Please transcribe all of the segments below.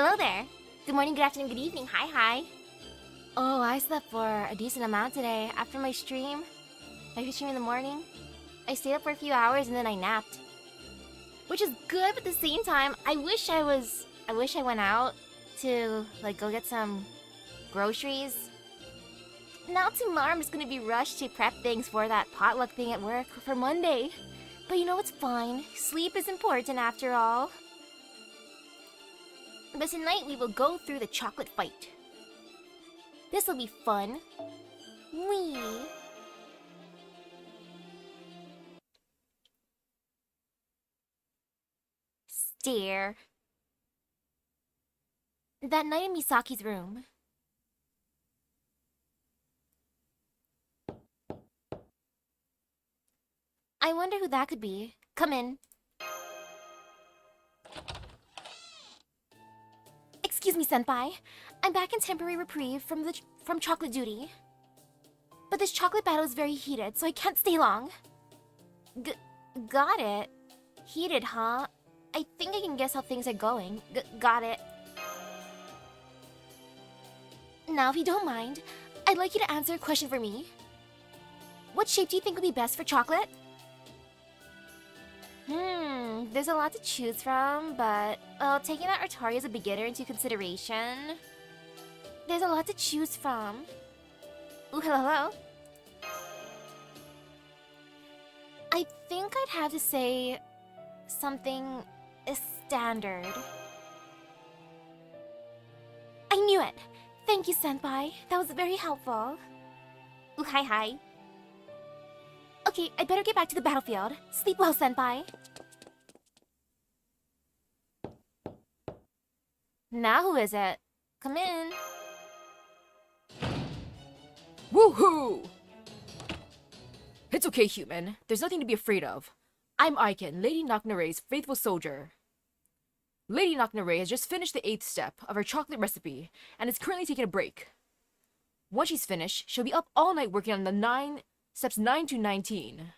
Hello there. Good morning, good afternoon, good evening. Hi. Oh, I slept for a decent amount today. After my stream, my stream in the morning, I stayed up for a few hours and then I napped. Which is good, but at the same time, I wish I went out to, like, go get some groceries. Now tomorrow I'm just gonna be rushed to prep things for that potluck thing at work for Monday. But you know, it's fine. Sleep is important after all. But tonight we will go through the chocolate fight. This will be fun. Wee. Stare. That night in Misaki's room. I wonder who that could be. Come in. Excuse me, senpai. I'm back in temporary reprieve from chocolate duty. But this chocolate battle is very heated, so I can't stay long. Got it. Heated, huh? I think I can guess how things are going. Got it. Now, if you don't mind, I'd like you to answer a question for me. What shape do you think would be best for chocolate? There's a lot to choose from, but, well, taking that Artari as a beginner into consideration, there's a lot to choose from. Ooh, hello. I think I'd have to say something standard. I knew it! Thank you, senpai. That was very helpful. Ooh, hi. Okay, I better get back to the battlefield. Sleep well, senpai. Now who is it? Come in. Woohoo! It's okay, human. There's nothing to be afraid of. I'm Aiken, Lady Naknare's faithful soldier. Lady Naknare has just finished the 8th step of her chocolate recipe and is currently taking a break. Once she's finished, she'll be up all night working on the steps 9 to 19.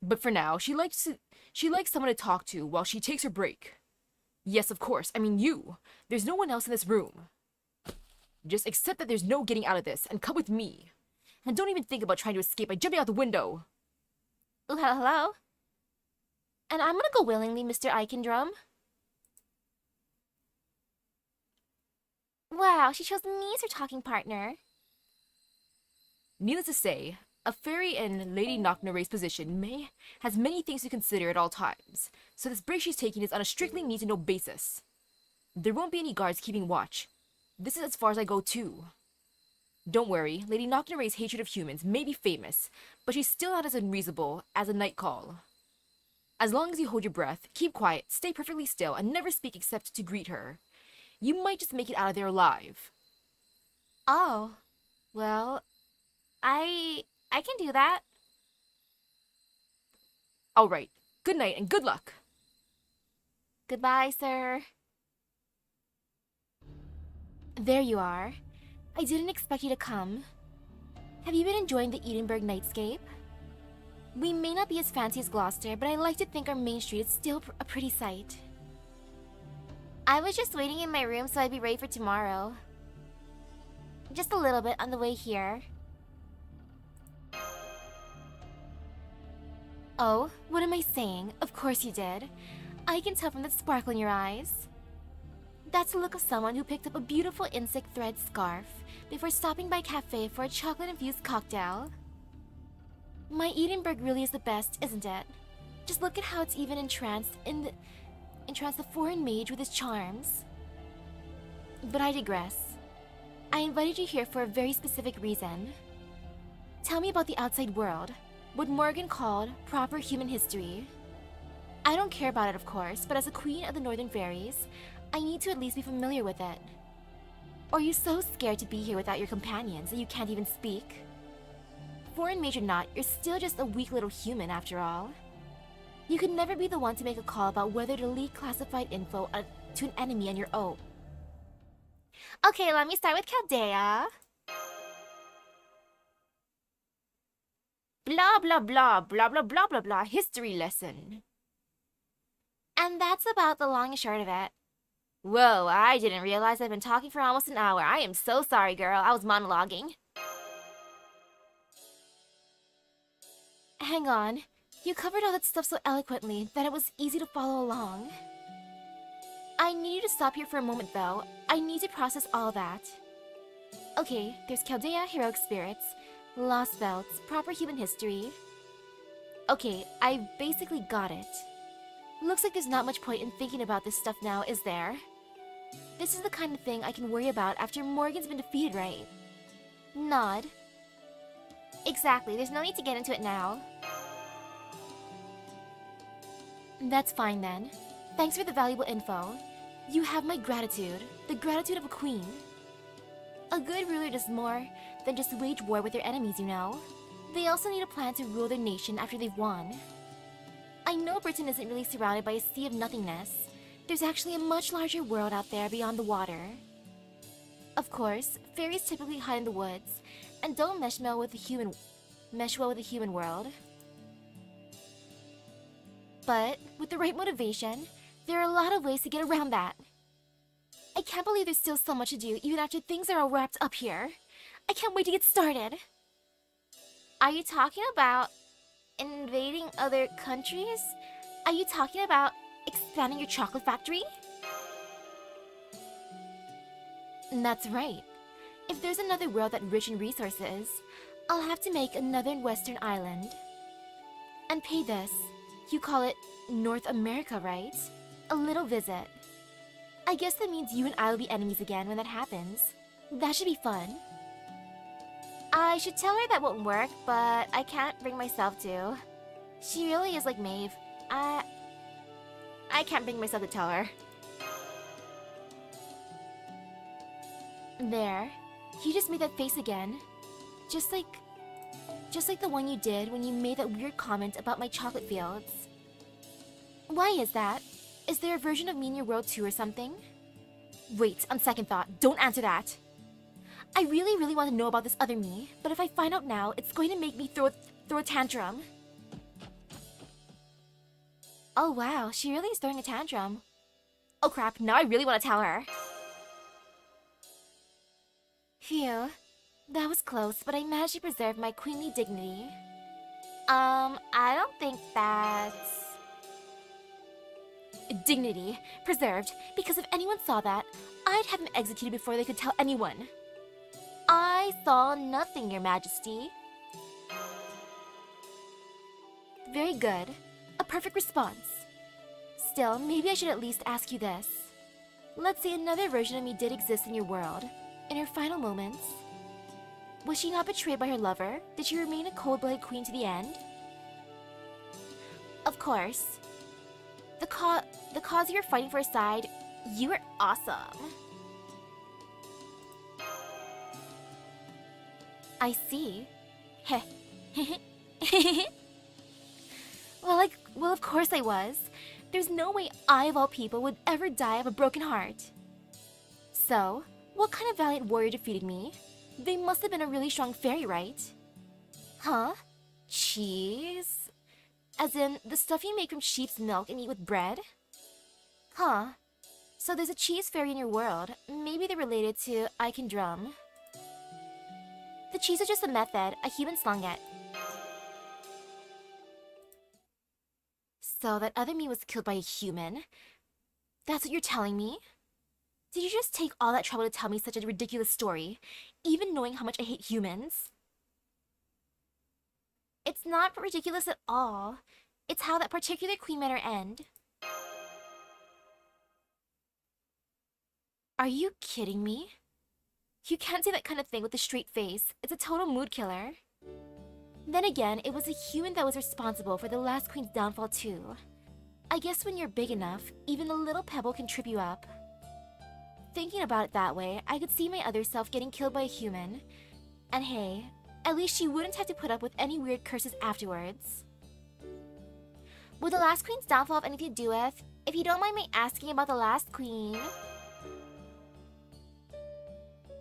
But for now, she likes someone to talk to while she takes her break. Yes, of course, I mean you. There's no one else in this room. Just accept that there's no getting out of this and come with me. And don't even think about trying to escape by jumping out the window. Ooh, hello. And I'm gonna go willingly, Mr. Eikendrum. Wow, she chose me as her talking partner. Needless to say, a fairy in Lady Naknare's position has many things to consider at all times, so this break she's taking is on a strictly need-to-know basis. There won't be any guards keeping watch. This is as far as I go too. Don't worry, Lady Naknare's hatred of humans may be famous, but she's still not as unreasonable as a night call. As long as you hold your breath, keep quiet, stay perfectly still, and never speak except to greet her, you might just make it out of there alive. Oh, well, I can do that. Alright, good night and good luck! Goodbye, sir. There you are. I didn't expect you to come. Have you been enjoying the Edinburgh nightscape? We may not be as fancy as Gloucester, but I like to think our main street is still a pretty sight. I was just waiting in my room so I'd be ready for tomorrow. Just a little bit on the way here. Oh, what am I saying? Of course you did. I can tell from the sparkle in your eyes. That's the look of someone who picked up a beautiful insect thread scarf before stopping by a cafe for a chocolate-infused cocktail. My Edinburgh really is the best, isn't it? Just look at how it's even entranced the foreign mage with his charms. But I digress. I invited you here for a very specific reason. Tell me about the outside world, what Morgan called proper human history. I don't care about it, of course, but as a queen of the Northern Fairies, I need to at least be familiar with it. Or are you so scared to be here without your companions that you can't even speak? Foreign mage or not, you're still just a weak little human after all. You could never be the one to make a call about whether to leak classified info to an enemy on your own. Okay, let me start with Chaldea. Blah blah blah blah blah blah blah blah history lesson. And that's about the long and short of it. Whoa, I didn't realize I've been talking for almost an hour. I am so sorry, girl. I was monologuing. Hang on. You covered all that stuff so eloquently that it was easy to follow along. I need you to stop here for a moment, though. I need to process all that. Okay, there's Chaldea, heroic spirits, lost belts, proper human history. Okay, I basically got it. Looks like there's not much point in thinking about this stuff now, is there? This is the kind of thing I can worry about after Morgan's been defeated, right? Nod. Exactly, there's no need to get into it now. That's fine then. Thanks for the valuable info. You have my gratitude, the gratitude of a queen. A good ruler does more than just wage war with their enemies, you know. They also need a plan to rule their nation after they've won. I know Britain isn't really surrounded by a sea of nothingness. There's actually a much larger world out there beyond the water. Of course, fairies typically hide in the woods and don't mesh well with the human world. But with the right motivation, there are a lot of ways to get around that. I can't believe there's still so much to do even after things are all wrapped up here. I can't wait to get started. Are you talking about invading other countries? Are you talking about expanding your chocolate factory? That's right. If there's another world that's rich in resources, I'll have to make another western island. And pay this. You call it North America, right? A little visit. I guess that means you and I will be enemies again when that happens. That should be fun. I should tell her that won't work, but I can't bring myself to. She really is like Maeve. I can't bring myself to tell her. There. You just made that face again. Just like the one you did when you made that weird comment about my chocolate fields. Why is that? Is there a version of me in your world too or something? Wait, on second thought, don't answer that. I really want to know about this other me, but if I find out now, it's going to make me throw a tantrum. Oh wow, she really is throwing a tantrum. Oh crap, now I really want to tell her. Phew, that was close, but I managed to preserve my queenly dignity. I don't think that's... Dignity, preserved, because if anyone saw that, I'd have them executed before they could tell anyone. I saw nothing, Your Majesty. Very good. A perfect response. Still, maybe I should at least ask you this. Let's say another version of me did exist in your world. In her final moments. Was she not betrayed by her lover? Did she remain a cold-blooded queen to the end? Of course. The cause you're fighting for aside, you are awesome. I see. Heh. Well, of course I was. There's no way I, of all people, would ever die of a broken heart. So, what kind of valiant warrior defeated me? They must have been a really strong fairy, right? Huh? Cheese? As in, the stuff you make from sheep's milk and eat with bread? Huh. So there's a cheese fairy in your world. Maybe they're related to I Can Drum. The cheese is just a method, a human slung it. So that other me was killed by a human? That's what you're telling me? Did you just take all that trouble to tell me such a ridiculous story, even knowing how much I hate humans? It's not ridiculous at all. It's how that particular queen met her end. Are you kidding me? You can't say that kind of thing with a straight face. It's a total mood killer. Then again, it was a human that was responsible for the last queen's downfall too. I guess when you're big enough, even a little pebble can trip you up. Thinking about it that way, I could see my other self getting killed by a human. And hey, at least she wouldn't have to put up with any weird curses afterwards. Would the last queen's downfall have anything to do with? If you don't mind me asking about the last queen...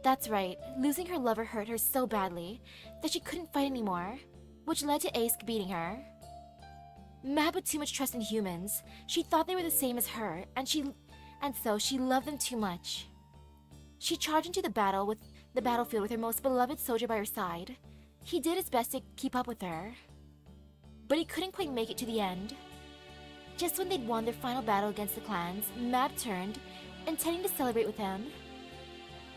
That's right, losing her lover hurt her so badly that she couldn't fight anymore, which led to Ace beating her. Mad with too much trust in humans, she thought they were the same as her, and and so she loved them too much. She charged into the battlefield with her most beloved soldier by her side. He did his best to keep up with her, but he couldn't quite make it to the end. Just when they'd won their final battle against the clans, Mab turned, intending to celebrate with him,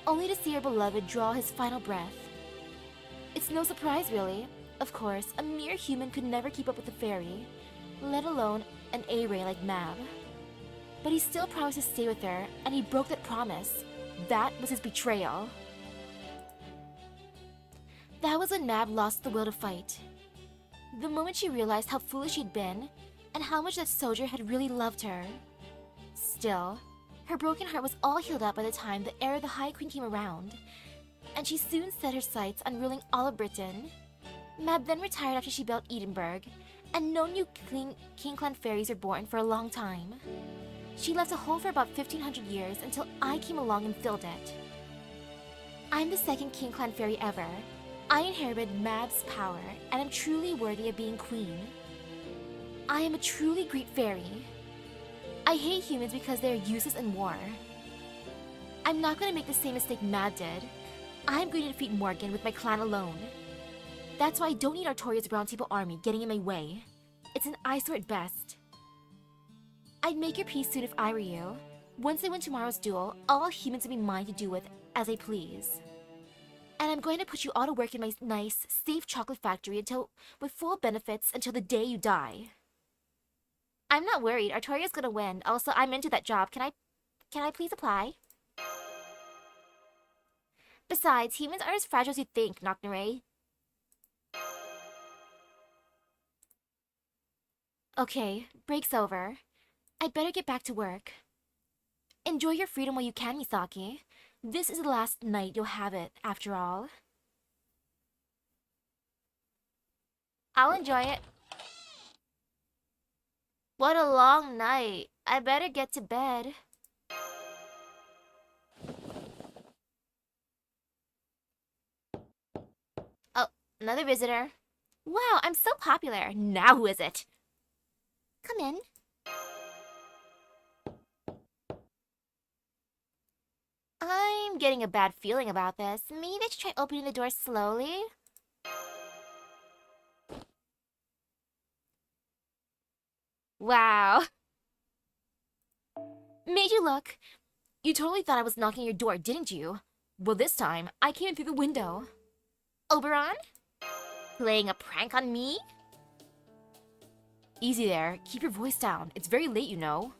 only to see her beloved draw his final breath. It's no surprise, really. Of course, a mere human could never keep up with a fairy, let alone an A-ray like Mab. But he still promised to stay with her, and he broke that promise. That was his betrayal. That was when Mab lost the will to fight. The moment she realized how foolish she'd been, and how much that soldier had really loved her. Still, her broken heart was all healed up by the time the heir of the High Queen came around, and she soon set her sights on ruling all of Britain. Mab then retired after she built Edinburgh, and no new King Clan fairies were born for a long time. She left a hole for about 1500 years until I came along and filled it. I'm the second King Clan fairy ever. I inherited Mab's power, and am truly worthy of being queen. I am a truly great fairy. I hate humans because they are useless in war. I'm not going to make the same mistake Mab did. I'm going to defeat Morgan with my clan alone. That's why I don't need Artoria's Round Table army getting in my way. It's an eyesore at best. I'd make your peace soon if I were you. Once I win tomorrow's duel, all humans will be mine to do with as I please. And I'm going to put you all to work in my nice, safe chocolate factory with full benefits until the day you die. I'm not worried. Artoria's gonna win. Also, I'm into that job. Can I please apply? Besides, humans are as fragile as you think, Nocnare. Okay, break's over. I'd better get back to work. Enjoy your freedom while you can, Misaki. This is the last night you'll have it, after all. I'll enjoy it. What a long night. I better get to bed. Oh, another visitor. Wow, I'm so popular. Now who is it? Come in. I'm getting a bad feeling about this. Maybe I should try opening the door slowly. Wow. Made you look. You totally thought I was knocking your door, didn't you? Well, this time, I came in through the window. Oberon? Playing a prank on me? Easy there. Keep your voice down. It's very late, you know.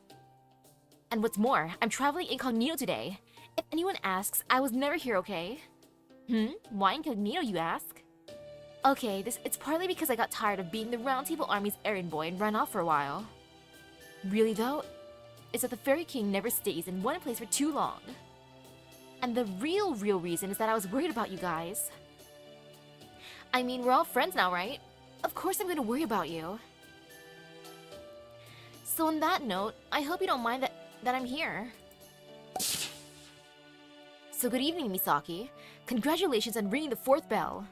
And what's more, I'm traveling incognito today. If anyone asks, I was never here, okay? Why incognito, you ask? Okay, it's partly because I got tired of being the Round Table Army's errand boy and ran off for a while. Really though, it's that the Fairy King never stays in one place for too long. And the real reason is that I was worried about you guys. I mean, we're all friends now, right? Of course I'm gonna worry about you. So on that note, I hope you don't mind that I'm here. So good evening, Misaki. Congratulations on ringing the 4th bell.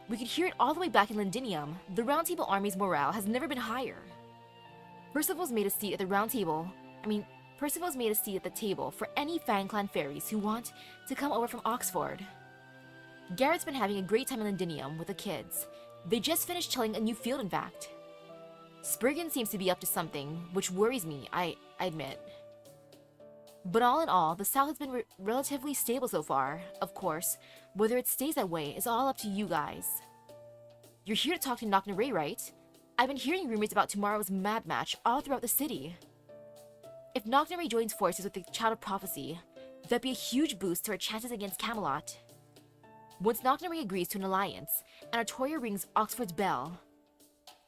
We could hear it all the way back in Londinium. The Round Table Army's morale has never been higher. Percival's made a seat at the table for any Fan Clan fairies who want to come over from Oxford. Garrett's been having a great time in Londinium with the kids. They just finished tilling a new field, in fact. Spriggan seems to be up to something, which worries me, I admit. But all in all, the South has been relatively stable so far. Of course, whether it stays that way is all up to you guys. You're here to talk to Nocnare, right? I've been hearing rumors about tomorrow's Mab match all throughout the city. If Nocnare joins forces with the Child of Prophecy, that'd be a huge boost to our chances against Camelot. Once Nocnare agrees to an alliance, and Artoria rings Oxford's bell,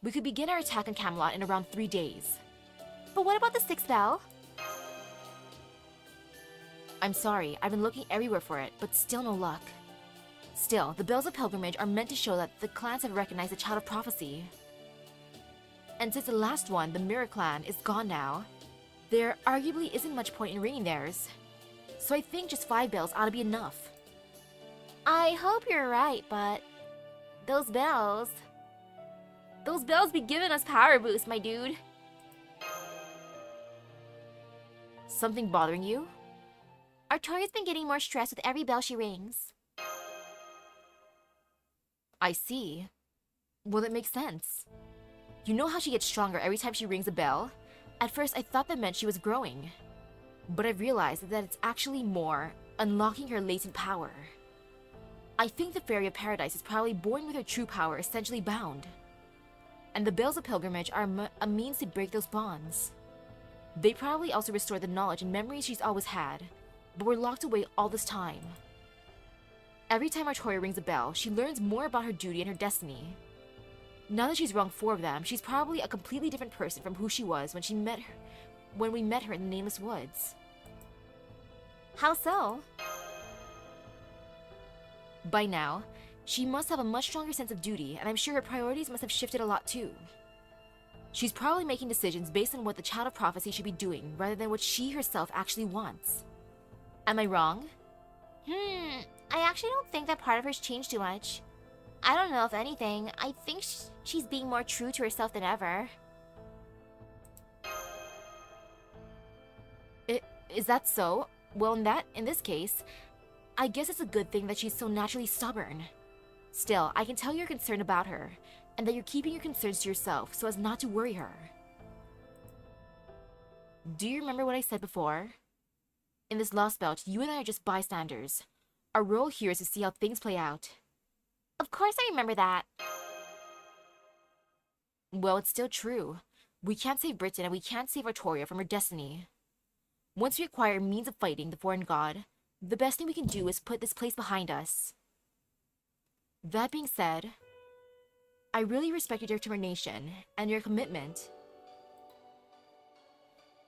we could begin our attack on Camelot in around 3 days. But what about the 6th bell? I'm sorry, I've been looking everywhere for it, but still no luck. Still, the bells of pilgrimage are meant to show that the clans have recognized the Child of Prophecy. And since the last one, the Mirror Clan, is gone now, there arguably isn't much point in ringing theirs. So I think just 5 bells ought to be enough. I hope you're right, but those bells be giving us power boost, my dude. Something bothering you? Artoria's been getting more stressed with every bell she rings. I see. Well, it makes sense. You know how she gets stronger every time she rings a bell? At first, I thought that meant she was growing. But I've realized that it's actually more unlocking her latent power. I think the Fairy of Paradise is probably born with her true power essentially bound. And the bells of pilgrimage are a means to break those bonds. They probably also restore the knowledge and memories she's always had, but were locked away all this time. Every time Artoria rings a bell, she learns more about her duty and her destiny. Now that she's rung 4 of them, she's probably a completely different person from who she was when we met her in the Nameless Woods. How so? By now, she must have a much stronger sense of duty, and I'm sure her priorities must have shifted a lot too. She's probably making decisions based on what the Child of Prophecy should be doing, rather than what she herself actually wants. Am I wrong? I actually don't think that part of her's changed too much. I don't know if anything. I think she's being more true to herself than ever. Is that so? Well, in this case, I guess it's a good thing that she's so naturally stubborn. Still, I can tell you're concerned about her, and that you're keeping your concerns to yourself so as not to worry her. Do you remember what I said before? In this lost belt, you and I are just bystanders. Our role here is to see how things play out. Of course I remember that. Well, it's still true. We can't save Britain and we can't save Artoria from her destiny. Once we acquire means of fighting the foreign god, the best thing we can do is put this place behind us. That being said, I really respect your determination and your commitment.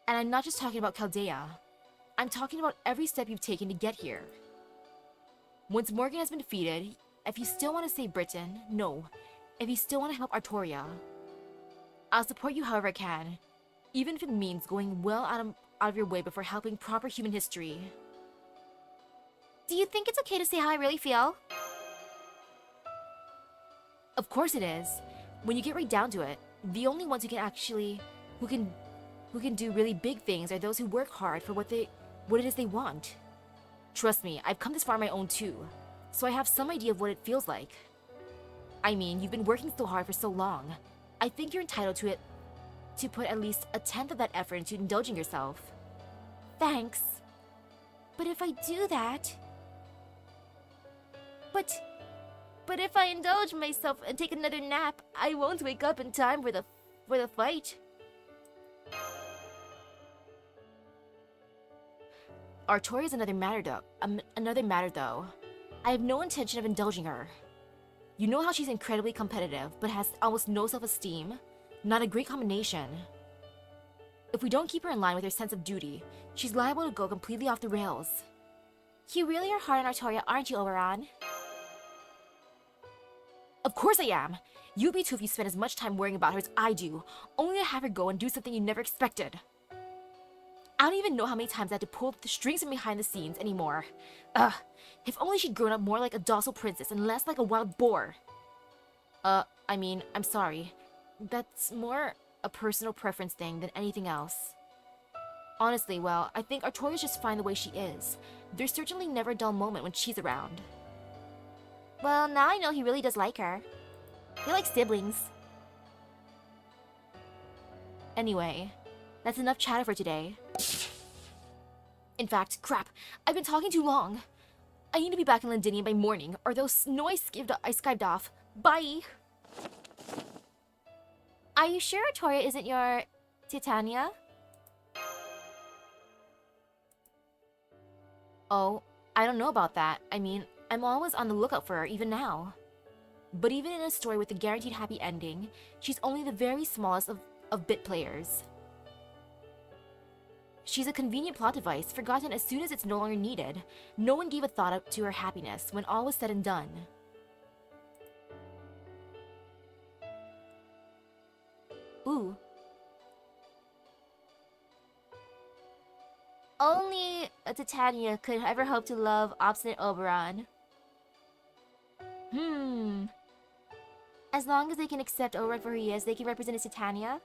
And I'm not just talking about Chaldea. I'm talking about every step you've taken to get here. Once Morgan has been defeated, if you still want to save Britain, no. If you still want to help Artoria, I'll support you however I can, even if it means going well out of your way before helping proper human history. Do you think it's okay to say how I really feel? Of course it is. When you get right down to it, the only ones who can do really big things are those who work hard for what it is they want. Trust me, I've come this far on my own too, so I have some idea of what it feels like. I mean, you've been working so hard for so long. I think you're entitled to put at least a tenth of that effort into indulging yourself. Thanks. But if I do that... But if I indulge myself and take another nap, I won't wake up in time for the fight. Artoria's another matter though. I have no intention of indulging her. You know how she's incredibly competitive, but has almost no self-esteem? Not a great combination. If we don't keep her in line with her sense of duty, she's liable to go completely off the rails. You really are hard on Artoria, aren't you, Oberon? Of course I am! You'd be too if you spend as much time worrying about her as I do, only to have her go and do something you never expected. I don't even know how many times I had to pull the strings from behind the scenes anymore. Ugh, if only she'd grown up more like a docile princess and less like a wild boar. I mean, I'm sorry. That's more a personal preference thing than anything else. Honestly, well, I think Artoria's just fine the way she is. There's certainly never a dull moment when she's around. Well, now I know he really does like her. They're like siblings. Anyway, that's enough chatter for today. In fact, crap, I've been talking too long. I need to be back in Londinium by morning, or those snow I skived off. Bye! Are you sure Artoria isn't your... Titania? Oh, I don't know about that. I mean, I'm always on the lookout for her, even now. But even in a story with a guaranteed happy ending, she's only the very smallest of bit players. She's a convenient plot device, forgotten as soon as it's no longer needed. No one gave a thought up to her happiness when all was said and done. Ooh. Only a Titania could ever hope to love obstinate Oberon. As long as they can accept Oberon for who he is, they can represent his Titania.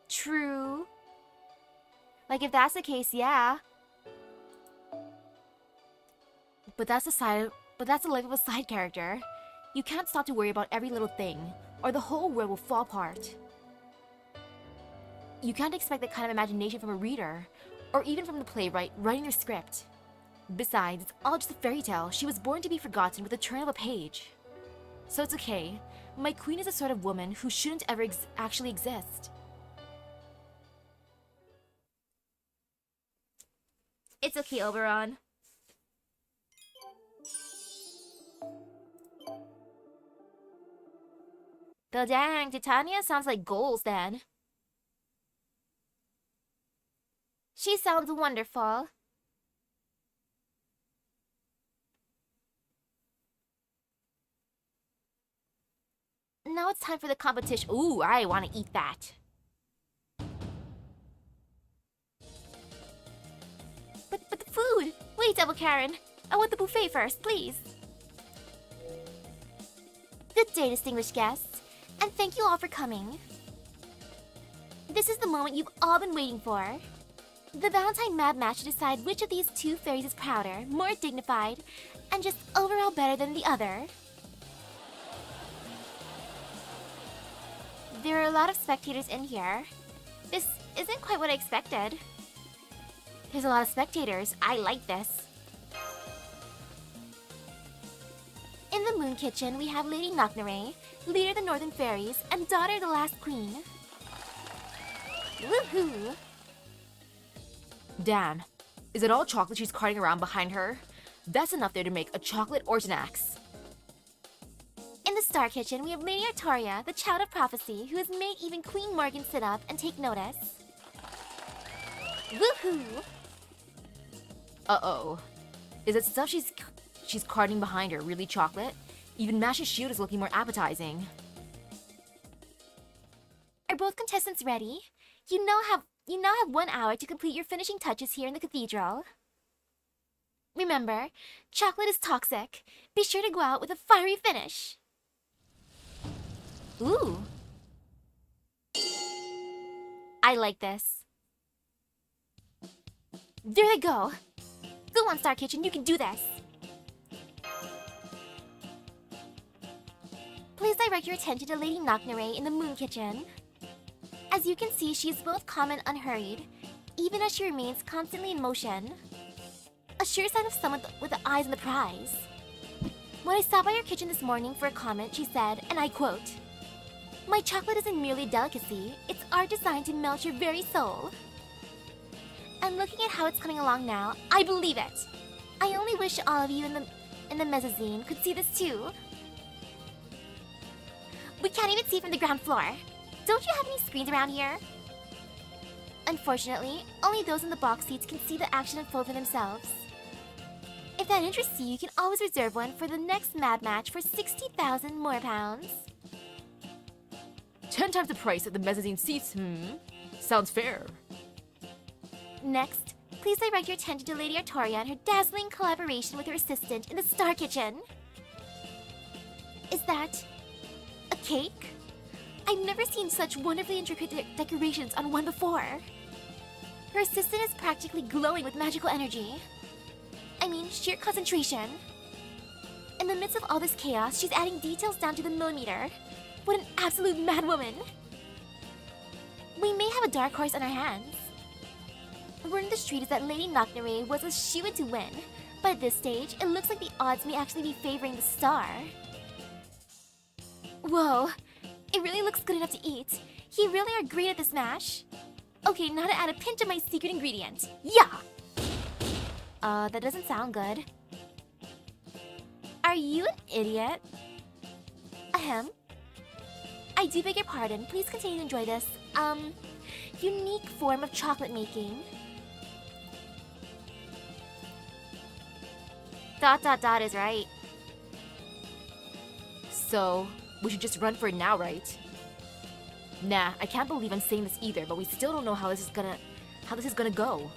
True. Like, if that's the case, yeah. But that's the life of a side character. You can't stop to worry about every little thing, or the whole world will fall apart. You can't expect that kind of imagination from a reader, or even from the playwright writing their script. Besides, it's all just a fairy tale. She was born to be forgotten with the turn of a page. So it's okay. My queen is the sort of woman who shouldn't ever actually exist. It's okay, Oberon. Though dang, Titania sounds like goals then. She sounds wonderful. Now it's time for the competition. Ooh, I want to eat that. But the food! Wait, Double Karen. I want the buffet first, please. Good day, distinguished guests. And thank you all for coming. This is the moment you've all been waiting for. The Valentine Mad Match to decide which of these two fairies is prouder, more dignified, and just overall better than the other. There are a lot of spectators in here. This isn't quite what I expected. There's a lot of spectators. I like this. In the Moon Kitchen, we have Lady Knocknare, leader of the Northern Fairies, and daughter of the last queen. Woohoo! Damn. Is it all chocolate she's carting around behind her? That's enough there to make a chocolate Ortonax. In the Star Kitchen, we have Lady Artoria, the child of prophecy, who has made even Queen Morgan sit up and take notice. Woohoo! Uh-oh. Is it stuff she's carting behind her really chocolate? Even Mash's shield is looking more appetizing. Are both contestants ready? You now have 1 hour to complete your finishing touches here in the cathedral. Remember, chocolate is toxic. Be sure to go out with a fiery finish. Ooh. I like this. There they go. Go on, Star Kitchen, you can do this. Please direct your attention to Lady Knocknare in the Moon Kitchen. As you can see, she is both calm and unhurried, even as she remains constantly in motion. A sure sign of someone with the eyes on the prize. When I stopped by her kitchen this morning for a comment, she said, and I quote, "My chocolate isn't merely a delicacy, it's art designed to melt your very soul." And looking at how it's coming along now, I believe it. I only wish all of you in the mezzanine could see this too. We can't even see from the ground floor. Don't you have any screens around here? Unfortunately, only those in the box seats can see the action unfold for themselves. If that interests you, you can always reserve one for the next Mad Match for 60,000 more pounds. 10 times the price of the mezzanine seats, Sounds fair. Next, please direct your attention to Lady Artoria and her dazzling collaboration with her assistant in the Star Kitchen. Is that a cake? I've never seen such wonderfully intricate decorations on one before. Her assistant is practically glowing with magical energy. I mean, sheer concentration. In the midst of all this chaos, she's adding details down to the millimeter. What an absolute madwoman! We may have a dark horse on our hands. Word in the street is that Lady Knocknare was a shoo-in to win, but at this stage, it looks like the odds may actually be favoring the star. Whoa, it really looks good enough to eat. You really are great at this mash. Okay, now to add a pinch of my secret ingredient. Yeah! That doesn't sound good. Are you an idiot? Ahem. I do beg your pardon. Please continue to enjoy this, unique form of chocolate making. ... is right. So, we should just run for it now, right? Nah, I can't believe I'm saying this either, but we still don't know how this is gonna go.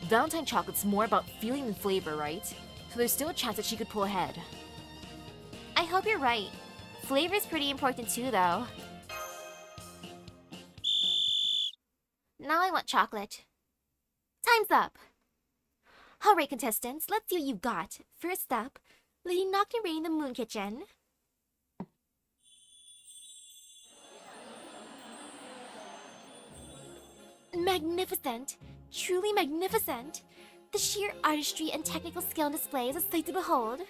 Valentine chocolate's more about feeling than flavor, right? So there's still a chance that she could pull ahead. I hope you're right. Flavor is pretty important too, though. Now I want chocolate. Time's up! Alright, contestants, let's see what you've got. First up, Lady Nocturne in the Moon Kitchen. Magnificent! Truly magnificent! The sheer artistry and technical skill on display is a sight to behold.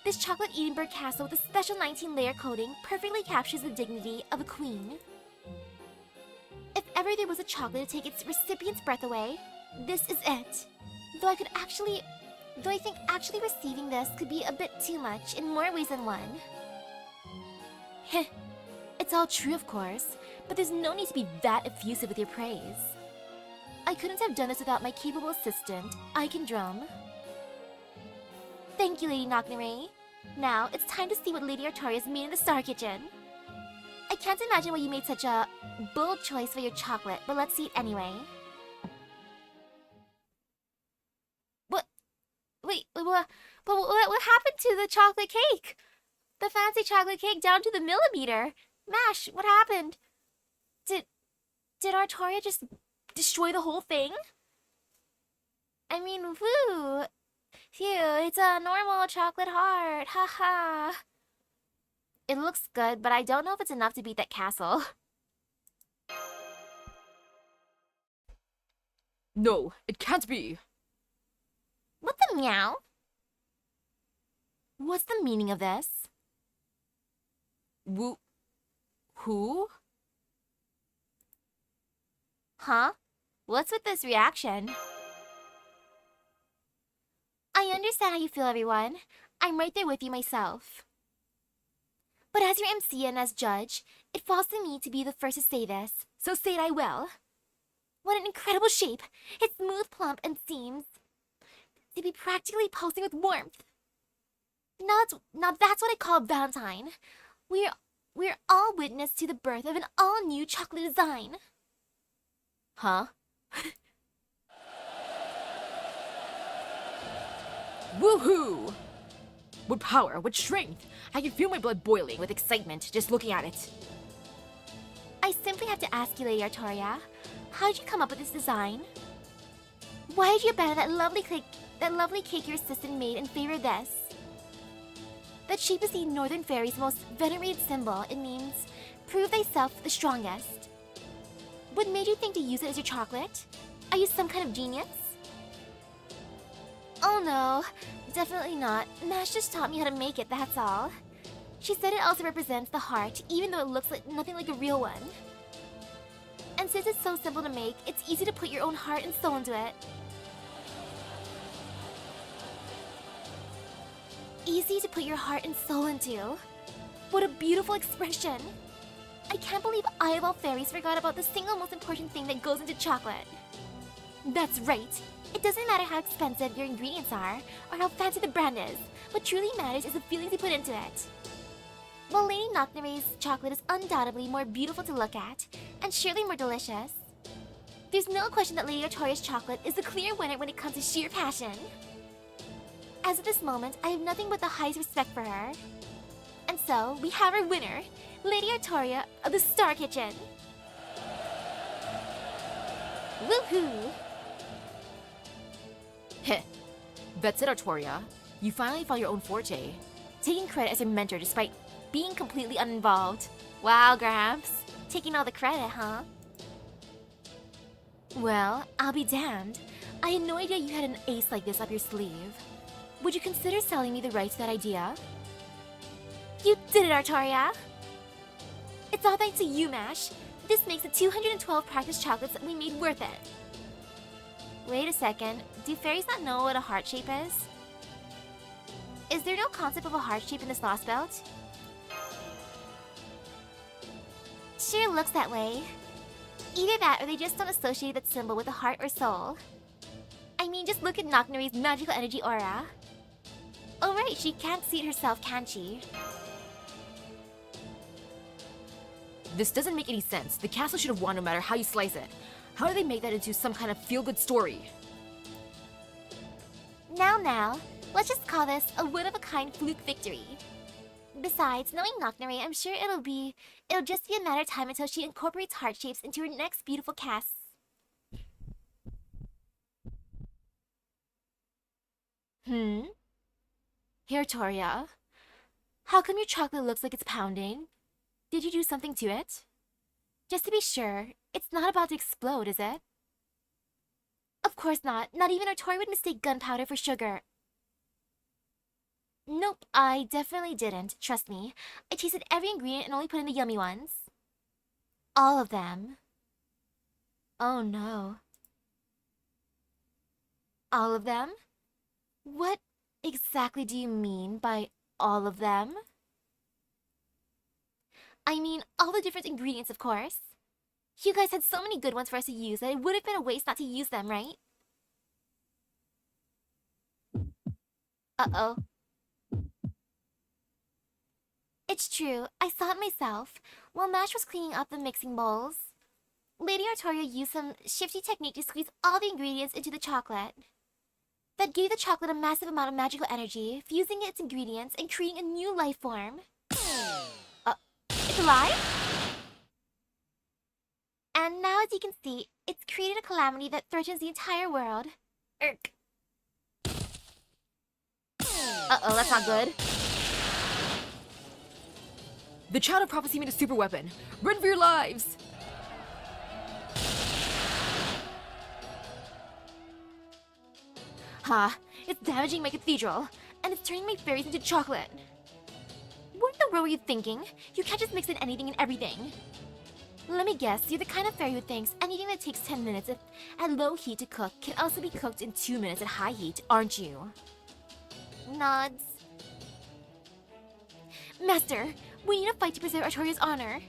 This chocolate Edinburgh castle with a special 19-layer coating perfectly captures the dignity of a queen. If ever there was a chocolate to take its recipient's breath away, this is it. Though I think actually receiving this could be a bit too much in more ways than one. Heh. It's all true, of course, but there's no need to be that effusive with your praise. I couldn't have done this without my capable assistant, Icon Drum. Thank you, Lady Nocturne. Now, it's time to see what Lady Artoria's made in the Star Kitchen. I can't imagine why you made such a bold choice for your chocolate, but let's see it anyway. What happened to the chocolate cake? The fancy chocolate cake down to the millimeter. Mash, what happened? Did Artoria just destroy the whole thing? I mean, woo! Phew, it's a normal chocolate heart, haha. It looks good, but I don't know if it's enough to beat that castle. No, it can't be. What the meow? What's the meaning of this? Who? Huh? What's with this reaction? I understand how you feel, everyone. I'm right there with you myself. But as your MC and as judge, it falls to me to be the first to say this, so say it I will. What an incredible shape! It's smooth, plump, and seems to be practically pulsing with warmth. Now that's what I call Valentine. We're all witness to the birth of an all-new chocolate design. Huh? Woohoo! What power, what strength! I can feel my blood boiling with excitement just looking at it. I simply have to ask you, Lady Artoria, how did you come up with this design? Why did you abandon that lovely cake your assistant made in favor of this? That shape is the Northern Fairy's most venerated symbol. It means, prove thyself the strongest. What made you think to use it as your chocolate? Are you some kind of genius? Oh no, definitely not. Nash just taught me how to make it, that's all. She said it also represents the heart, even though it looks like nothing like a real one. And since it's so simple to make, it's easy to put your own heart and soul into it. Easy to put your heart and soul into. What a beautiful expression. I can't believe I of all fairies forgot about the single most important thing that goes into chocolate. That's right. It doesn't matter how expensive your ingredients are, or how fancy the brand is. What truly matters is the feelings you put into it. While Lady Nocturne's chocolate is undoubtedly more beautiful to look at, and surely more delicious, there's no question that Lady Artoria's chocolate is the clear winner when it comes to sheer passion. As of this moment, I have nothing but the highest respect for her. And so, we have our winner, Lady Artoria of the Star Kitchen. Woohoo! Heh. That's it, Artoria. You finally found your own forte. Taking credit as your mentor despite being completely uninvolved. Wow, Gramps. Taking all the credit, huh? Well, I'll be damned. I had no idea you had an ace like this up your sleeve. Would you consider selling me the rights to that idea? You did it, Artoria! It's all thanks to you, Mash. This makes the 212 practice chocolates that we made worth it. Wait a second, do fairies not know what a heart shape is? Is there no concept of a heart shape in this Lost Belt? Sure looks that way. Either that or they just don't associate that symbol with a heart or soul. I mean, just look at Nocturne's magical energy aura. Oh right, she can't see it herself, can she? This doesn't make any sense. The castle should have won no matter how you slice it. How do they make that into some kind of feel-good story? Now, let's just call this a one-of-a-kind fluke victory. Besides, knowing Nocturne, I'm sure it'll just be a matter of time until she incorporates heart shapes into her next beautiful casts. Hmm? Here, Toria. How come your chocolate looks like it's pounding? Did you do something to it? Just to be sure, it's not about to explode, is it? Of course not. Not even Artori would mistake gunpowder for sugar. Nope, I definitely didn't. Trust me. I tasted every ingredient and only put in the yummy ones. All of them. Oh no. All of them? What exactly do you mean by all of them? I mean, all the different ingredients, of course. You guys had so many good ones for us to use that it would have been a waste not to use them, right? Uh-oh. It's true, I saw it myself, while Mash was cleaning up the mixing bowls. Lady Artoria used some shifty technique to squeeze all the ingredients into the chocolate. That gave the chocolate a massive amount of magical energy, fusing its ingredients and creating a new life form. It's alive? And now, as you can see, it's created a calamity that threatens the entire world. Erk. Uh-oh, that's not good. The Child of Prophecy made a super weapon. Run for your lives! Ha! It's damaging my cathedral, and it's turning my fairies into chocolate. What in the world were you thinking? You can't just mix in anything and everything. Let me guess, you're the kind of fairy who thinks anything that takes 10 minutes at low heat to cook can also be cooked in 2 minutes at high heat, aren't you? Nods. Master, we need a fight to preserve Artoria's honor.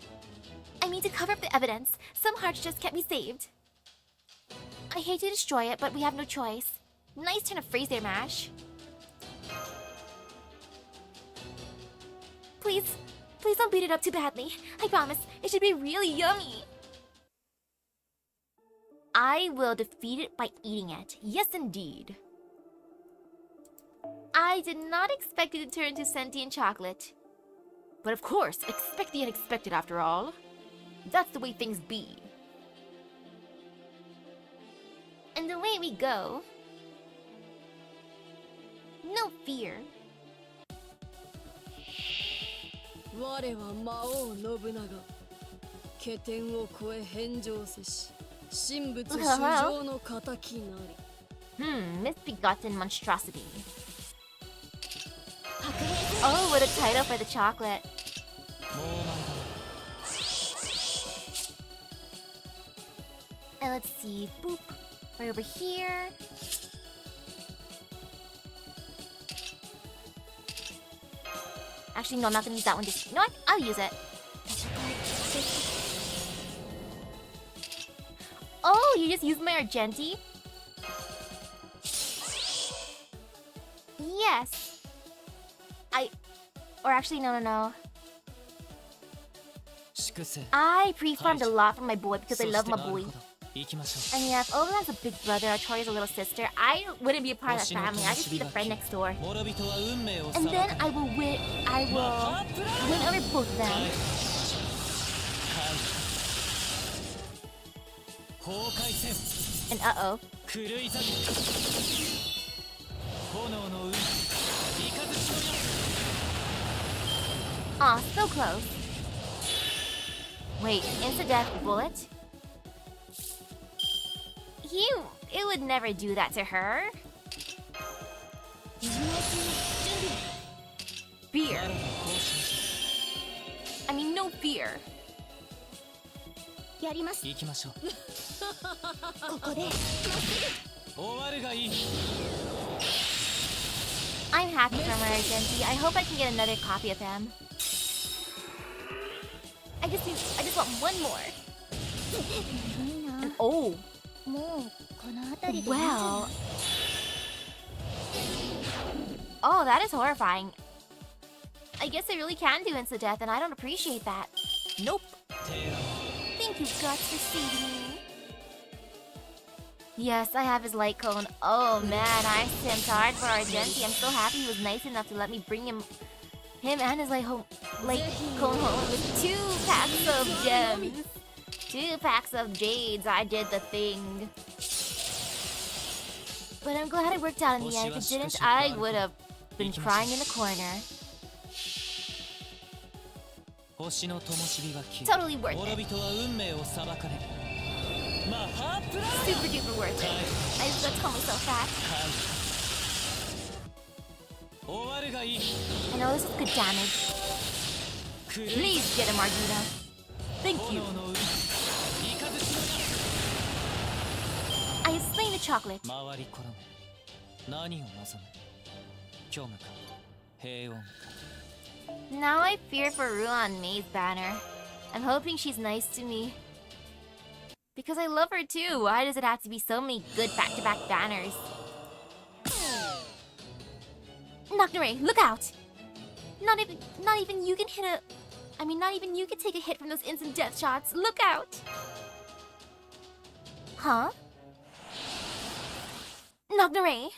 I mean, to cover up the evidence, some hearts just can't be saved. I hate to destroy it, but we have no choice. Nice turn of phrase there, Mash. Please don't beat it up too badly. I promise, it should be really yummy. I will defeat it by eating it. Yes, indeed. I did not expect it to turn into sentient chocolate. But of course, expect the unexpected after all. That's the way things be. And away we go. No fear. 我は魔王信長経典を超え返上せし神仏主上の仇なり Misbegotten monstrosity. Oh, what a title for the chocolate. And let's see, boop, right over here. Actually, no, I'm not gonna use that one. Just, you know what? I'll use it. Oh, you just used my Argenti? Yes. Or actually, no. I pre-farmed a lot for my boy because I love my boy. And yeah, if Owen has a big brother, Artoria's a little sister, I wouldn't be a part of that family. I'd just be the friend next door. And then I will win over both of them. And uh-oh. Aw, so close. Wait, insta-death bullet? It would never do that to her. Fear. I mean, no fear. I'm happy for my Argenti. I hope I can get another copy of him. I just want one more. And oh. Well. Oh, that is horrifying. I guess I really can do insta-death, and I don't appreciate that. Nope. Thank you, Guts, for saving me. Yes, I have his light cone. Oh man, I simped hard for Argenti. I'm so happy he was nice enough to let me bring him and his light cone home with 2 packs of gems. 2 packs of jades. I did the thing. But I'm glad it worked out in the end. If it didn't, I would have been crying in the corner. Totally worth it. Super duper worth it. I just got Tomo so fast. I know this is good damage. Please get him, Arguda. Thank you. I have slain the chocolate. Now I fear for Ruan Mei's banner. I'm hoping she's nice to me. Because I love her too. Why does it have to be so many good back-to-back banners? Nocturne, look out! Not even you can hit a... I mean, not even you can take a hit from those instant death shots. Look out! Huh? Nocturne?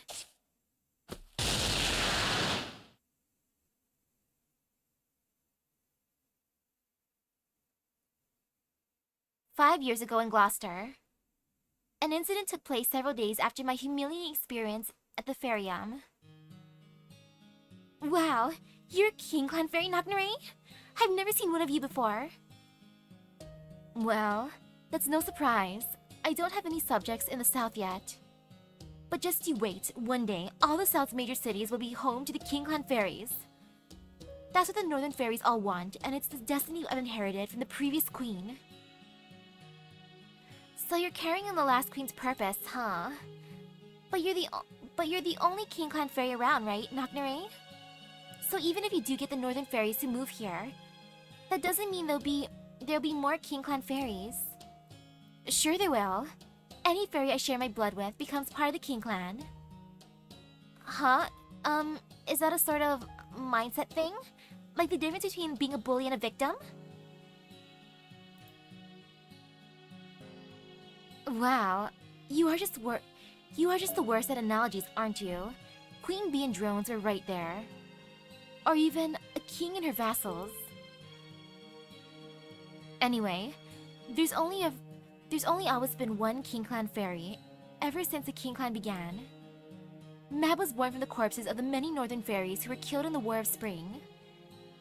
"5 years ago in Gloucester. An incident took place several days after my humiliating experience at the Feriam. Wow, you're King Clan Fairy Nocturne? I've never seen one of you before. Well, that's no surprise. I don't have any subjects in the south yet. But just you wait, one day, all the south's major cities will be home to the King Clan Fairies. That's what the northern fairies all want, and it's the destiny I've inherited from the previous queen. So you're carrying on the last queen's purpose, huh? But you're the only King Clan Fairy around, right, Nocturne? So even if you do get the northern fairies to move here, that doesn't mean there'll be more King Clan Fairies. Sure there will. Any fairy I share my blood with becomes part of the King Clan. Huh? Is that a sort of mindset thing? Like the difference between being a bully and a victim? Wow, you are just the worst at analogies, aren't you? Queen Bee and drones are right there. Or even a king and her vassals. Anyway, there's only always been one King Clan Fairy, ever since the King Clan began. Mab was born from the corpses of the many northern fairies who were killed in the War of Spring.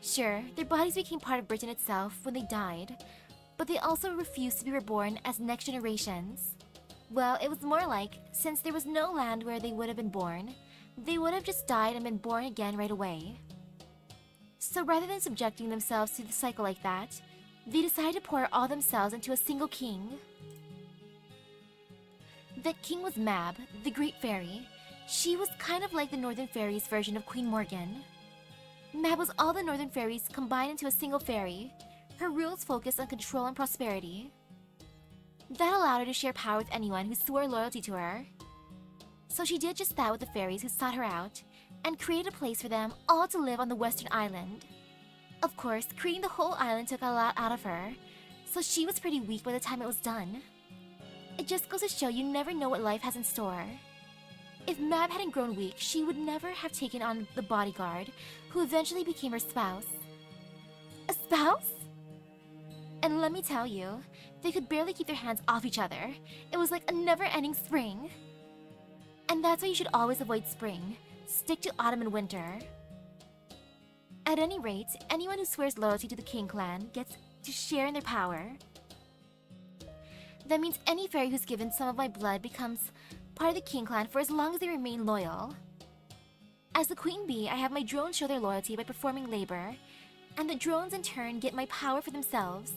Sure, their bodies became part of Britain itself when they died, but they also refused to be reborn as next generations. Well, it was more like, since there was no land where they would have been born, they would have just died and been born again right away. So rather than subjecting themselves to the cycle like that, they decided to pour all themselves into a single king. That king was Mab, the Great Fairy. She was kind of like the Northern Fairies' version of Queen Morgan. Mab was all the Northern Fairies combined into a single fairy. Her rules focused on control and prosperity. That allowed her to share power with anyone who swore loyalty to her. So she did just that with the fairies who sought her out, and created a place for them all to live on the Western Island. Of course, creating the whole island took a lot out of her, so she was pretty weak by the time it was done. It just goes to show you never know what life has in store. If Mab hadn't grown weak, she would never have taken on the bodyguard, who eventually became her spouse. A spouse? And let me tell you, they could barely keep their hands off each other. It was like a never-ending spring. And that's why you should always avoid spring. Stick to autumn and winter. At any rate, anyone who swears loyalty to the King Clan gets to share in their power. That means any fairy who's given some of my blood becomes part of the King Clan for as long as they remain loyal. As the Queen Bee, I have my drones show their loyalty by performing labor, and the drones in turn get my power for themselves.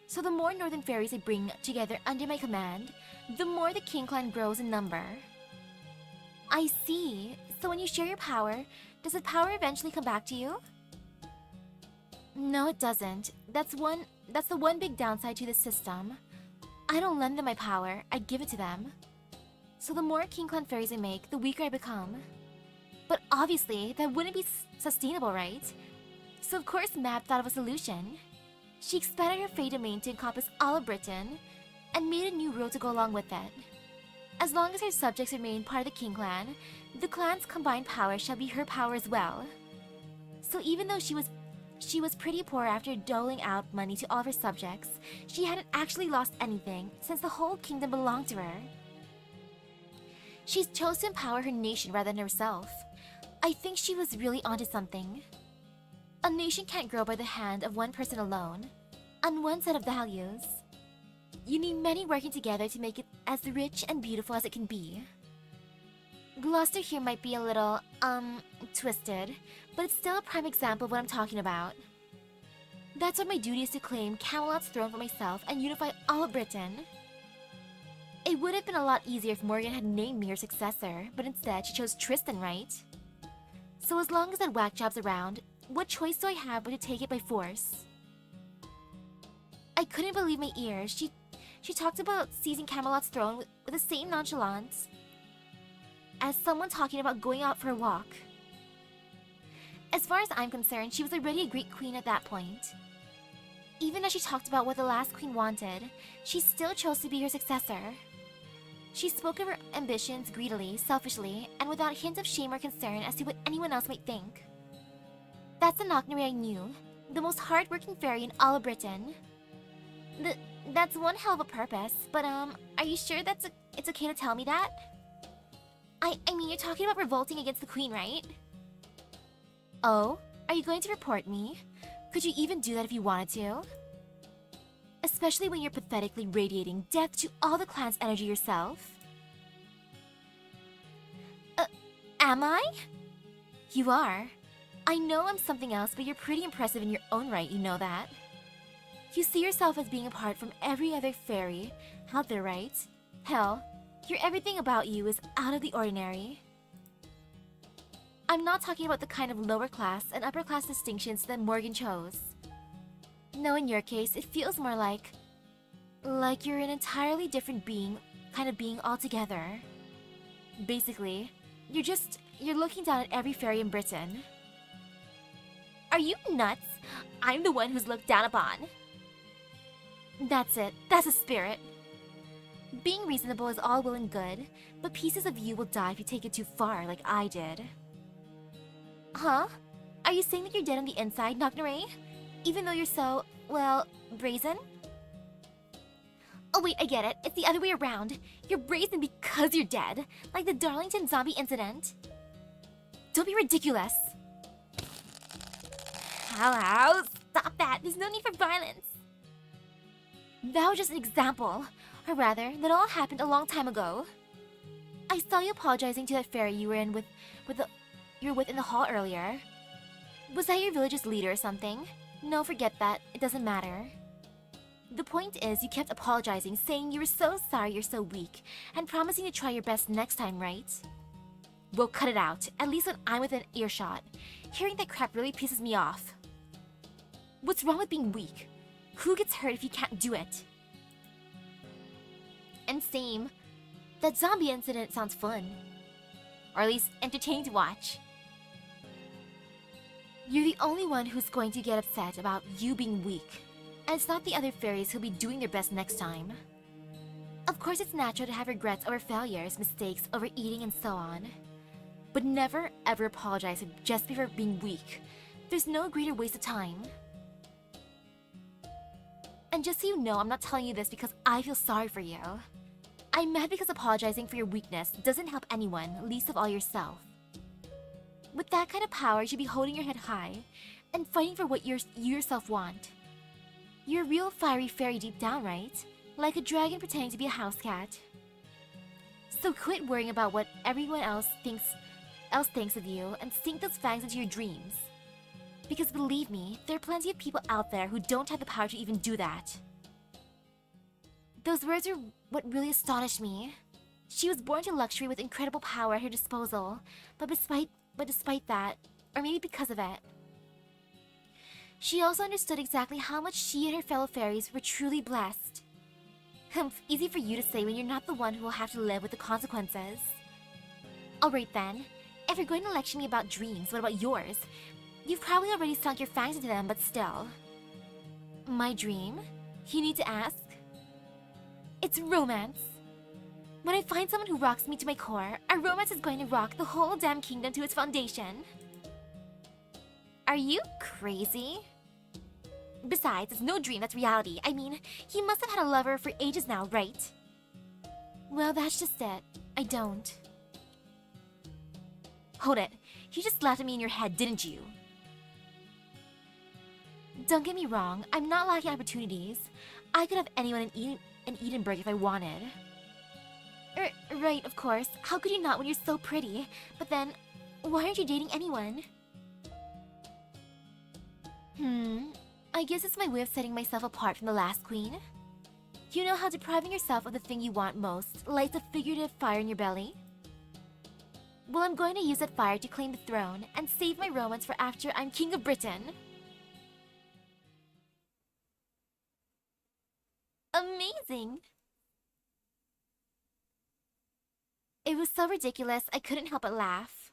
So the more northern fairies I bring together under my command, the more the King Clan grows in number. I see. So when you share your power, does the power eventually come back to you? No, it doesn't. That's the one big downside to this system. I don't lend them my power, I give it to them. So the more King Clan fairies I make, the weaker I become. But obviously, that wouldn't be sustainable, right? So of course Mab thought of a solution. She expanded her Fey domain to encompass all of Britain, and made a new rule to go along with it. As long as her subjects remain part of the King Clan, the clan's combined power shall be her power as well. So even though she was pretty poor after doling out money to all of her subjects, she hadn't actually lost anything, since the whole kingdom belonged to her. She's chose to empower her nation rather than herself. I think she was really onto something. A nation can't grow by the hand of one person alone, on one set of values. You need many working together to make it as rich and beautiful as it can be. Gloucester here might be a little, twisted, but it's still a prime example of what I'm talking about. That's why my duty is to claim Camelot's throne for myself and unify all of Britain. It would have been a lot easier if Morgan had named me her successor, but instead she chose Tristan, right? So as long as that whack job's around, what choice do I have but to take it by force? I couldn't believe my ears. She talked about seizing Camelot's throne with the same nonchalance as someone talking about going out for a walk. As far as I'm concerned, she was already a great queen at that point. Even as she talked about what the last queen wanted, she still chose to be her successor. She spoke of her ambitions greedily, selfishly, and without a hint of shame or concern as to what anyone else might think. That's the Knocknarea I knew, the most hard-working fairy in all of Britain. That's one hell of a purpose, but are you sure it's okay to tell me that? I mean, you're talking about revolting against the queen, right? Oh? Are you going to report me? Could you even do that if you wanted to? Especially when you're pathetically radiating death to all the clan's energy yourself. Am I? You are. I know I'm something else, but you're pretty impressive in your own right, you know that. You see yourself as being apart from every other fairy out there, right? Hell, everything about you is out of the ordinary. I'm not talking about the kind of lower class and upper class distinctions that Morgan chose. No, in your case, it feels more like you're an entirely different kind of being altogether. Basically, you're looking down at every fairy in Britain. Are you nuts? I'm the one who's looked down upon. That's it. That's a spirit. Being reasonable is all well and good, but pieces of you will die if you take it too far, like I did. Huh? Are you saying that you're dead on the inside, Knocknarea? Even though you're so, well, brazen? Oh wait, I get it. It's the other way around. You're brazen because you're dead, like the Darlington zombie incident. Don't be ridiculous. Ow, stop that. There's no need for violence. That was just an example. Or rather, that all happened a long time ago. I saw you apologizing to that fairy you were with in the hall earlier. Was that your village's leader or something? No, forget that. It doesn't matter. The point is, you kept apologizing, saying you were so sorry you're so weak, and promising to try your best next time, right? Well, cut it out. At least when I'm within earshot. Hearing that crap really pisses me off. What's wrong with being weak? Who gets hurt if you can't do it? And same. That zombie incident sounds fun. Or at least entertaining to watch. You're the only one who's going to get upset about you being weak. And it's not the other fairies who'll be doing their best next time. Of course it's natural to have regrets over failures, mistakes, overeating, and so on. But never ever apologize just for being weak. There's no greater waste of time. And just so you know, I'm not telling you this because I feel sorry for you. I'm mad because apologizing for your weakness doesn't help anyone, least of all yourself. With that kind of power, you should be holding your head high and fighting for what you yourself want. You're a real fiery fairy deep down, right? Like a dragon pretending to be a house cat. So quit worrying about what everyone else thinks of you and sink those fangs into your dreams. Because believe me, there are plenty of people out there who don't have the power to even do that. Those words are what really astonished me. She was born to luxury with incredible power at her disposal, but despite that, or maybe because of it, she also understood exactly how much she and her fellow fairies were truly blessed. Humph, easy for you to say when you're not the one who will have to live with the consequences. Alright then, if you're going to lecture me about dreams, what about yours? You've probably already sunk your fangs into them, but still. My dream? You need to ask? It's romance. When I find someone who rocks me to my core, our romance is going to rock the whole damn kingdom to its foundation. Are you crazy? Besides, it's no dream, that's reality. I mean, he must have had a lover for ages now, right? Well, that's just it. I don't. Hold it. You just laughed at me in your head, didn't you? Don't get me wrong, I'm not lacking opportunities. I could have anyone in Edinburgh if I wanted. Right, of course. How could you not when you're so pretty? But then, why aren't you dating anyone? I guess it's my way of setting myself apart from the last queen. You know how depriving yourself of the thing you want most lights a figurative fire in your belly? Well, I'm going to use that fire to claim the throne and save my romance for after I'm King of Britain. Amazing! It was so ridiculous, I couldn't help but laugh.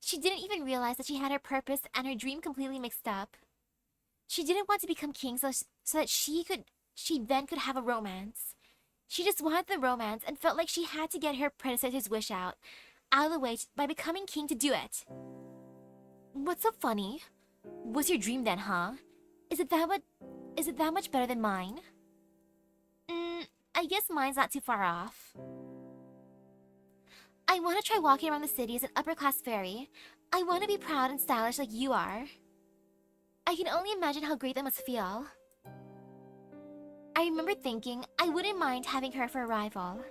She didn't even realize that she had her purpose and her dream completely mixed up. She didn't want to become king so that she then could have a romance. She just wanted the romance and felt like she had to get her predecessor's wish out of the way by becoming king to do it. What's so funny? What's your dream then, huh? Is it that much better than mine? I guess mine's not too far off. I want to try walking around the city as an upper-class fairy. I want to be proud and stylish like you are. I can only imagine how great that must feel. I remember thinking I wouldn't mind having her for a rival.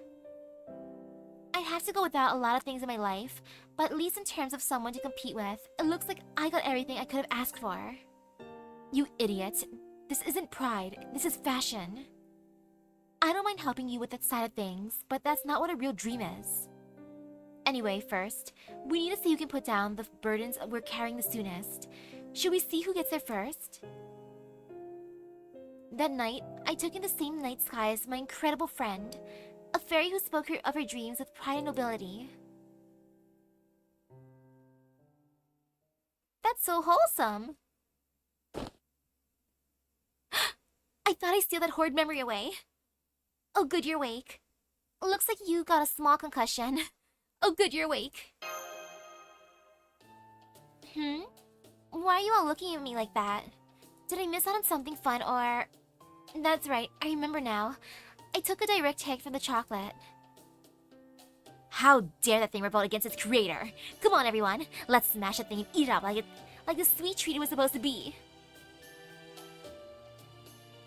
I'd have to go without a lot of things in my life, but at least in terms of someone to compete with, it looks like I got everything I could have asked for. You idiot. This isn't pride, this is fashion. I don't mind helping you with that side of things, but that's not what a real dream is. Anyway, first, we need to see who can put down the burdens we're carrying the soonest. Should we see who gets there first? That night, I took in the same night sky as my incredible friend, a fairy who spoke of her dreams with pride and nobility. That's so wholesome! I thought I sealed that horrid memory away. Oh good, you're awake. Looks like you got a small concussion. Oh good, you're awake. Why are you all looking at me like that? Did I miss out on something fun or... That's right, I remember now. I took a direct take from the chocolate. How dare that thing revolt against its creator? Come on everyone, let's smash that thing and eat it up like the sweet treat it was supposed to be.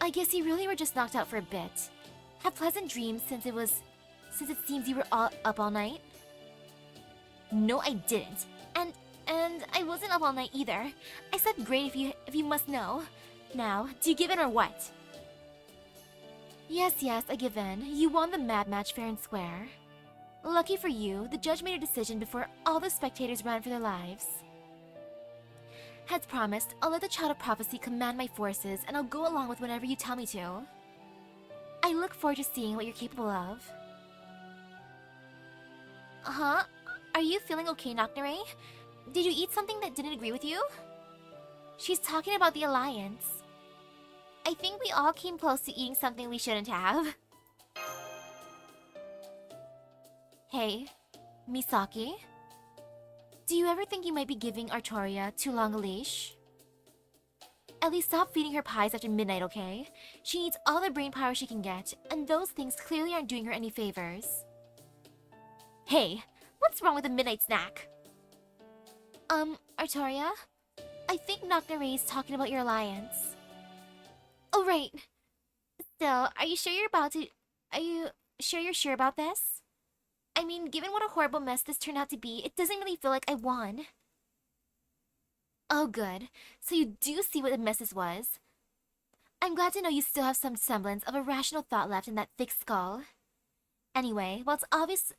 I guess you really were just knocked out for a bit. Have pleasant dreams since it seems you were all up all night. No, I didn't. And I wasn't up all night either. I slept great if you must know. Now, do you give in or what? Yes, I give in. You won the mad match fair and square. Lucky for you, the judge made a decision before all the spectators ran for their lives. As promised, I'll let the Child of Prophecy command my forces, and I'll go along with whatever you tell me to. I look forward to seeing what you're capable of. Huh? Are you feeling okay, Nocnare? Did you eat something that didn't agree with you? She's talking about the Alliance. I think we all came close to eating something we shouldn't have. Hey, Misaki? Do you ever think you might be giving Artoria too long a leash? At least stop feeding her pies after midnight, okay? She needs all the brain power she can get, and those things clearly aren't doing her any favors. Hey, what's wrong with a midnight snack? Artoria? I think Nocnare is talking about your alliance. Oh, right. Still, are you sure you're sure about this? I mean, given what a horrible mess this turned out to be, it doesn't really feel like I won. Oh, good. So you do see what the mess this was. I'm glad to know you still have some semblance of a rational thought left in that thick skull. Anyway, while it's obvious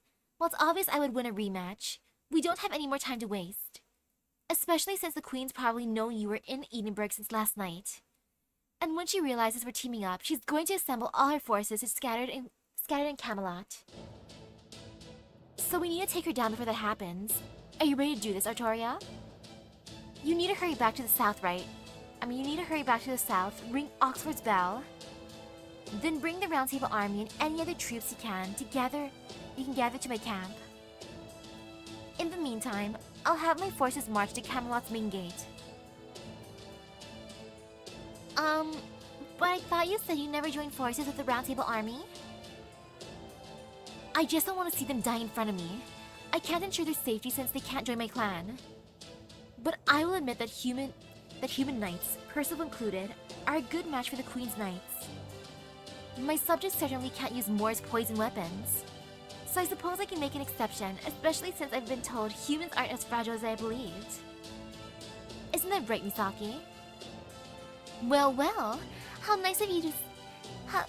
I would win a rematch, we don't have any more time to waste. Especially since the Queen's probably known you were in Edinburgh since last night. And when she realizes we're teaming up, she's going to assemble all her forces scattered in Camelot. So we need to take her down before that happens. Are you ready to do this, Artoria? You need to hurry back to the south, right? You need to hurry back to the south, ring Oxford's bell, then bring the Round Table Army and any other troops you can gather to my camp. In the meantime, I'll have my forces march to Camelot's main gate. But I thought you said you never joined forces with the Round Table Army? I just don't want to see them die in front of me. I can't ensure their safety since they can't join my clan. But I will admit that human knights, Percival included, are a good match for the Queen's knights. My subjects certainly can't use Moore's poison weapons. So I suppose I can make an exception, especially since I've been told humans aren't as fragile as I believed. Isn't that right, Misaki? Well, well, how nice of you to...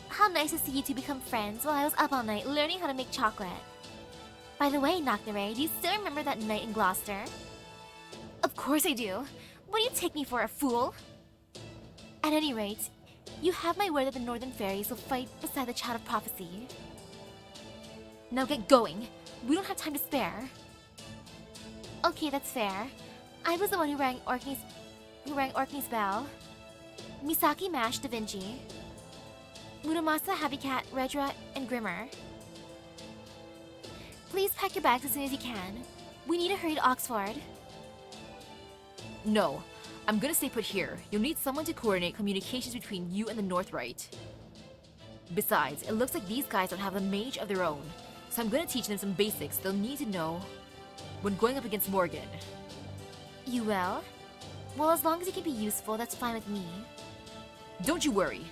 How nice to see you two become friends while I was up all night learning how to make chocolate. By the way, Nocturne, do you still remember that night in Gloucester? Of course I do. What do you take me for, a fool? At any rate, you have my word that the Northern Fairies will fight beside the Child of Prophecy. Now get going. We don't have time to spare. Okay, that's fair. I was the one who rang Orkney's bell. Misaki, Mash, Da Vinci. Muramasa, Happy Cat, Redra, and Grimmer. Please pack your bags as soon as you can. We need to hurry to Oxford. No, I'm gonna stay put here. You'll need someone to coordinate communications between you and the North, right? Besides, it looks like these guys don't have a mage of their own, so I'm gonna teach them some basics they'll need to know when going up against Morgan. You will? Well, as long as you can be useful, that's fine with me. Don't you worry.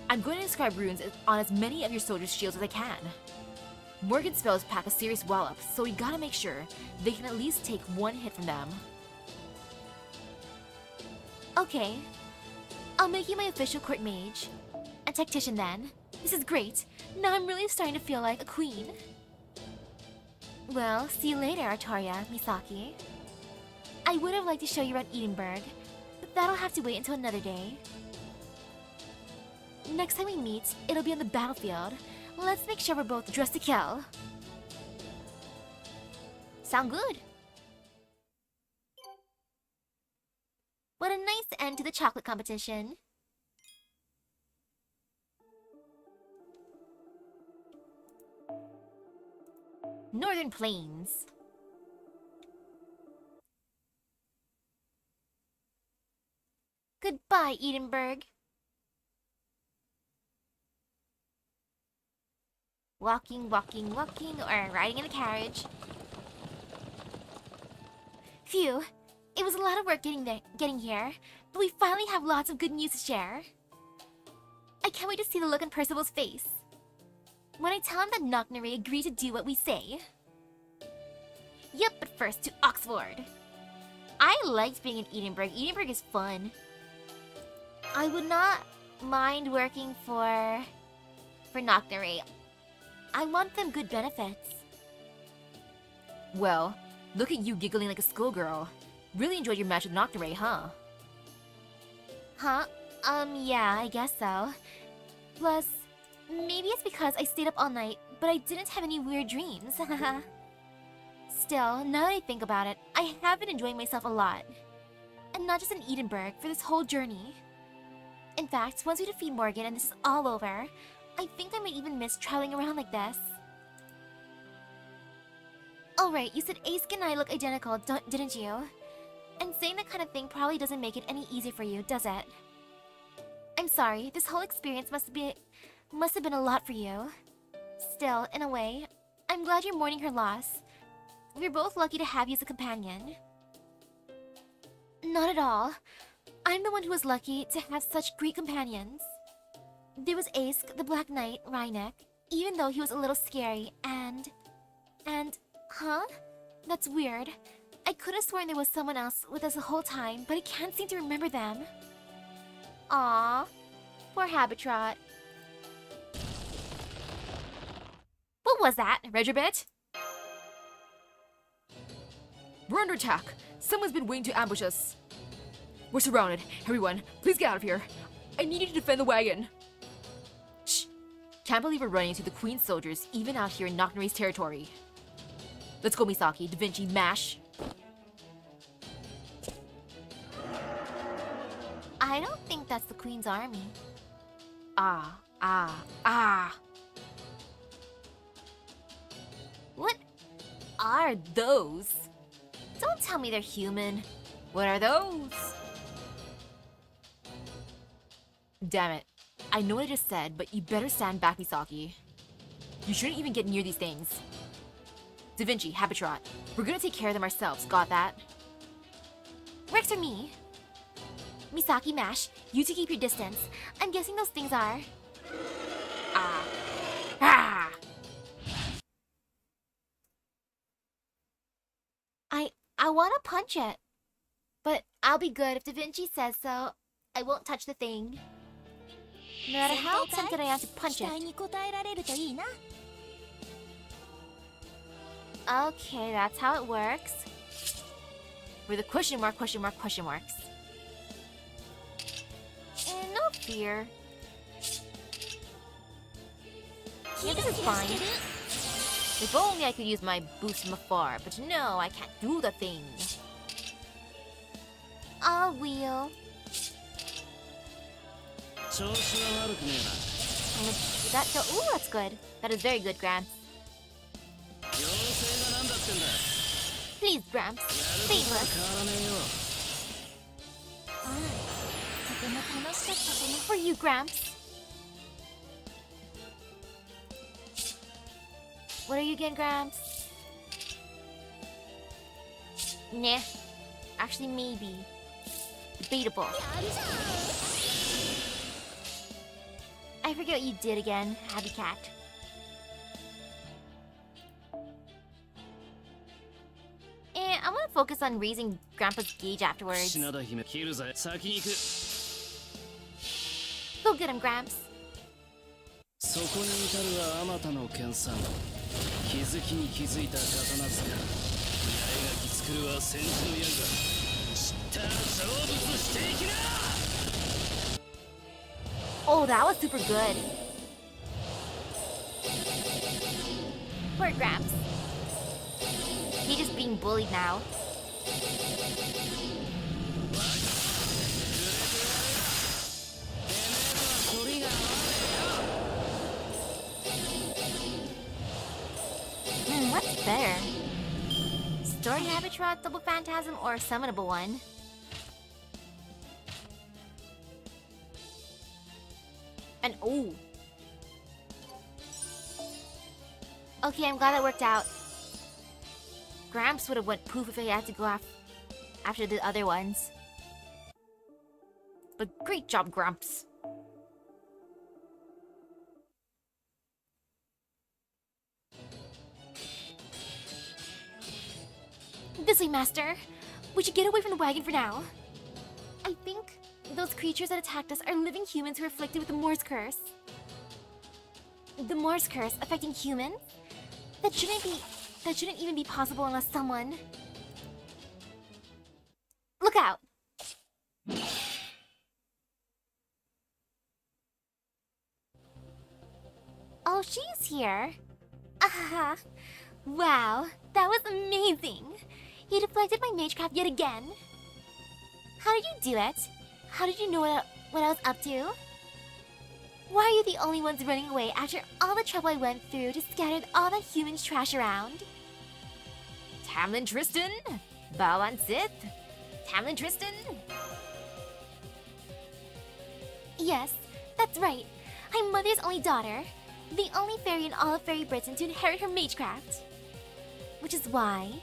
I'm going to inscribe runes on as many of your soldiers' shields as I can. Morgan's spells pack a serious wallop, so we gotta make sure they can at least take one hit from them. Okay. I'll make you my official court mage. A tactician then. This is great. Now I'm really starting to feel like a queen. Well, see you later, Artoria, Misaki. I would have liked to show you around Edinburgh, but that'll have to wait until another day. Next time we meet, it'll be on the battlefield. Let's make sure we're both dressed to kill. Sound good? What a nice end to the chocolate competition. Northern Plains. Goodbye, Edinburgh. Walking, walking, walking, or riding in a carriage. Phew, it was a lot of work getting here, but we finally have lots of good news to share. I can't wait to see the look on Percival's face when I tell him that Knocknary agreed to do what we say. Yep, but first to Oxford. I liked being in Edinburgh. Edinburgh is fun. I would not mind working for Knocknary. I want them good benefits. Well, look at you giggling like a schoolgirl. Really enjoyed your match with Knocknary, huh? Huh? Yeah, I guess so. Plus, maybe it's because I stayed up all night, but I didn't have any weird dreams. Still, now that I think about it, I have been enjoying myself a lot. And not just in Edinburgh, for this whole journey. In fact, once we defeat Morgan and this is all over, I think I might even miss traveling around like this. Alright, you said Ace and I look identical, didn't you? And saying that kind of thing probably doesn't make it any easier for you, does it? I'm sorry, this whole experience must have been a lot for you. Still, in a way, I'm glad you're mourning her loss. We're both lucky to have you as a companion. Not at all. I'm the one who was lucky to have such great companions. There was Ace, the Black Knight, Rhynek, even though he was a little scary, and... Huh? That's weird. I could have sworn there was someone else with us the whole time, but I can't seem to remember them. Aww. Poor Habitrot. What was that? Regibet? We're under attack. Someone's been waiting to ambush us. We're surrounded. Everyone, please get out of here. I need you to defend the wagon. Shh. Can't believe we're running into the Queen's soldiers even out here in Knocknary's territory. Let's go, Misaki, Da Vinci, Mash. I don't think that's the Queen's army. Ah. What are those? Don't tell me they're human. What are those? Damn it. I know what I just said, but you better stand back, Misaki. You shouldn't even get near these things. Da Vinci, Habitrot. We're gonna take care of them ourselves, got that? Works for me. Misaki, Mash, you two keep your distance. I'm guessing those things are... Ah. Ah! I want to punch it. But I'll be good if Da Vinci says so. I won't touch the thing. No matter how tempted I am to punch it. Okay, that's how it works. With a question marks. No fear. Yeah, this is fine. If only I could use my boost from afar, but no, I can't do the thing. I'll wheel. Ooh, that's good. That is very good, Gramps. Please, Gramps. Save us. For you, Gramps. What are you again, Gramps? Nah. Actually, maybe. Debatable. I forget what you did again, Happy Cat. I want to focus on raising Grandpa's gauge afterwards. Go get him, Gramps. そこに至るはあまたの研鑽気づきに気づいた刀使い八重垣作るは戦時の刃知ったら成仏していきな Oh, that was super good. Poor Gramps. He's just being bullied now. What's better? Story Habitrot, Double Phantasm, or a summonable one? And oh! Okay, I'm glad that worked out. Gramps would have went poof if he had to go after the other ones. But great job, Gramps. This way, Master. We should get away from the wagon for now. I think those creatures that attacked us are living humans who are afflicted with the Morse curse. The Morse curse affecting humans? That shouldn't even be possible unless someone... Look out! Oh, she's here. Ah, wow, that was amazing. You deflected my magecraft yet again. How did you do it? How did you know what I was up to? Why are you the only ones running away after all the trouble I went through to scatter all that humans trash around? Tamlin Tristan? Balan Sith? Tamlin Tristan? Yes, that's right. I'm Mother's only daughter. The only fairy in all of Fairy Britain to inherit her magecraft. Which is why...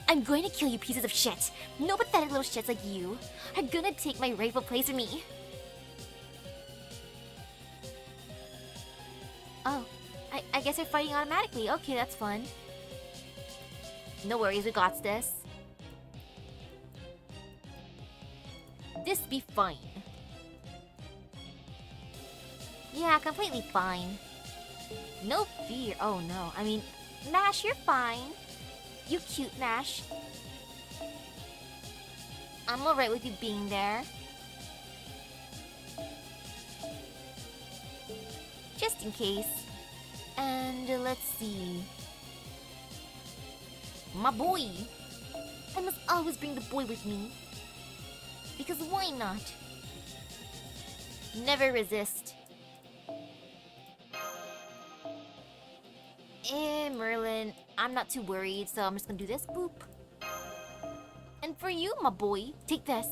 I'm going to kill you pieces of shit. No pathetic little shits like you are gonna take my rightful place in me. Oh, I guess we're fighting automatically. Okay, that's fun. No worries, we got this. This be fine. Yeah, completely fine. No fear. Oh no. I mean, Nash, you're fine. You cute, Nash. I'm alright with you being there. Just in case. And let's see. My boy! I must always bring the boy with me. Because why not? Never resist. Merlin, I'm not too worried, so I'm just gonna do this. Boop. And for you, my boy, take this.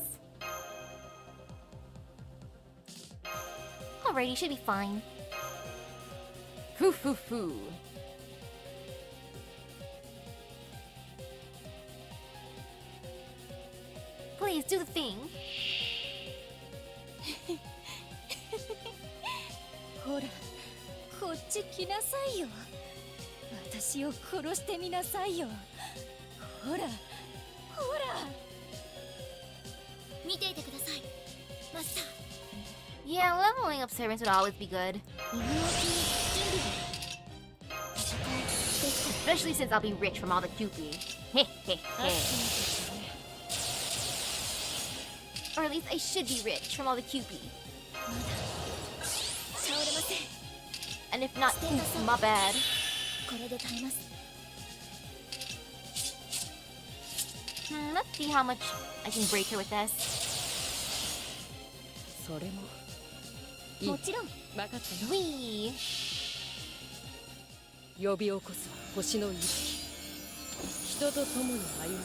Alrighty, should be fine. Hoo hoo hoo. Please do the thing. ほらこっち来なさいよ。私を殺してみなさいよ。ほらほら見ていてください、マスター。Yeah, leveling up servants would always be good. Especially since I'll be rich from all the Kewpie. Or at least I should be rich from all the Kewpie. And if not, my bad. Let's see how much I can break her with this. それももちろん分かったよ。 Wee! 呼び起こす星の息吹。人と共に歩む。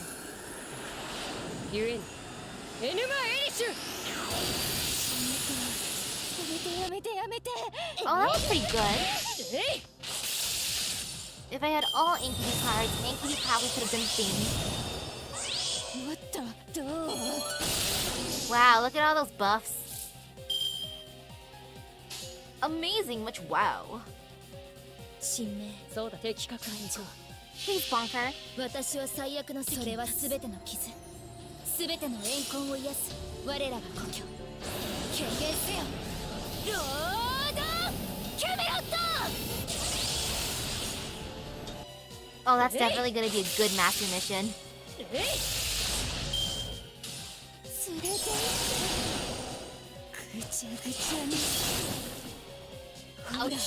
ゆえにエヌマ・エリシュ。やめてやめてやめて。 Oh, that was pretty good. If I had all Inkity cards, Inkity probably could have been things. what the どう Wow, look at all those buffs. Amazing much wow. 神明そうだ的確な以上。 Please bonk her. 私は最悪のそれは全ての傷全ての怨恨を癒す我らが故郷権限せよロードキャメロット。 Oh, that's definitely gonna be a good master mission. 連れてぐちゃぐちゃにほら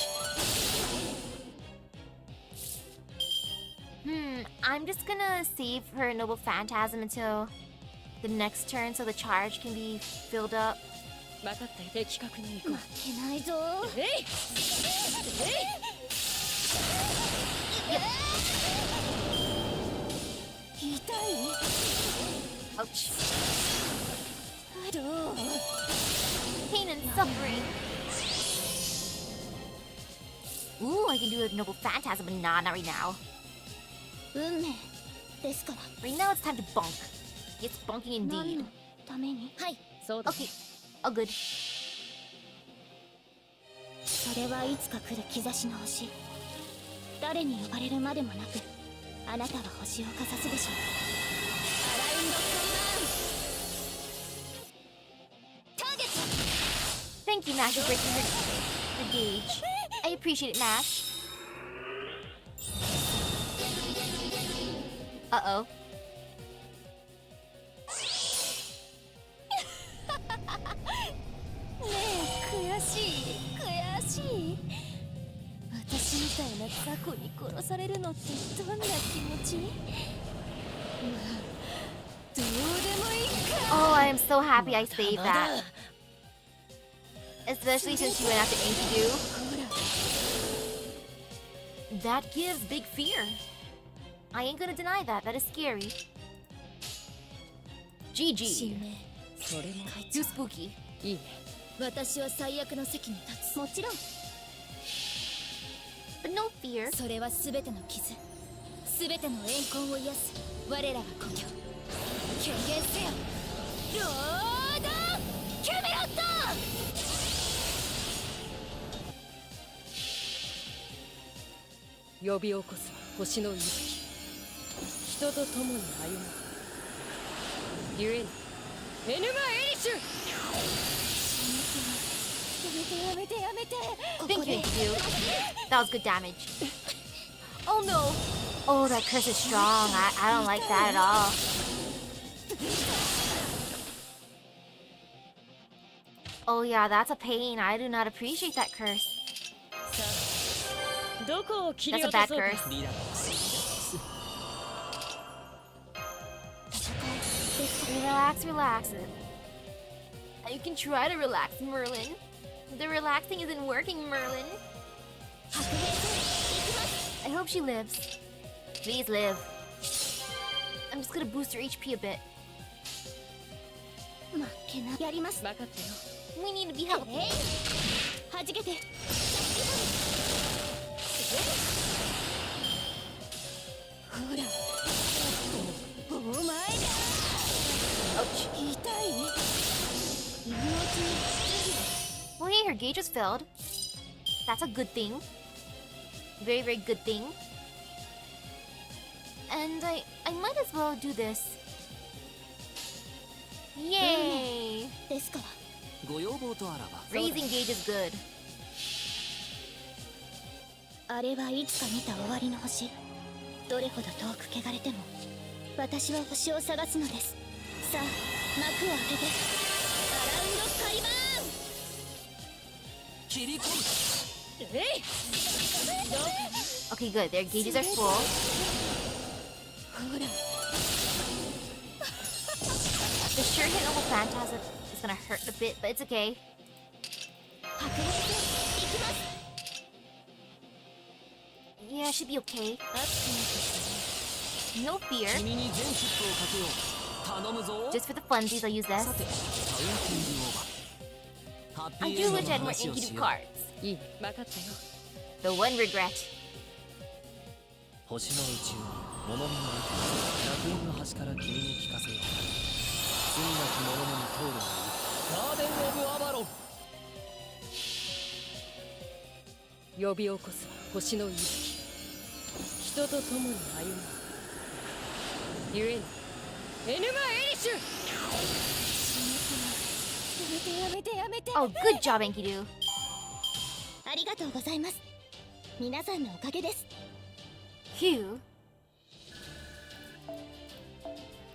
I'm just gonna save her Noble Phantasm until the next turn so the charge can be filled up. 分かったよ的確に行こう負けないぞ痛い Ouch. どう Pain and suffering. Ooh, I can do a Noble Phantasm, but nah, not right now. 運命ですから Right now it's time to bonk. It's bonking 何 indeed. のためにはいそうだ Okay. Oh, good. それはいつか来る兆しの星誰に呼ばれるまでもなくあなたは星をかざすでしょうアラウンドカンマンターゲット Thank you, Mash, for breaking her gauge. I appreciate it, Mash. Uh-oh. ねえ悔しい悔しい私みたいな雑魚に殺されるのってどんな気持ちまあどうでもいいか Oh, I am so happy I saved that. Especially since she went after Enkidu. ほら That gives big fear. I ain't gonna deny that. That is scary. 神 GG. 明それも Too spooky. いいね私は最悪の席に立つもちろん But no fear. それは全ての傷全ての怨恨を癒す我らが故郷権限せよロードキャメロット呼び起こす星の息吹人と共に歩むゆえにエヌマ・エリシュやめてやめてやめて Thank you, Enkidu. That was good damage. Oh no. Oh, that curse is strong. I don't like that at all. Oh yeah, that's a pain. I do not appreciate that curse. どこを切り That's a 落と bad そうか curse. Relax, relax. You can try to relax, Merlin. The relaxing isn't working, Merlin. I hope she lives. Please live. I'm just gonna boost her HP a bit. 負けなやります分かったよ We need to be healthy. はじけてほらお前だ Ouch. 痛 gauge was filled. That's a good thing. Very, very good thing. And I might as well do this. Yay! ですからご要望とあらば Raising gauge is good. あれはいつか見た終わりの星。どれほど遠く汚れても私は星を探すのです。さあ幕を開けてアラウンドカリバーン。切り込む Okay, good. Their gauges are full. ほら The sure hit level phantasm is gonna hurt a bit, but it's okay. 迫力でいきます。 Yeah, should be okay. 熱くなって No fear. 君に全チップをかけよう頼むぞ Just for the funsies, I'll use さて this. タウンキングオーバーハッピ I ー do エンド wish の I had more 話を Enkidu しよう cards. いい分かったよ The one regret. 星の宇宙に物見の楽園の端から君に聞かせよう罪なき者のに通るがいいガーデン・オブ・アバロン呼び起こす星の息吹人と共に歩むゆえにエヌマ・エリシュやめてやめてやめて。 Oh, good job, Enkidu. ありがとうございます。皆さんのおかげです。 Phew.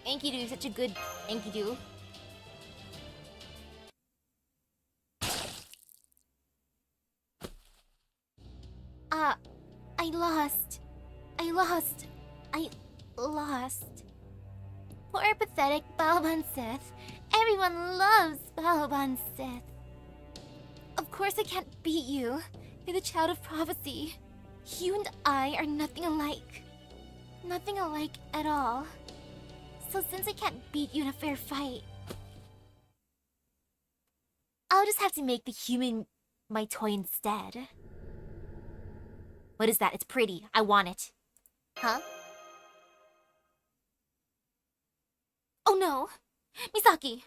Enkidu is such a good Enkidu. I lost. I lost. Poor pathetic Balban Sith. Everyone loves Balban Sith. Of course I can't beat you. You're the child of prophecy. You and I are nothing alike. Nothing alike at all. So since I can't beat you in a fair fight, I'll just have to make the human my toy instead. What is that? It's pretty. I want it. Huh? Oh no! Misaki!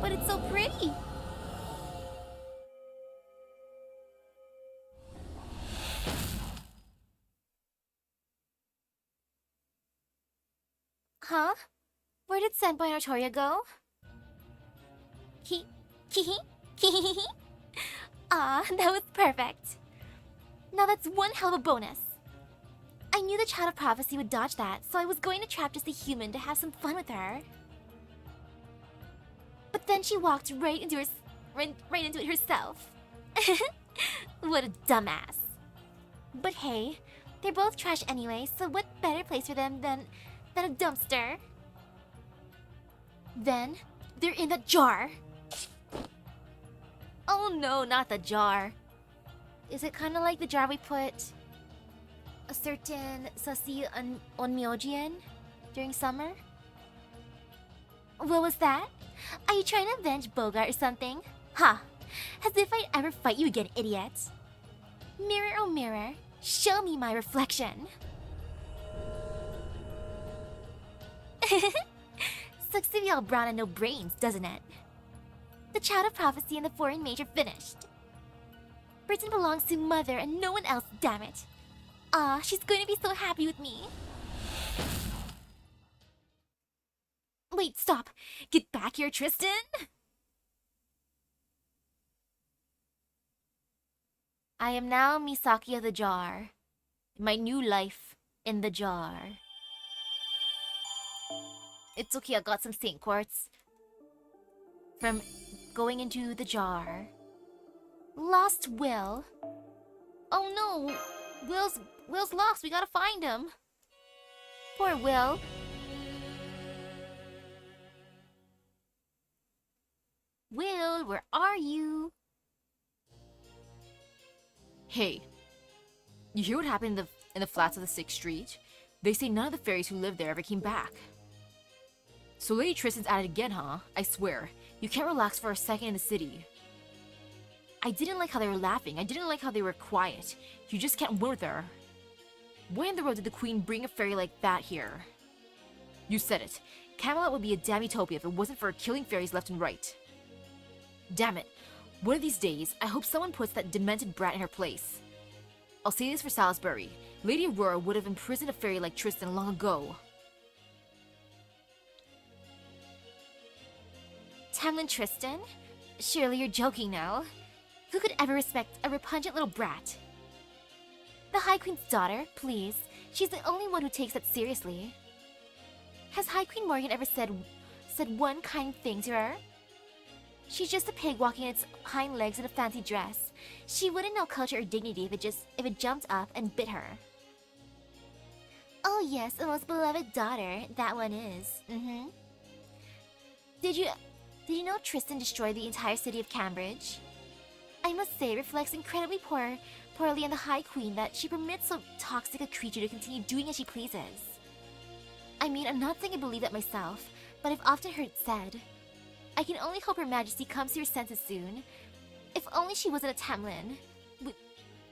But it's so pretty! Huh? Where did Senpai Notoria go? He... Ah, that was perfect. Now that's one hell of a bonus. I knew the Child of Prophecy would dodge that, so I was going to trap just a human to have some fun with her. But then she walked right into it herself. What a dumbass. But hey, they're both trash anyway, so what better place for them than a dumpster? Then, they're in the jar. Oh no, not the jar. Is it kind of like the jar we put a certain Sasi Onmyoji in during summer? What was that? Are you trying to avenge Bogart or something? Ha! As if I'd ever fight you again, idiot. Mirror, oh mirror, show me my reflection. Sucks to be all brown and no brains, doesn't it? The Child of Prophecy and the Foreign Major finished. Britain belongs to Mother and no one else, damn it. Aw, she's going to be so happy with me. Wait, stop. Get back here, Tristan. I am now Misaki of the Jar. My new life in the jar. It's okay, I got some Saint Quartz from going into the jar. Lost Will? Oh no! Will's lost, we gotta find him. Poor Will. Will, where are you? Hey, you hear what happened in the flats of the 6th Street? They say none of the fairies who lived there ever came back. So Lady Tristan's at it again, huh? I swear, you can't relax for a second in the city. I didn't like how they were laughing. I didn't like how they were quiet. You just can't win with her. Why in the world did the Queen bring a fairy like that here? You said it. Camelot would be a damn utopia if it wasn't for killing fairies left and right. Damn it. One of these days, I hope someone puts that demented brat in her place. I'll say this for Salisbury. Lady Aurora would have imprisoned a fairy like Tristan long ago. Tamlin Tristan? Surely you're joking now. Who could ever respect a repugnant little brat? The High Queen's daughter, please. She's the only one who takes that seriously. Has High Queen Morgan ever said one kind thing to her? She's just a pig walking its hind legs in a fancy dress. She wouldn't know culture or dignity if it jumped up and bit her. Oh yes, the most beloved daughter, that one is. Did you know Tristan destroyed the entire city of Cambridge? I must say, it reflects incredibly poorly on the High Queen that she permits so toxic a creature to continue doing as she pleases. I mean, I'm not saying I believe that myself, but I've often heard it said. I can only hope Her Majesty comes to her senses soon. If only she wasn't a Tamlin.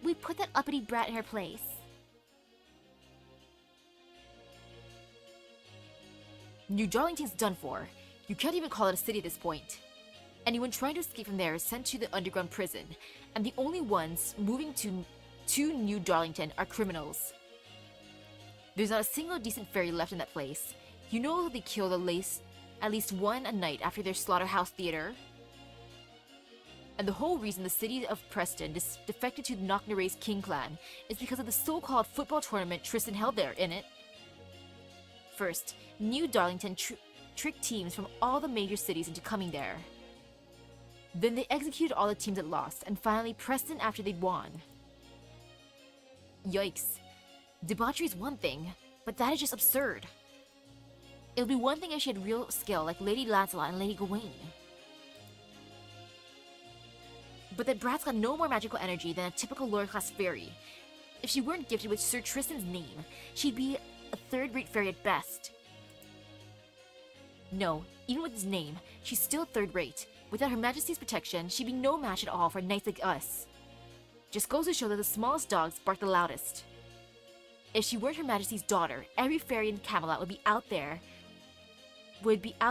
We'd put that uppity brat in her place. New Darlington's done for. You can't even call it a city at this point. Anyone trying to escape from there is sent to the underground prison, and the only ones moving to New Darlington are criminals. There's not a single decent fairy left in that place. You know they kill at least one a night after their slaughterhouse theater. And the whole reason the city of Preston defected to the Knocknare's King clan is because of the so-called football tournament Tristan held there in it. First, New Darlington tricked teams from all the major cities into coming there. Then they executed all the teams that lost, and finally Preston after they'd won. Yikes. Debauchery is one thing, but that is just absurd. It would be one thing if she had real skill like Lady Lancelot and Lady Gawain. But that brat's got no more magical energy than a typical lower-class fairy. If she weren't gifted with Sir Tristan's name, she'd be a third-rate fairy at best. No, even with his name, she's still third-rate. Without Her Majesty's protection, she'd be no match at all for knights like us. Just goes to show that the smallest dogs bark the loudest. If she weren't Her Majesty's daughter, every fairy in Camelot would be out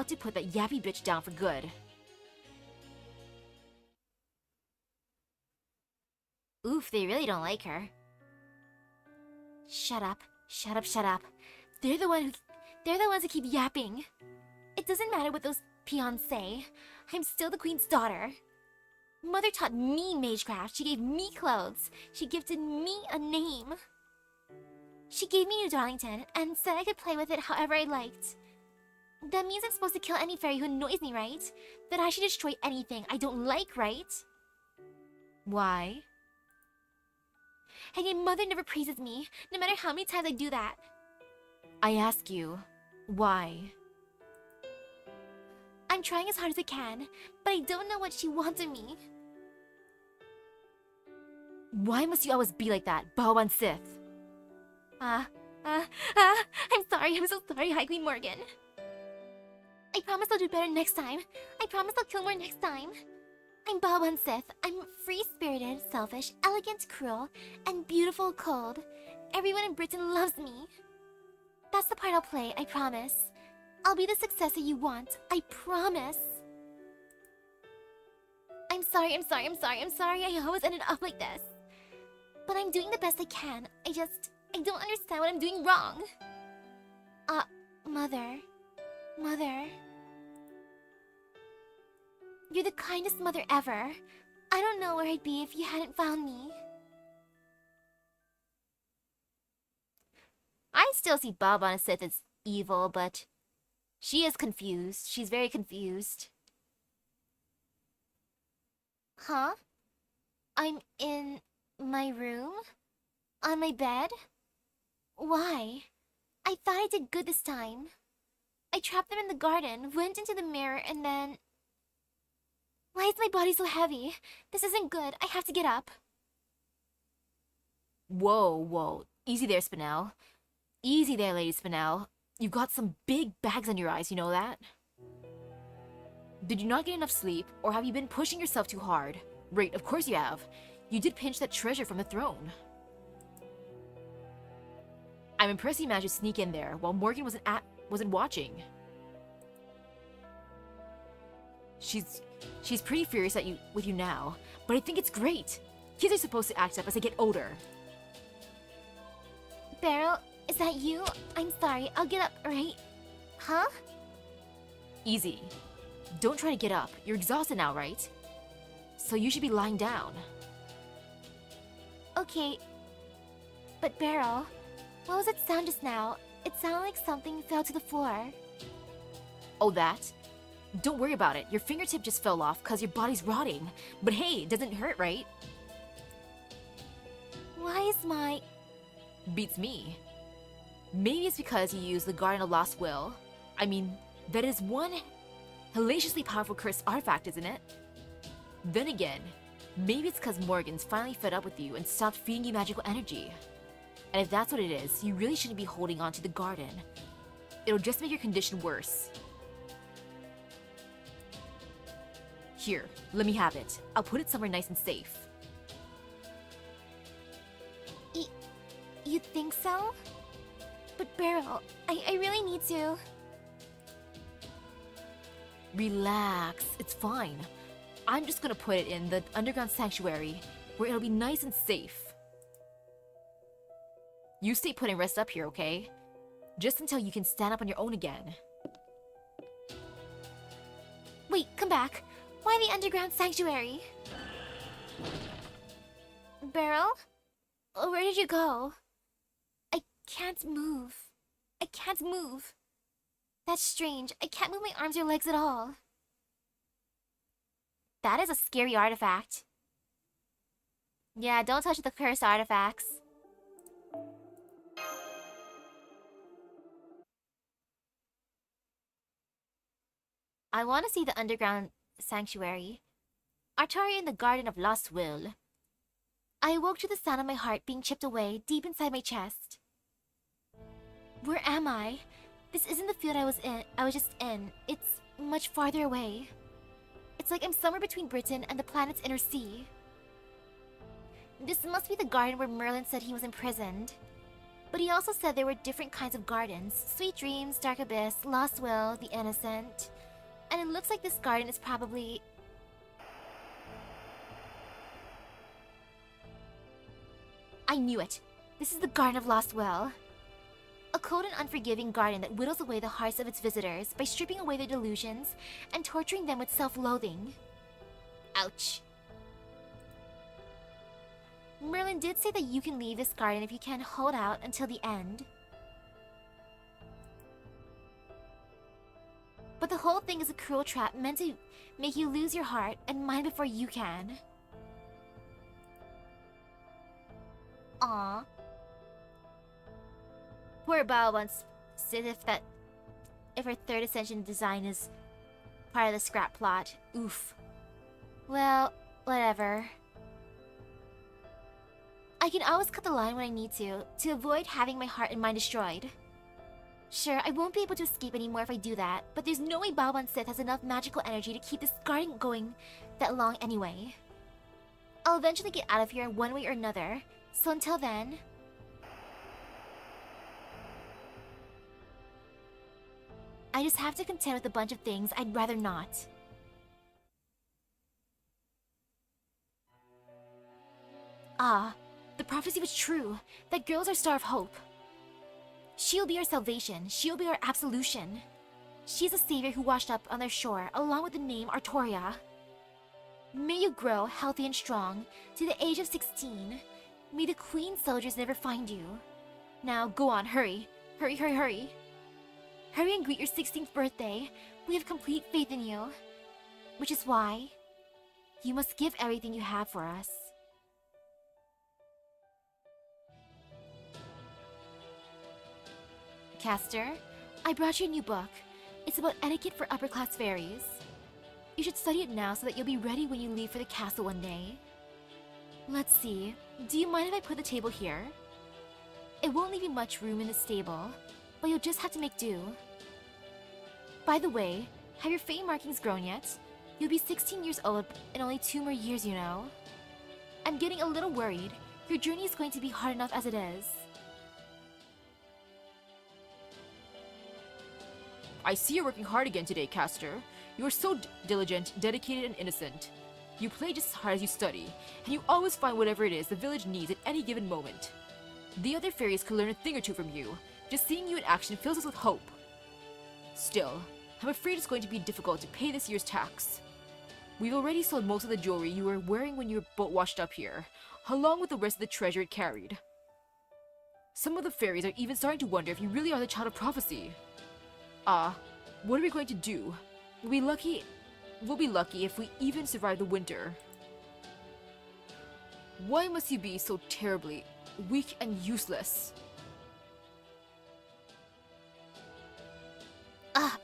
to put that yappy bitch down for good. Oof, they really don't like her. Shut up. Shut up, shut up. They're the ones who keep yapping. It doesn't matter what those peons say. I'm still the queen's daughter. Mother taught me magecraft. She gave me clothes. She gifted me a name. She gave me New Darlington and said I could play with it however I liked. That means I'm supposed to kill any fairy who annoys me, right? That I should destroy anything I don't like, right? Why? And yet Mother never praises me, no matter how many times I do that. I ask you, why? I'm trying as hard as I can, but I don't know what she wants of me. Why must you always be like that, Baoban Sith? I'm so sorry, High Queen Morgan. I promise I'll do better next time. I promise I'll kill more next time. I'm Baoban Sith. I'm free-spirited, selfish, elegant, cruel, and beautiful cold. Everyone in Britain loves me. That's the part I'll play, I promise. I'll be the successor you want, I promise. I'm sorry, I always ended up like this. But I'm doing the best I can. I don't understand what I'm doing wrong. Mother. You're the kindest mother ever. I don't know where I'd be if you hadn't found me. I still see Baoban Sith as evil, but she is confused. She's very confused. Huh? I'm in my room? On my bed? Why? I thought I did good this time. I trapped them in the garden, went into the mirror, and then... Why is my body so heavy? This isn't good. I have to get up. Whoa. Easy there, Spinel. Easy there, Lady Spinel. You've got some big bags on your eyes, you know that? Did you not get enough sleep, or have you been pushing yourself too hard? Right, of course you have. You did pinch that treasure from the throne. I'm impressed you managed to sneak in there while Morgan wasn't watching. She's pretty furious at you with you now, but I think it's great. Kids are supposed to act up as they get older. Beryl, is that you? I'm sorry, I'll get up, right? Huh? Easy. Don't try to get up. You're exhausted now, right? So you should be lying down. Okay. But Beryl, what was that sound just now? It sounded like something fell to the floor. Oh, that? Don't worry about it. Your fingertip just fell off because your body's rotting. But hey, it doesn't hurt, right? Why is my... Beats me. Maybe it's because you used the Garden of Lost Will. I mean, that is one hellaciously powerful cursed artifact, isn't it? Then again, maybe it's because Morgan's finally fed up with you and stopped feeding you magical energy. And if that's what it is, you really shouldn't be holding on to the garden. It'll just make your condition worse. Here, let me have it. I'll put it somewhere nice and safe. You think so? But Beryl, I really need to... Relax, it's fine. I'm just gonna put it in the underground sanctuary, where it'll be nice and safe. You stay put and rest up here, okay? Just until you can stand up on your own again. Wait, come back. Why the underground sanctuary? Beryl? Where did you go? I can't move. I can't move. That's strange. I can't move my arms or legs at all. That is a scary artifact. Yeah, don't touch the cursed artifacts. I want to see the underground sanctuary. Artaria in the Garden of Lost Will. I awoke to the sound of my heart being chipped away deep inside my chest. Where am I? This isn't the field I was just in. It's much farther away. It's like I'm somewhere between Britain and the planet's inner sea. This must be the garden where Merlin said he was imprisoned. But he also said there were different kinds of gardens. Sweet Dreams, Dark Abyss, Lost Will, The Innocent. And it looks like this garden is probably... I knew it. This is the Garden of Lost Will. A cold and unforgiving garden that whittles away the hearts of its visitors by stripping away their delusions and torturing them with self-loathing. Ouch. Merlin did say that you can leave this garden if you can hold out until the end. But the whole thing is a cruel trap meant to make you lose your heart and mind before you can. Aww. Poor Bao once said if her third ascension design is part of the scrap plot. Oof. Well, whatever. I can always cut the line when I need to avoid having my heart and mind destroyed. Sure, I won't be able to escape anymore if I do that, but there's no way Bao Sith has enough magical energy to keep this garden going that long anyway. I'll eventually get out of here one way or another, so until then... I just have to contend with a bunch of things I'd rather not. Ah, the prophecy was true. That girl's our star of hope. She'll be our salvation. She'll be our absolution. She's a savior who washed up on their shore, along with the name Artoria. May you grow healthy and strong to the age of 16. May the Queen soldiers never find you. Now, go on, hurry. Hurry, hurry, hurry. Hurry and greet your 16th birthday. We have complete faith in you. Which is why you must give everything you have for us. Caster, I brought you a new book. It's about etiquette for upper-class fairies. You should study it now so that you'll be ready when you leave for the castle one day. Let's see, do you mind if I put the table here? It won't leave you much room in the stable, but you'll just have to make do. By the way, have your fate markings grown yet? You'll be 16 years old in only 2 more years, you know. I'm getting a little worried. Your journey is going to be hard enough as it is. I see you're working hard again today, Caster. You are so diligent, dedicated, and innocent. You play just as hard as you study, and you always find whatever it is the village needs at any given moment. The other fairies could learn a thing or two from you. Just seeing you in action fills us with hope. Still, I'm afraid it's going to be difficult to pay this year's tax. We've already sold most of the jewelry you were wearing when your boat washed up here, along with the rest of the treasure it carried. Some of the fairies are even starting to wonder if you really are the child of prophecy. What are we going to do? We'll be lucky if we even survive the winter. Why must you be so terribly weak and useless?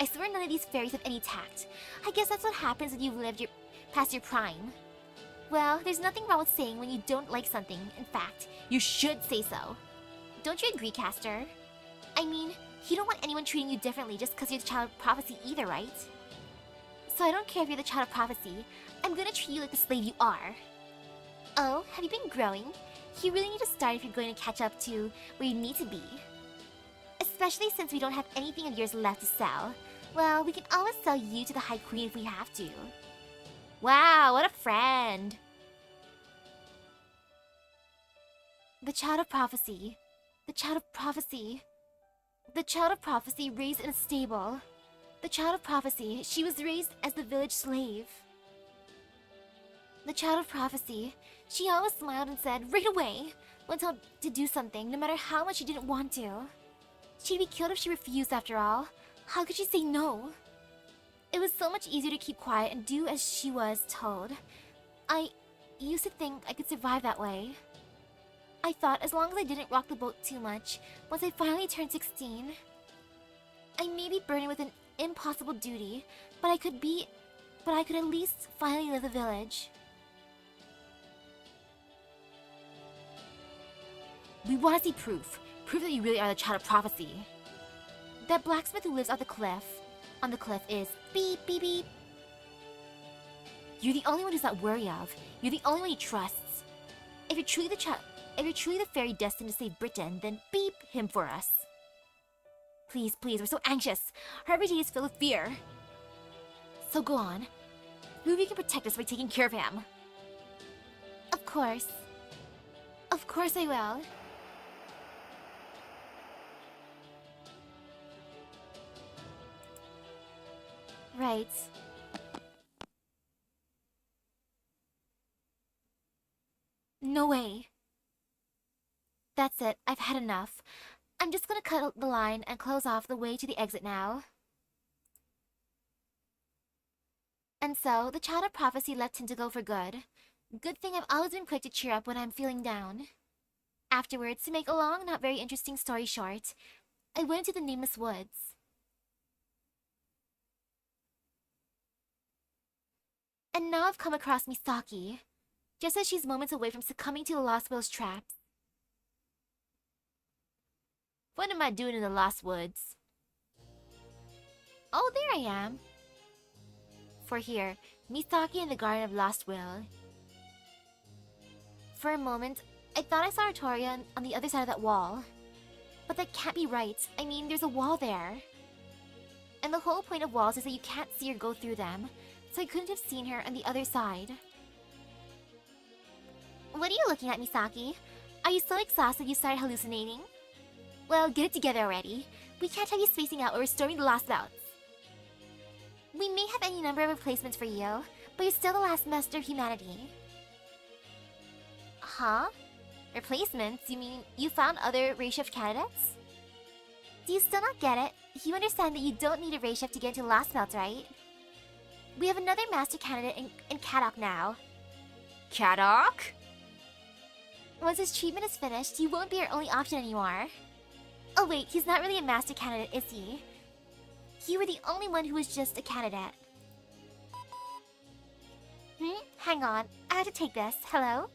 I swear none of these fairies have any tact. I guess that's what happens when you've lived past your prime. Well, there's nothing wrong with saying when you don't like something. In fact, you should say so. Don't you agree, Caster? I mean, you don't want anyone treating you differently just because you're the child of prophecy either, right? So I don't care if you're the child of prophecy. I'm gonna treat you like the slave you are. Oh, have you been growing? You really need to start if you're going to catch up to where you need to be. Especially since we don't have anything of yours left to sell. Well, we can always sell you to the High Queen if we have to. Wow, what a friend! The child of prophecy. The child of prophecy. The child of prophecy raised in a stable. The child of prophecy, she was raised as the village slave. The child of prophecy, she always smiled and said right away when told to do something, no matter how much she didn't want to. She'd be killed if she refused after all. How could she say no? It was so much easier to keep quiet and do as she was told. I used to think I could survive that way. I thought as long as I didn't rock the boat too much, once I finally turned 16, I may be burdened with an impossible duty, but I could at least finally leave the village. We want to see proof. Proof that you really are the child of prophecy. That blacksmith who lives on the cliff is beep beep beep. You're the only one who's not worried of. You're the only one he trusts. If you're truly the fairy destined to save Britain, then beep him for us. Please, please, we're so anxious. Our every day is filled with fear. So go on. Maybe you can protect us by taking care of him. Of course. Of course I will. Right. No way. That's it. I've had enough. I'm just gonna cut the line and close off the way to the exit now. And so, the child of prophecy left him to go for good. Good thing I've always been quick to cheer up when I'm feeling down. Afterwards, to make a long, not very interesting story short, I went to the nameless woods. And now I've come across Misaki, just as she's moments away from succumbing to the Lost Will's traps. What am I doing in the Lost Woods? Oh, there I am. For here, Misaki in the Garden of Lost Will. For a moment, I thought I saw Artoria on the other side of that wall. But that can't be right. I mean, there's a wall there. And the whole point of walls is that you can't see or go through them, so I couldn't have seen her on the other side. What are you looking at, Misaki? Are you so exhausted you started hallucinating? Well, get it together already. We can't have you spacing out or restoring the lost bouts. We may have any number of replacements for you, but you're still the last master of humanity. Huh? Replacements? You mean you found other race shift candidates? Do you still not get it? You understand that you don't need a race shift to get into lost belts, right? We have another master candidate in Kadok now. Kadok? Once his treatment is finished, you won't be our only option anymore. Oh wait, he's not really a master candidate, is he? You were the only one who was just a candidate. Hang on, I have to take this. Hello?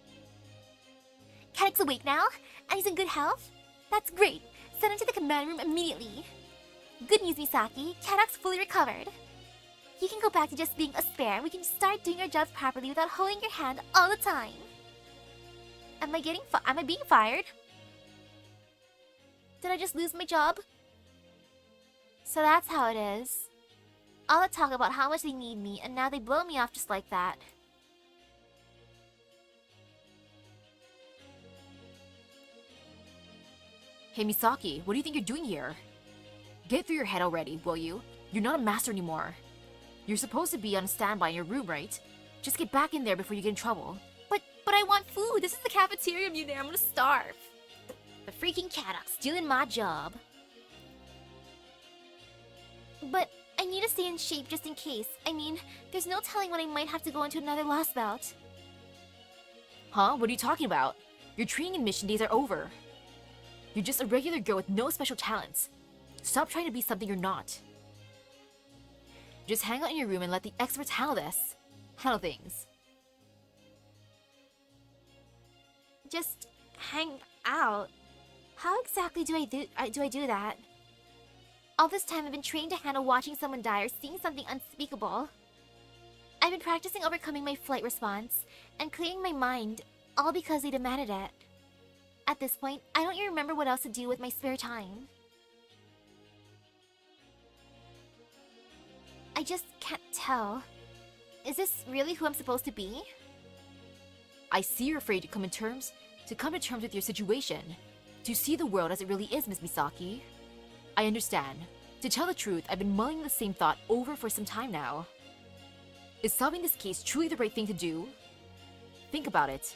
Kadok's awake now? And he's in good health? That's great! Send him to the command room immediately. Good news, Misaki. Kadok's fully recovered. You can go back to just being a spare and we can start doing our jobs properly without holding your hand all the time. Am I being fired? Did I just lose my job? So that's how it is. All the talk about how much they need me, and now they blow me off just like that. Hey Misaki, what do you think you're doing here? Get it through your head already, will you? You're not a master anymore. You're supposed to be on standby in your room, right? Just get back in there before you get in trouble. But I want food! This is the cafeteria, I'm gonna starve! The freaking Caddock stealing my job. But I need to stay in shape just in case. I mean, there's no telling when I might have to go into another lost bout. Huh? What are you talking about? Your training and mission days are over. You're just a regular girl with no special talents. Stop trying to be something you're not. Just hang out in your room and let the experts handle this. Handle things. Just hang out? How exactly do I do that? All this time I've been trained to handle watching someone die or seeing something unspeakable. I've been practicing overcoming my flight response and clearing my mind, all because they demanded it. At this point, I don't even remember what else to do with my spare time. I just can't tell. Is this really who I'm supposed to be? I see you're afraid to come to terms with your situation. To see the world as it really is, Miss Misaki. I understand. To tell the truth, I've been mulling the same thought over for some time now. Is solving this case truly the right thing to do? Think about it.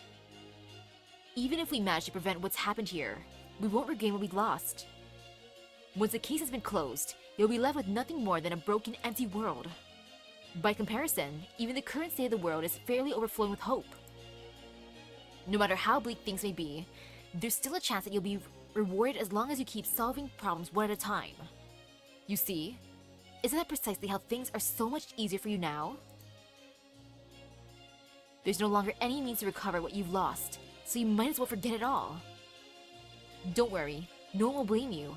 Even if we manage to prevent what's happened here, we won't regain what we lost. Once the case has been closed, you'll be left with nothing more than a broken, empty world. By comparison, even the current state of the world is fairly overflowing with hope. No matter how bleak things may be, there's still a chance that you'll be rewarded as long as you keep solving problems one at a time. You see? Isn't that precisely how things are so much easier for you now? There's no longer any means to recover what you've lost, so you might as well forget it all. Don't worry, no one will blame you.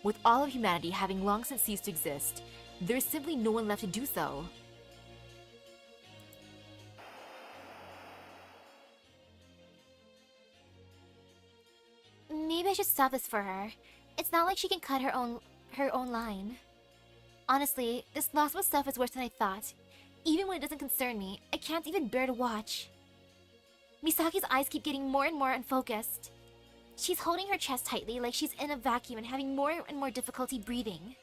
With all of humanity having long since ceased to exist, there is simply no one left to do so. Maybe I should stop this for her. It's not like she can cut her own line. Honestly, this lost bout stuff is worse than I thought. Even when it doesn't concern me, I can't even bear to watch. Misaki's eyes keep getting more and more unfocused. She's holding her chest tightly like she's in a vacuum and having more and more difficulty breathing.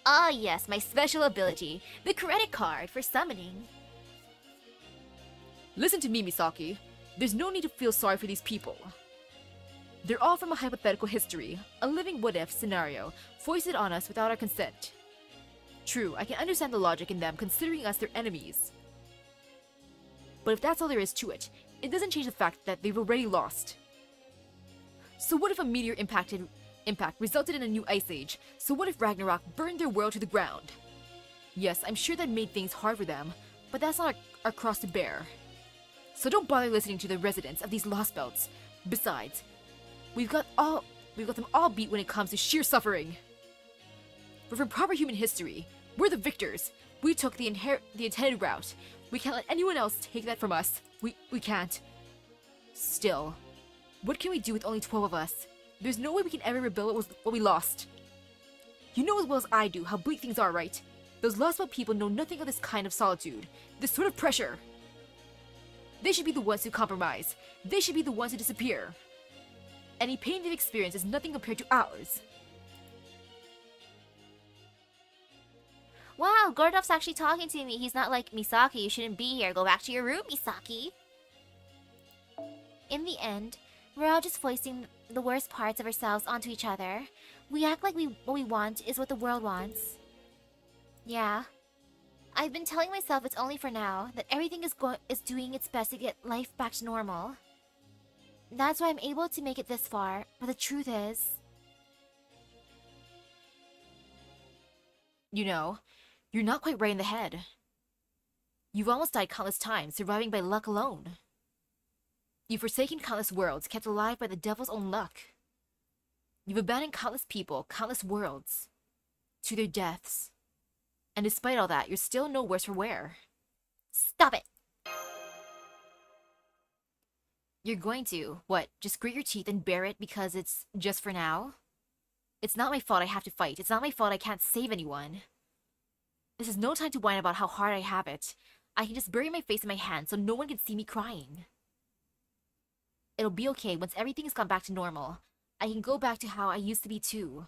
Ah yes, my special ability, the credit card for summoning. Listen to me, Misaki. There's no need to feel sorry for these people. They're all from a hypothetical history, a living what-if scenario, foisted on us without our consent. True, I can understand the logic in them considering us their enemies. But if that's all there is to it, it doesn't change the fact that they've already lost. So what if a meteor impact resulted in a new ice age? So what if Ragnarok burned their world to the ground? Yes, I'm sure that made things hard for them, but that's not our cross to bear. So don't bother listening to the residents of these lost belts. Besides, we've got them all beat when it comes to sheer suffering. But for proper human history, we're the victors. We took the intended route. We can't let anyone else take that from us. We can't. Still, what can we do with only 12 of us? There's no way we can ever rebuild what we lost. You know as well as I do how bleak things are, right? Those lost belt people know nothing of this kind of solitude, this sort of pressure. They should be the ones who compromise. They should be the ones who disappear. Any pain they've experienced is nothing compared to ours. Wow, Gordov's actually talking to me. He's not like, Misaki, you shouldn't be here. Go back to your room, Misaki. In the end, we're all just foisting the worst parts of ourselves onto each other. We act like what we want is what the world wants. Yeah. I've been telling myself it's only for now, that everything is doing its best to get life back to normal. That's why I'm able to make it this far, but the truth is... You know, you're not quite right in the head. You've almost died countless times, surviving by luck alone. You've forsaken countless worlds, kept alive by the devil's own luck. You've abandoned countless people, countless worlds, to their deaths. And despite all that, you're still no worse for wear. Stop it! You're going to, what, just grit your teeth and bear it because it's just for now? It's not my fault I have to fight. It's not my fault I can't save anyone. This is no time to whine about how hard I have it. I can just bury my face in my hands so no one can see me crying. It'll be okay once everything has gone back to normal. I can go back to how I used to be too.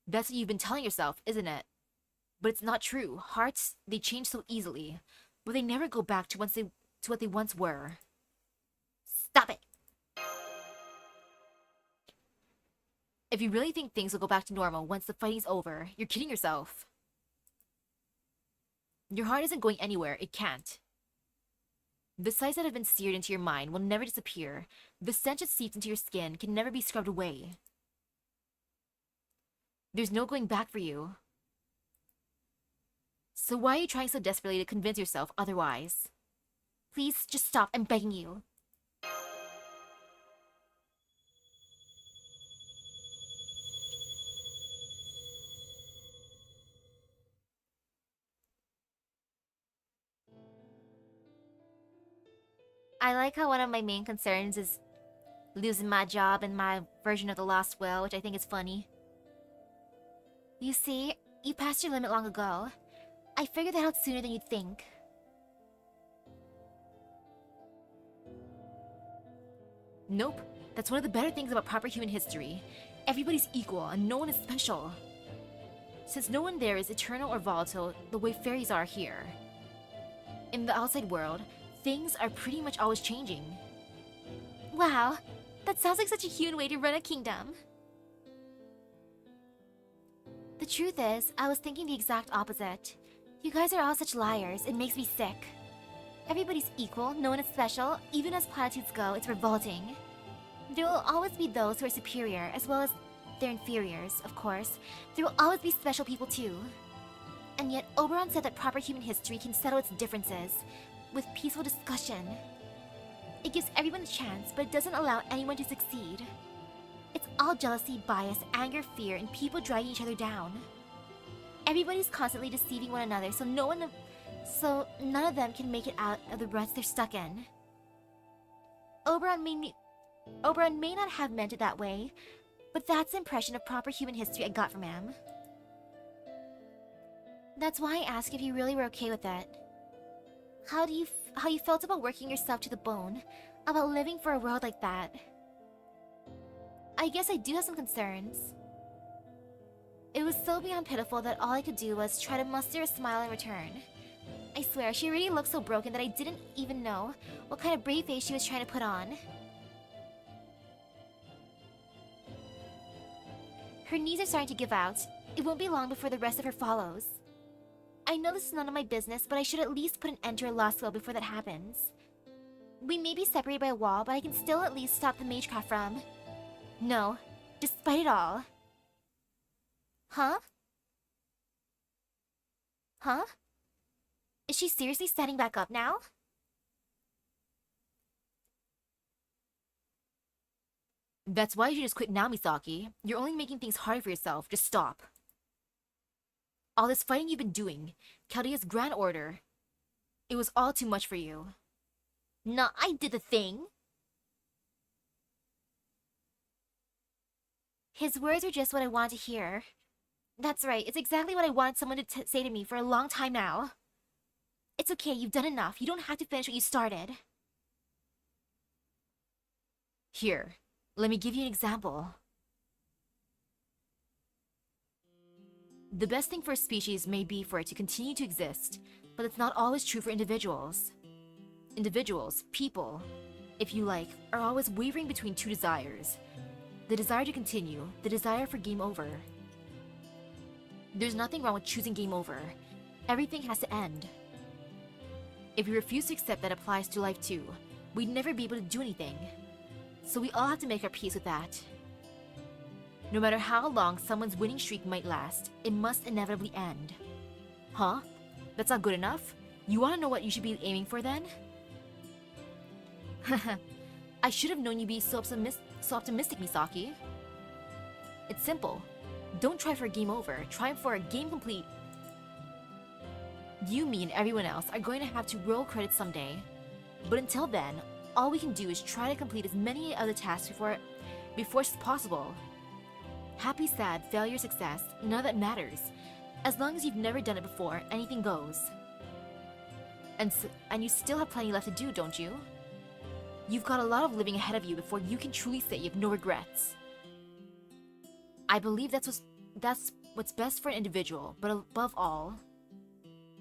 That's what you've been telling yourself, isn't it? But it's not true. Hearts, they change so easily, but they never go back to what they once were. Stop it! If you really think things will go back to normal once the fighting's over, you're kidding yourself. Your heart isn't going anywhere. It can't. The sights that have been seared into your mind will never disappear. The stench that seeps into your skin can never be scrubbed away. There's no going back for you. So why are you trying so desperately to convince yourself otherwise? Please, just stop. I'm begging you. I like how one of my main concerns is losing my job in my version of the Lost Will, which I think is funny. You see, you passed your limit long ago. I figured that out sooner than you'd think. Nope. That's one of the better things about proper human history. Everybody's equal and no one is special. Since no one there is eternal or volatile the way fairies are here. In the outside world, things are pretty much always changing. Wow, that sounds like such a human way to run a kingdom. The truth is, I was thinking the exact opposite. You guys are all such liars, it makes me sick. Everybody's equal, no one is special, even as platitudes go, it's revolting. There will always be those who are superior, as well as their inferiors, of course. There will always be special people too. And yet, Oberon said that proper human history can settle its differences with peaceful discussion. It gives everyone a chance, but it doesn't allow anyone to succeed. It's all jealousy, bias, anger, fear, and people dragging each other down. Everybody's constantly deceiving one another, so none of them can make it out of the ruts they're stuck in. Oberon may not have meant it that way, but that's the impression of proper human history I got from him. That's why I asked if you really were okay with it. How you felt about working yourself to the bone, about living for a world like that. I guess I do have some concerns. It was so beyond pitiful that all I could do was try to muster a smile in return. I swear, she really looked so broken that I didn't even know what kind of brave face she was trying to put on. Her knees are starting to give out. It won't be long before the rest of her follows. I know this is none of my business, but I should at least put an end to her lost will before that happens. We may be separated by a wall, but I can still at least stop the Magecraft from... No, despite it all. Huh? Huh? Is she seriously standing back up now? That's why you should just quit now, Misaki. You're only making things hard for yourself. Just stop. All this fighting you've been doing, Chaldea's grand order, it was all too much for you. No, I did the thing. His words are just what I wanted to hear. That's right, it's exactly what I wanted someone to say to me for a long time now. It's okay, you've done enough. You don't have to finish what you started. Here, let me give you an example. The best thing for a species may be for it to continue to exist, but it's not always true for individuals. Individuals, people, if you like, are always wavering between two desires. The desire to continue, the desire for game over. There's nothing wrong with choosing game over. Everything has to end. If we refuse to accept that applies to life too, we'd never be able to do anything. So we all have to make our peace with that. No matter how long someone's winning streak might last, it must inevitably end. Huh? That's not good enough? You want to know what you should be aiming for then? I should have known you'd be so optimistic, Misaki. It's simple. Don't try for a game over, try for a game complete. You, me, and everyone else are going to have to roll credits someday. But until then, all we can do is try to complete as many other tasks before it's possible. Happy, sad, failure, success, none of that matters. As long as you've never done it before, anything goes. And you still have plenty left to do, don't you? You've got a lot of living ahead of you before you can truly say you have no regrets. I believe that's what's best for an individual, but above all,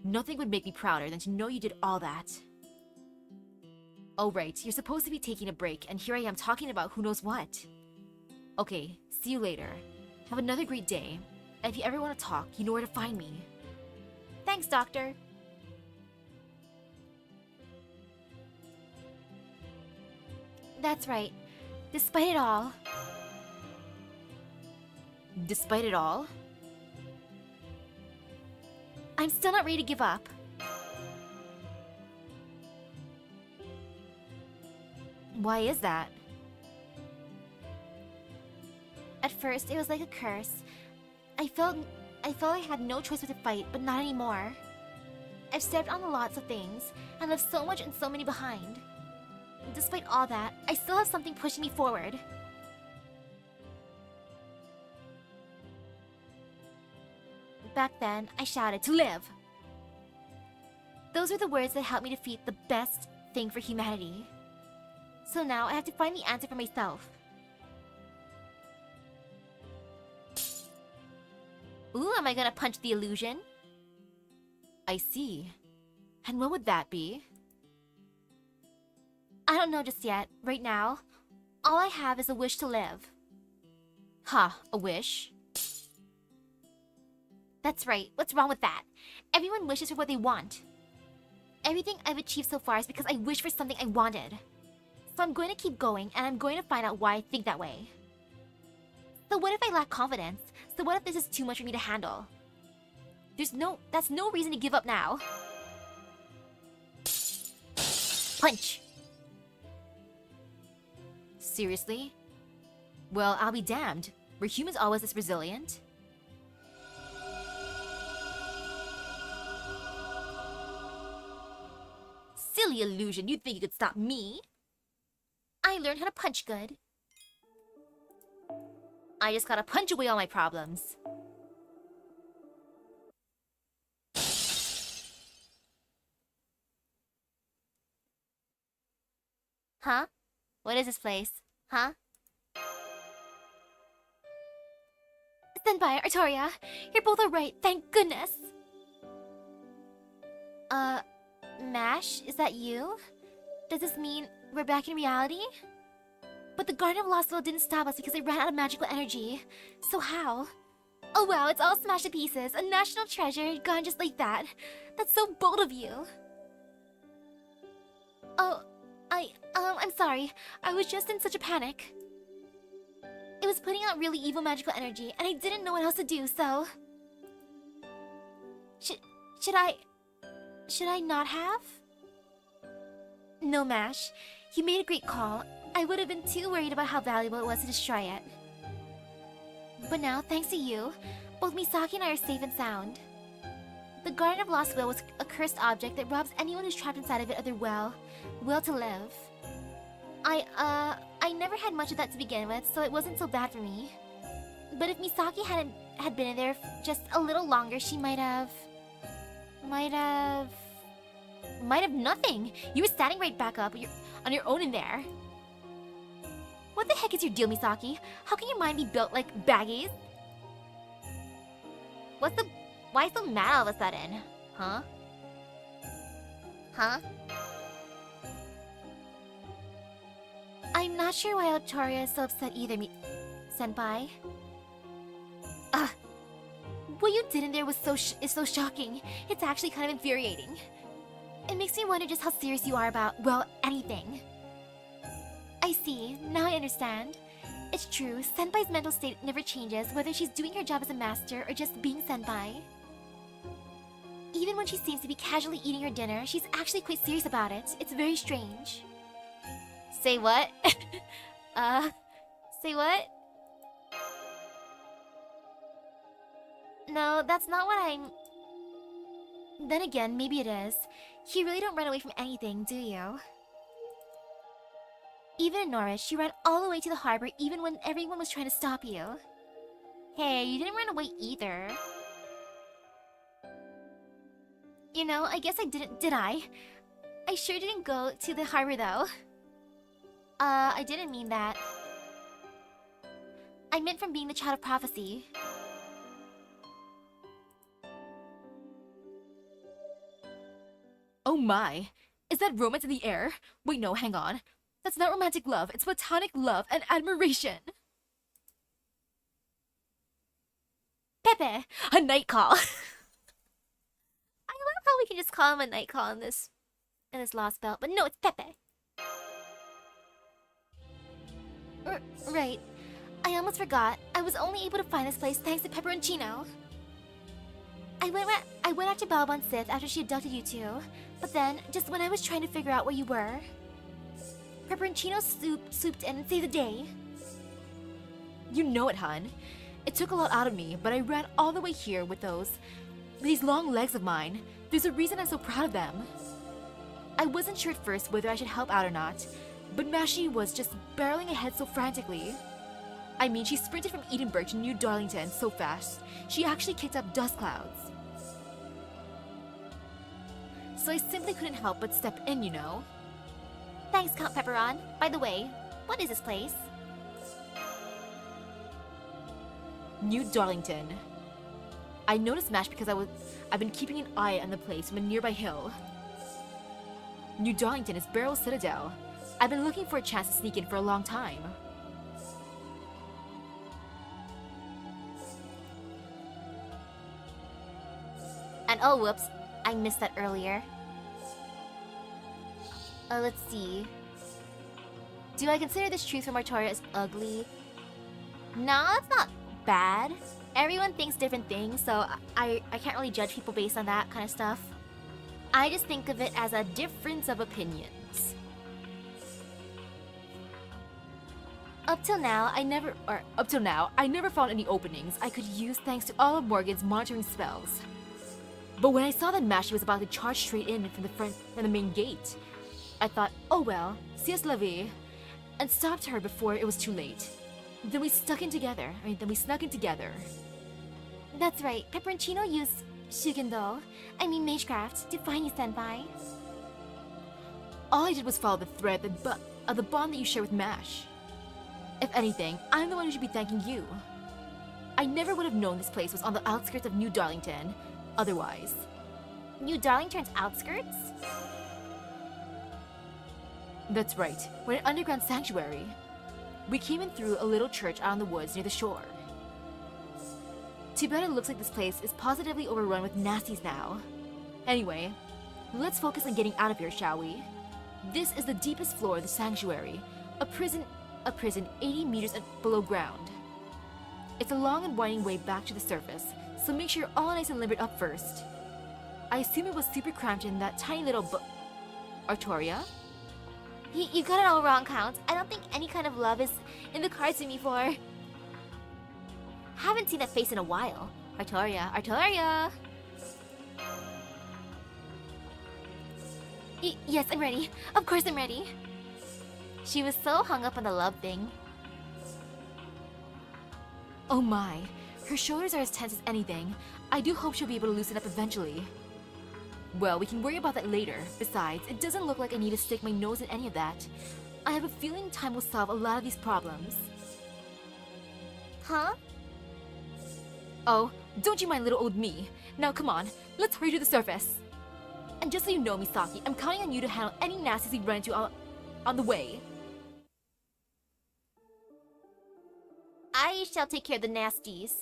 nothing would make me prouder than to know you did all that. Oh right, you're supposed to be taking a break, and here I am talking about who knows what. Okay, see you later. Have another great day, and if you ever want to talk, you know where to find me. Thanks, Doctor. That's right. Despite it all, Despite it all, I'm still not ready to give up. why is that? At first, it was like a curse. I felt I had no choice but to fight, but not anymore. I've stepped on lots of things, and left so much and so many behind. Despite all that, I still have something pushing me forward. Back then, I shouted, "To live!" Those were the words that helped me defeat the best thing for humanity. So now I have to find the answer for myself. Ooh, am I gonna punch the illusion? I see. And what would that be? I don't know just yet. Right now, all I have is a wish to live. Ha, a wish? That's right. What's wrong with that? Everyone wishes for what they want. Everything I've achieved so far is because I wished for something I wanted. So I'm going to keep going, and I'm going to find out why I think that way. So what if I lack confidence? So what if this is too much for me to handle? That's no reason to give up now. Punch! Seriously? Well, I'll be damned. Were humans always this resilient? Silly illusion, you'd think you could stop me? I learned how to punch good. I just gotta punch away all my problems. Huh? What is this place? Huh? Senpai, Artoria, you're both alright, thank goodness! Mash, is that you? Does this mean we're back in reality? But the Garden of Lost Will didn't stop us because I ran out of magical energy. So how? Oh wow, it's all smashed to pieces. A national treasure gone just like that. That's so bold of you. Oh, I'm sorry. I was just in such a panic. It was putting out really evil magical energy, and I didn't know what else to do, so... Should I not have? No, Mash. You made a great call. I would have been too worried about how valuable it was to destroy it. But now, thanks to you, both Misaki and I are safe and sound. The Garden of Lost Will was a cursed object that robs anyone who's trapped inside of it of their will to live. I never had much of that to begin with, so it wasn't so bad for me. But if Misaki had been in there just a little longer, she might have nothing. You were standing right back up on your own in there. What the heck is your deal, Misaki? How can your mind be built like baggies? Why so mad all of a sudden? Huh? Huh? I'm not sure why Otoria is so upset either, Senpai. What you did in there was so shocking. It's actually kind of infuriating. It makes me wonder just how serious you are about, well, anything. I see. Now I understand. It's true, Senpai's mental state never changes, whether she's doing her job as a master or just being Senpai. Even when she seems to be casually eating her dinner, she's actually quite serious about it. It's very strange. Say what? Say what? No, that's not what I'm... Then again, maybe it is. You really don't run away from anything, do you? Even in Norwich, you ran all the way to the harbor even when everyone was trying to stop you. Hey, you didn't run away either. You know, I guess I didn't, did I? I sure didn't go to the harbor though. I didn't mean that. I meant from being the child of prophecy. Oh my! Is that romance in the air? Wait, no, hang on. That's not romantic love, it's platonic love and admiration! Pepe! A night call! I love how we can just call him a night call in this Lost Belt, but no, it's Pepe. Right. I almost forgot. I was only able to find this place thanks to Pepperoncino. I went after Balabon Sith after she abducted you two, but then, just when I was trying to figure out where you were, Pepperoncino swooped in and saved the day. You know it, hun. It took a lot out of me, but I ran all the way here with these long legs of mine. There's a reason I'm so proud of them. I wasn't sure at first whether I should help out or not, but Mashi was just barreling ahead so frantically. I mean, she sprinted from Edinburgh to New Darlington so fast, she actually kicked up dust clouds. So I simply couldn't help but step in, you know? Thanks, Count Pepperon. By the way, what is this place? New Darlington. I noticed Mash because I've been keeping an eye on the place from a nearby hill. New Darlington is Barrow's citadel. I've been looking for a chance to sneak in for a long time. And oh whoops, I missed that earlier. Let's see. Do I consider this truth from Artoria as ugly? Nah, it's not bad. Everyone thinks different things, so I can't really judge people based on that kind of stuff. I just think of it as a difference of opinions. Up till now, I never found any openings I could use thanks to all of Morgan's monitoring spells. But when I saw that Mashi was about to charge straight in from the main gate, I thought, oh well, c'est la vie, and stopped her before it was too late. Then we snuck in together. That's right, Pepperoncino used Magecraft, to find you, Senpai. All I did was follow the thread of the bond that you share with Mash. If anything, I'm the one who should be thanking you. I never would have known this place was on the outskirts of New Darlington, otherwise. New Darlington's outskirts? That's right, we're an underground sanctuary. We came in through a little church out in the woods near the shore. Too bad it looks like this place is positively overrun with nasties now. Anyway, let's focus on getting out of here, shall we? This is the deepest floor of the sanctuary, a prison 80 meters below ground. It's a long and winding way back to the surface, so make sure you're all nice and limbered up first. I assume it was super cramped in that tiny little Artoria? You got it all wrong, Count. I don't think any kind of love is in the cards with me for... Haven't seen that face in a while. Artoria! Yes, I'm ready. Of course I'm ready. She was so hung up on the love thing. Oh my, her shoulders are as tense as anything. I do hope she'll be able to loosen up eventually. Well, we can worry about that later. Besides, it doesn't look like I need to stick my nose in any of that. I have a feeling time will solve a lot of these problems. Huh? Oh, don't you mind little old me. Now come on, let's hurry to the surface. And just so you know, Misaki, I'm counting on you to handle any nasties we run into on the way. I shall take care of the nasties.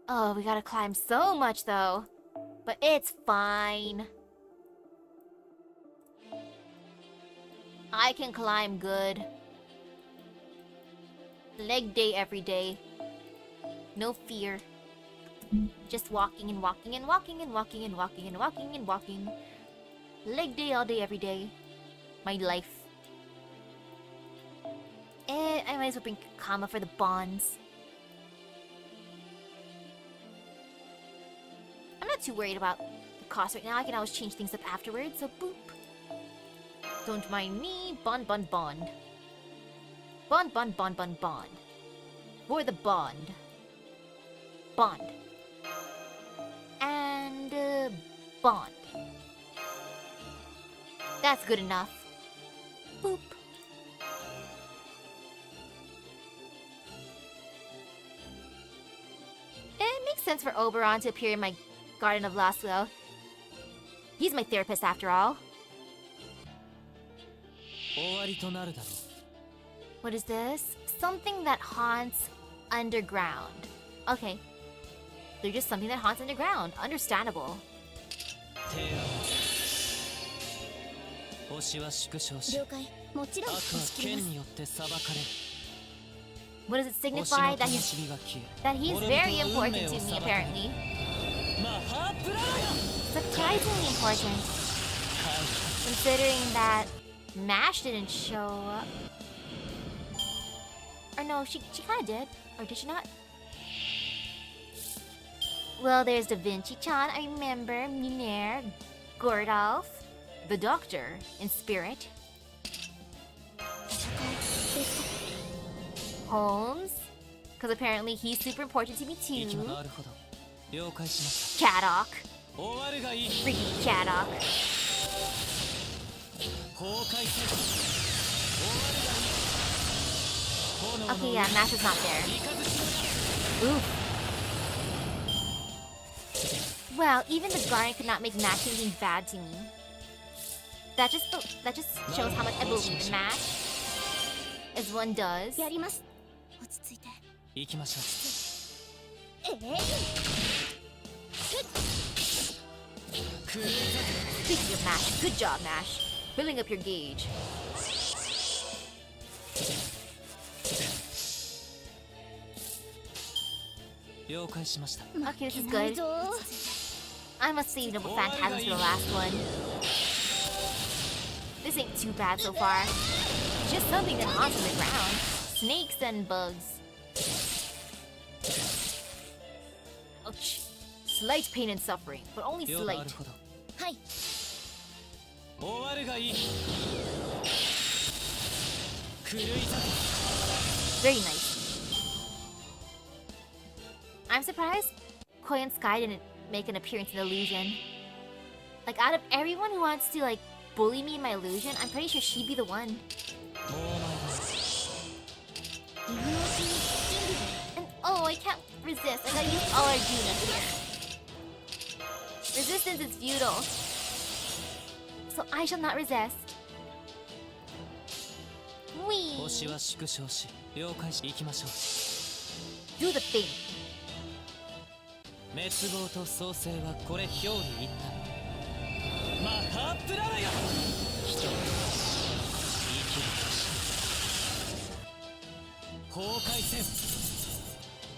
Oh, we gotta climb so much though. But it's fine. I can climb good. Leg day every day. No fear. Just walking and walking and walking and walking and walking and walking and walking. Leg day all day every day. My life. I might as well bring Kama for the bonds. I'm not too worried about the cost right now. I can always change things up afterwards, so boop. Don't mind me. Bond. Bond. For the bond. Bond. And Bond. That's good enough. Boop. It makes sense for Oberon to appear in my Garden of Lost Will. He's my therapist after all. 終わりとなるだろう。 What is this? Something that haunts underground. Okay. They're just something that haunts underground. Understandable. 提案。星は縮小し、了解もちろん悪は押し切ります剣によって裁かれる。 What does it 星 signify の that 灯 he's 火が消え、 that he's 滅びと very 運 important 命を to me 裁かれる。 apparently? マハプララヤ。 Surprisingly important, considering that MASH didn't show up. Or no, she kinda did. Or did she not? Well, there's Da Vinci-chan, I remember, Munair, Gordolf, the Doctor, in spirit, Holmes, because apparently he's super important to me 息が too, なるほど。了解しまし Caddock, た。終わるがいい。 freaking Caddock. 崩壊せず。終わるがいい。炎の Okay, yeah, MASH is not there. 雷の Oof. Well, even the Garden could not make MASH something bad to me. That just shows how much I believe in MASH, as one does. やります落ち着いて行きましょう。えい Speaking of MASH, good job, MASH. Filling up your gauge. 了解しました。 Okay, this is ない good. ぞ I must save Noble Phantasms for the last one. This ain't too bad so far. Just something that haunts on the ground. Snakes and bugs. Ouch. Slight pain and suffering, but only ようがある slight. ほど。はい終わるがいい。狂い立て。 Very nice. I'm surprised Koi and Sky didn't make an appearance in Illusion. Like, out of everyone who wants to, like, bully me in my illusion, I'm pretty sure she'd be the one. もうお前だ。 And oh, I can't resist. I gotta use all Arjuna here. Resistance is futile. So I shall not resist. Whee! 星は縮小し、了解し、行きましょ Do the thing. う。滅亡と創生はこれ表裏一体。マハプララヤ。人は生きるとし。崩壊せん。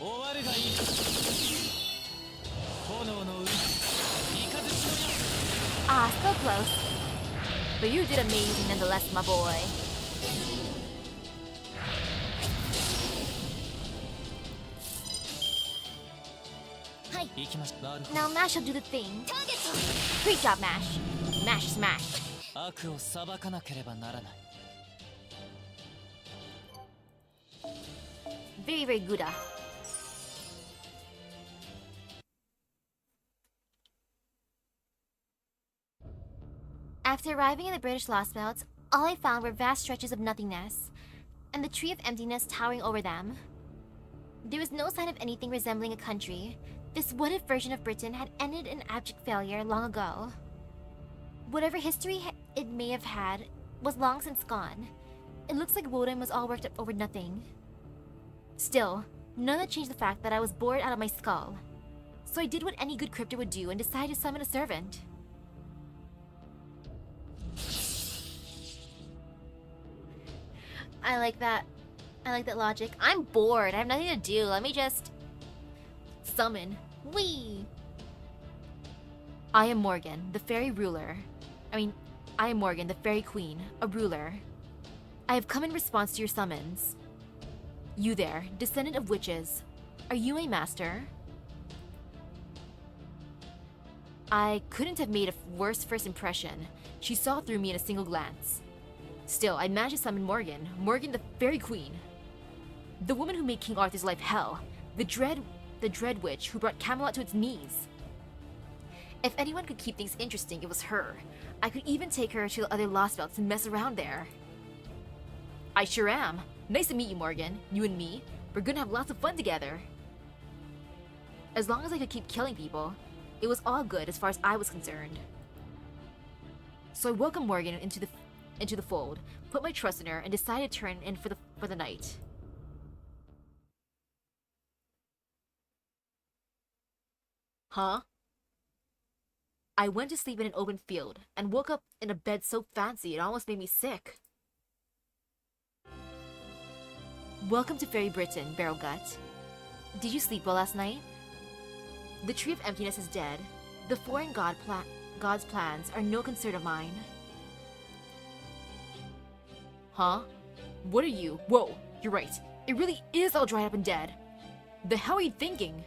終わるがいい。炎の海。雷の矢。 Ah, so close. But you did amazing nonetheless, my boy.はい 行きましょう。なるほ Now Mash will do the thing. ターゲッ Great job, Mash. Mash smash. ど。悪を裁かなければならない。 Very, very good. After arriving in the British Lost Belt, all I found were vast stretches of nothingness, and the Tree of Emptiness towering over them. There was no sign of anything resembling a country. This what-if version of Britain had ended in abject failure long ago. Whatever history it may have had was long since gone. It looks like Woden was all worked up over nothing. Still, none of that changed the fact that I was bored out of my skull. So I did what any good crypto would do and decided to summon a servant. I like that. I like that logic. I'm bored. I have nothing to do. Let me just summon. Whee! I am Morgan, the fairy ruler. I am Morgan, the fairy queen, a ruler. I have come in response to your summons. You there, descendant of witches. Are you a master? I couldn't have made a worse first impression. She saw through me in a single glance. Still, I managed to summon Morgan, Morgan the Fairy Queen. The woman who made King Arthur's life hell. The the Dread Witch who brought Camelot to its knees. If anyone could keep things interesting, it was her. I could even take her to the other Lost Belts and mess around there. I sure am. Nice to meet you, Morgan. You and me, we're gonna have lots of fun together. As long as I could keep killing people, it was all good as far as I was concerned. So I welcomed Morgan into the fold, put my trust in her, and decided to turn in for the night. Huh? I went to sleep in an open field and woke up in a bed so fancy it almost made me sick. Welcome to Fairy Britain, Barrel Gut. Did you sleep well last night? The Tree of Emptiness is dead. The foreign god's plans are no concern of mine. Huh? What are you? Whoa, you're right. It really is all dried up and dead. The hell are you thinking?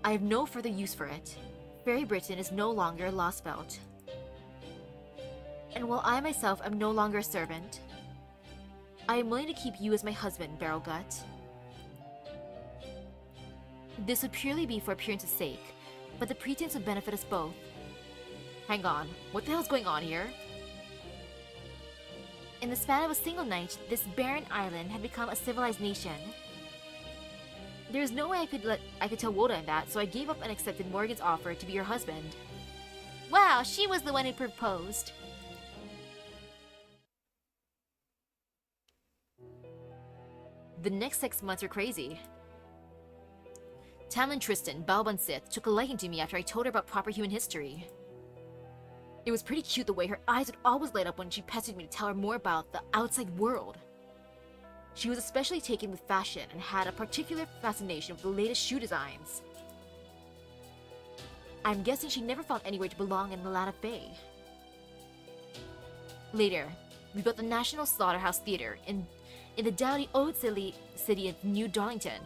I have no further use for it. Fairy Britain is no longer a lost belt. And while I myself am no longer a servant, I am willing to keep you as my husband, Barrel Gut. This would purely be for appearance's sake, but the pretense would benefit us both. Hang on, what the hell's going on here? In the span of a single night, this barren island had become a civilized nation. There is no way I could tell Woda in that, so I gave up and accepted Morgan's offer to be your husband. Wow, she was the one who proposed. The next 6 months were crazy. Tamlin Tristan, Balban Sith, took a liking to me after I told her about proper human history. It was pretty cute the way her eyes would always light up when she pestered me to tell her more about the outside world. She was especially taken with fashion and had a particular fascination with the latest shoe designs. I'm guessing she never found anywhere to belong in the land of Fae. Later, we built the National Slaughterhouse Theater in the dowdy old city of New Darlington.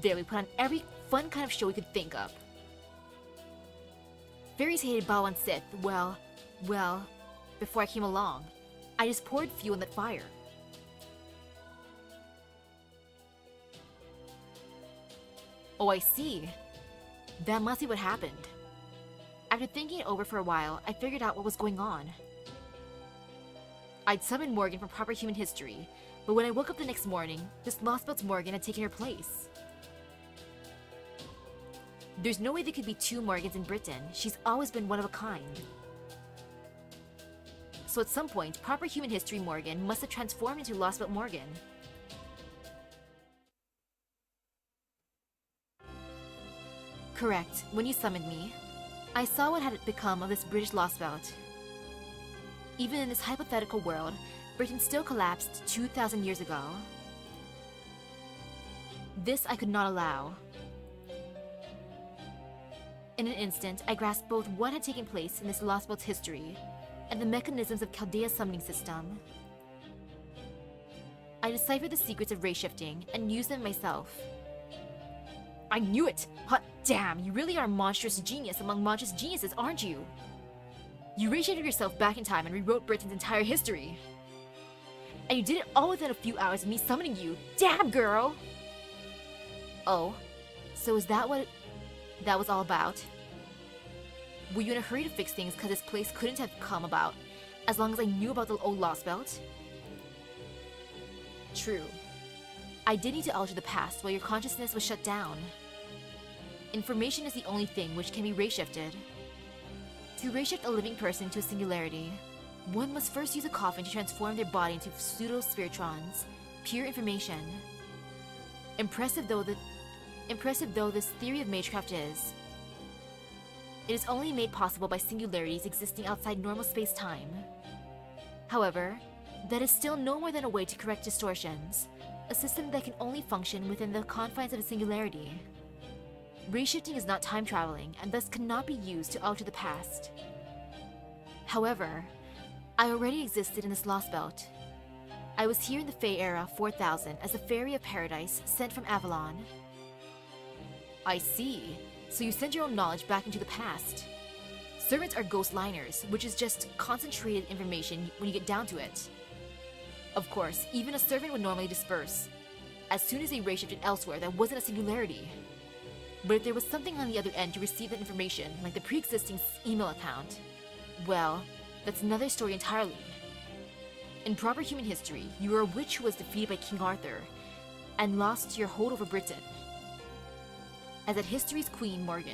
There we put on every fun kind of show we could think of. Fairies hated Balwan Sith, well, before I came along. I just poured fuel in that fire. Oh, I see. That must be what happened. After thinking it over for a while, I figured out what was going on. I'd summoned Morgan from proper human history, but when I woke up the next morning, this Lost Belt's Morgan had taken her place. There's no way there could be two Morgans in Britain. She's always been one of a kind. So at some point, proper human history Morgan must have transformed into Lost Belt Morgan. Correct. When you summoned me, I saw what had become of this British Lost Belt. Even in this hypothetical world, Britain still collapsed 2,000 years ago. This I could not allow. In an instant, I grasped both what had taken place in this Lost Belt's history and the mechanisms of Chaldea's summoning system. I deciphered the secrets of race shifting and used them myself. I knew it! Hot damn, you really are a monstrous genius among monstrous geniuses, aren't you? You reshaped yourself back in time and rewrote Britain's entire history. And you did it all within a few hours of me summoning you. Damn, girl! Oh, so is that what that was all about? Were you in a hurry to fix things because this place couldn't have come about as long as I knew about the old Lost Belt? True. I did need to alter the past while your consciousness was shut down. Information is the only thing which can be ray-shifted. To ray-shift a living person to a singularity, one must first use a coffin to transform their body into pseudo-spiritrons, pure information. Impressive though this theory of magecraft is, it is only made possible by singularities existing outside normal space-time. However, that is still no more than a way to correct distortions, a system that can only function within the confines of a singularity. Ray-shifting is not time-traveling, and thus cannot be used to alter the past. However, I already existed in this Lost Belt. I was here in the Fae Era 4000 as a fairy of paradise sent from Avalon. I see. So you send your own knowledge back into the past. Servants are ghost liners, which is just concentrated information when you get down to it. Of course, even a servant would normally disperse. as soon as they ray-shifted elsewhere that wasn't a singularity. But if there was something on the other end to receive that information, like the pre-existing email account, well, that's another story entirely. In proper human history, you were a witch who was defeated by King Arthur and lost your hold over Britain. As at history's queen, Morgan,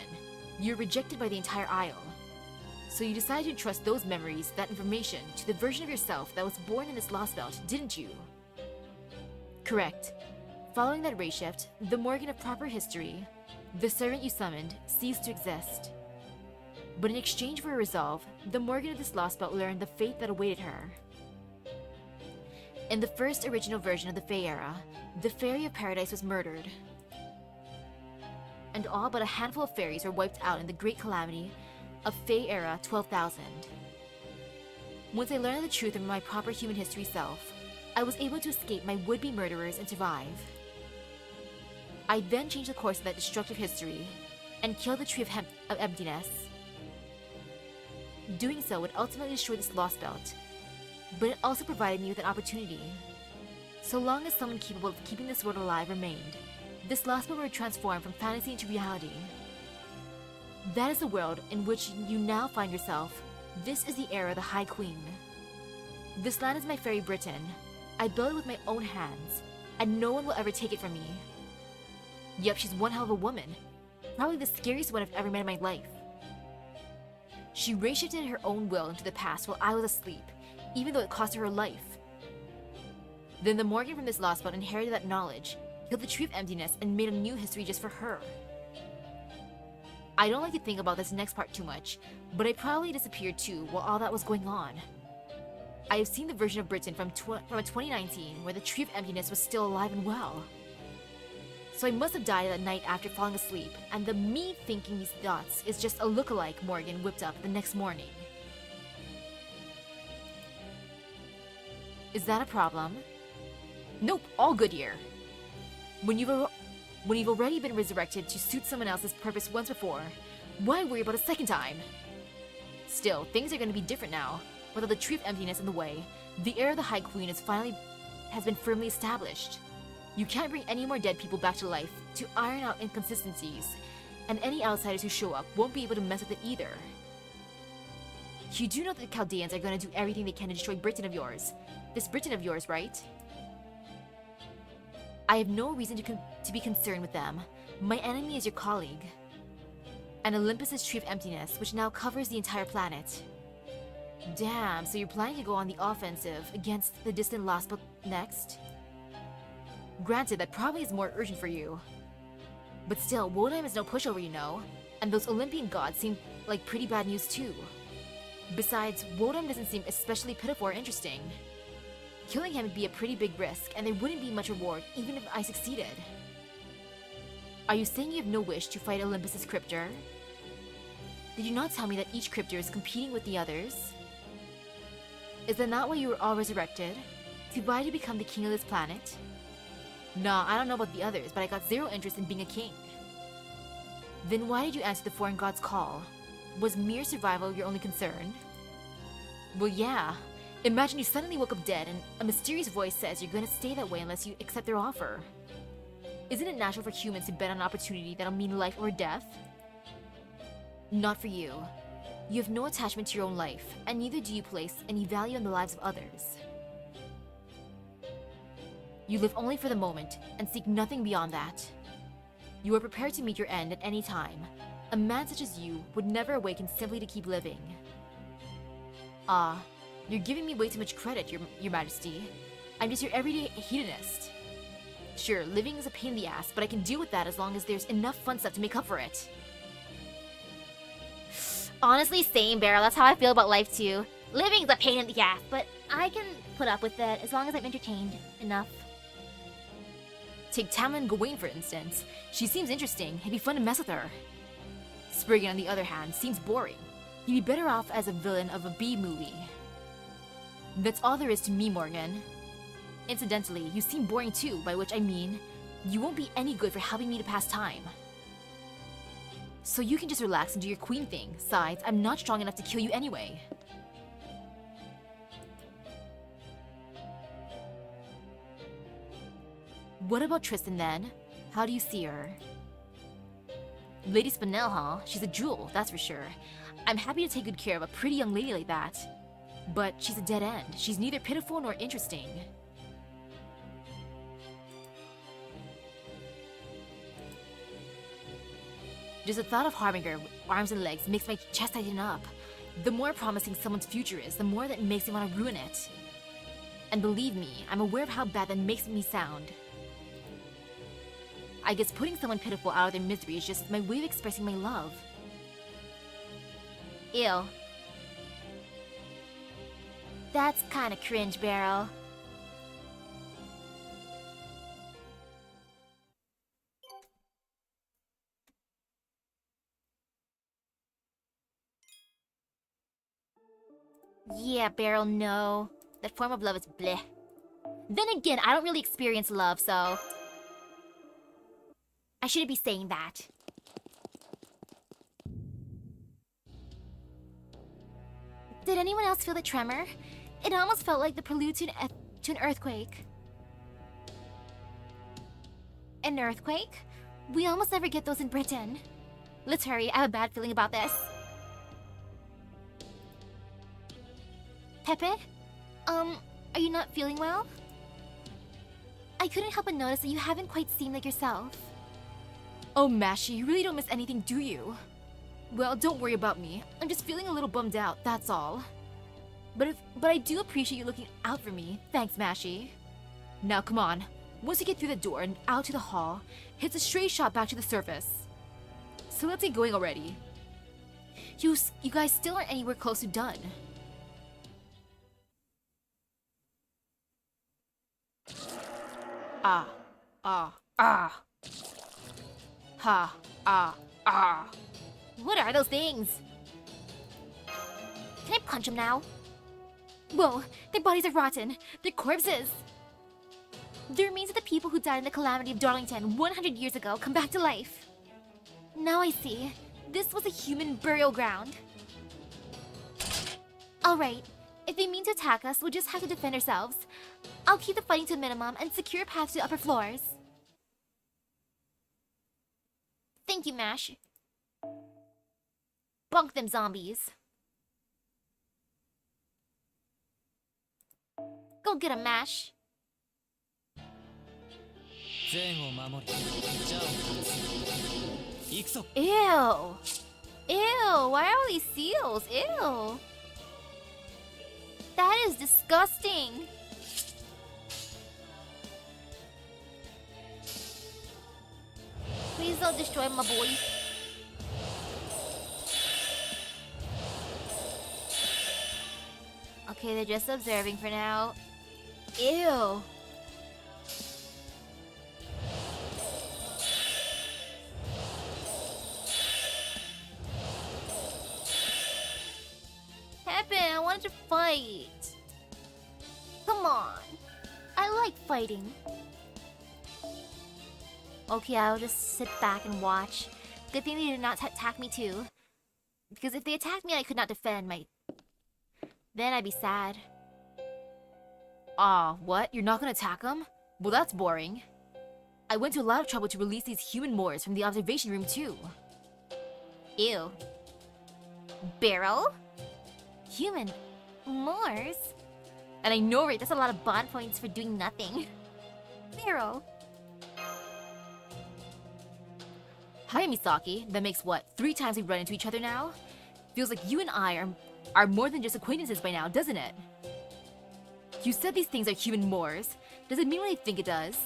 you were rejected by the entire Isle. So you decided to trust those memories, that information, to the version of yourself that was born in this lost belt, didn't you? Correct. Following that ray shift, the Morgan of proper history, the servant you summoned, ceased to exist. But in exchange for a resolve, the Morgan of this lost belt learned the fate that awaited her. In the first original version of the Fae era, the Fairy of Paradise was murdered. And all but a handful of fairies were wiped out in the Great Calamity of Fae era 12,000. Once I learned the truth of my proper human history self, I was able to escape my would-be murderers and survive. I then changed the course of that destructive history and killed the Tree of Emptiness. Doing so would ultimately destroy this lost belt, but it also provided me with an opportunity. So long as someone capable of keeping this world alive remained, this lost belt would transform from fantasy into reality. That is the world in which you now find yourself. This is the era of the High Queen. This land is my fairy Britain. I built it with my own hands, and no one will ever take it from me. Yep, she's one hell of a woman. Probably the scariest one I've ever met in my life. She ray-shifted her own will into the past while I was asleep, even though it cost her her life. Then the Morgan from this lost belt inherited that knowledge, killed the Tree of Emptiness, and made a new history just for her. I don't like to think about this next part too much, but I probably disappeared too while all that was going on. I have seen the version of Britain from a 2019 where the Tree of Emptiness was still alive and well. So I must have died that night after falling asleep, and the me thinking these thoughts is just a look-alike Morgan whipped up the next morning. Is that a problem? Nope, all good here. When you've already been resurrected to suit someone else's purpose once before, why worry about a second time? Still, things are going to be different now. Without the Tree of Emptiness in the way, the era of the High Queen has been firmly established. You can't bring any more dead people back to life to iron out inconsistencies, and any outsiders who show up won't be able to mess with it either. You do know that the Chaldeans are going to do everything they can to destroy Britain of yours. This Britain of yours, right? I have no reason to be concerned with them. My enemy is your colleague. And Olympus's Tree of Emptiness, which now covers the entire planet. Damn, so you're planning to go on the offensive against the distant lost belt next? Granted, that probably is more urgent for you. But still, Wodenheim is no pushover, you know. And those Olympian gods seem like pretty bad news too. Besides, Wodenheim doesn't seem especially pitiful or interesting. Killing him would be a pretty big risk, and there wouldn't be much reward even if I succeeded. Are you saying you have no wish to fight Olympus's Cryptor? Did you not tell me that each Cryptor is competing with the others? Is that not why you were all resurrected? To vie to become the king of this planet? Nah, I don't know about the others, but I got zero interest in being a king. Then why did you answer the foreign god's call? Was mere survival your only concern? Well, yeah. Imagine you suddenly woke up dead and a mysterious voice says you're going to stay that way unless you accept their offer. Isn't it natural for humans to bet on an opportunity that'll mean life or death? Not for you. You have no attachment to your own life, and neither do you place any value on the lives of others. You live only for the moment, and seek nothing beyond that. You are prepared to meet your end at any time. A man such as you would never awaken simply to keep living. Ah, you're giving me way too much credit, your Majesty. I'm just your everyday hedonist. Sure, living is a pain in the ass, but I can deal with that as long as there's enough fun stuff to make up for it. Honestly, same, Beryl. That's how I feel about life too. Living's a pain in the ass, but I can put up with it as long as I'm entertained enough. Take Tamlin Gawain, for instance. She seems interesting. It'd be fun to mess with her. Spriggan, on the other hand, seems boring. He'd be better off as a villain of a B-movie. That's all there is to me, Morgan. Incidentally, you seem boring too, by which I mean, you won't be any good for helping me to pass time. So you can just relax and do your queen thing. Besides, I'm not strong enough to kill you anyway. What about Tristan then? How do you see her? Lady Spinel, huh? She's a jewel, that's for sure. I'm happy to take good care of a pretty young lady like that. But she's a dead end. She's neither pitiful nor interesting. Just the thought of Harbinger with arms and legs makes my chest tighten up. The more promising someone's future is, the more that makes me want to ruin it. And believe me, I'm aware of how bad that makes me sound. I guess putting someone pitiful out of their misery is just my way of expressing my love. Ew. That's kinda cringe, Beryl. Yeah, Beryl, no. That form of love is bleh. Then again, I don't really experience love, so... I shouldn't be saying that. Did anyone else feel the tremor? It almost felt like the prelude to an earthquake. An earthquake? We almost never get those in Britain. Let's hurry, I have a bad feeling about this. Pepe? Are you not feeling well? I couldn't help but notice that you haven't quite seemed like yourself. Oh, Mashi, you really don't miss anything, do you? Well, don't worry about me. I'm just feeling a little bummed out, that's all. But I do appreciate you looking out for me. Thanks, Mashi. Now, come on. Once you get through the door and out to the hall, it's a straight shot back to the surface. So let's get going already. You guys still aren't anywhere close to done. Ah. Ah. Ah. Ha. Ah. Ah. What are those things? Can I punch them now? Whoa, their bodies are rotten. They're corpses. The remains of the people who died in the calamity of Darlington 100 years ago come back to life. Now I see. This was a human burial ground. Alright, if they mean to attack us, we'll just have to defend ourselves. I'll keep the fighting to a minimum and secure a path to the upper floors. Thank you, Mash. Bunk them zombies. Go get 'em, Mash. Ew. Ew, why are all these seals? Ew. That is disgusting. Please don't destroy my boy. Okay, they're just observing for now. Ew. Pepe, I wanted to fight. Come on. I like fighting. Okay, I'll just sit back and watch. Good thing they did not attack me too. Because if they attacked me, I could not defend my... Then I'd be sad. Aw, what? You're not gonna attack them? Well, that's boring. I went to a lot of trouble to release these human Moors from the observation room too. Ew. Beryl? Human Moors? And I know, right? That's a lot of bond points for doing nothing. Beryl. Hi, Misaki. That makes what, 3 times we've run into each other now? Feels like you and I are more than just acquaintances by now, doesn't it? You said these things are human Moors. Does it mean what I think it does?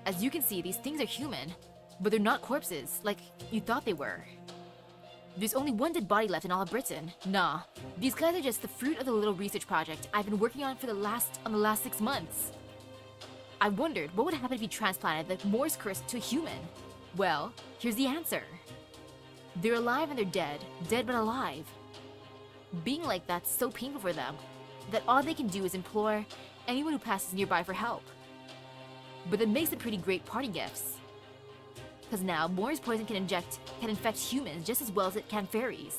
As you can see, these things are human, but they're not corpses, like you thought they were. There's only one dead body left in all of Britain. Nah, these guys are just the fruit of the little research project I've been working on for the last 6 months. I wondered what would happen if you transplanted the Moors curse to a human. Well, here's the answer. They're alive and they're dead but alive. Being like that's so painful for them that all they can do is implore anyone who passes nearby for help. But that makes it pretty great party gifts. Because now, Moor's poison can infect humans just as well as it can fairies.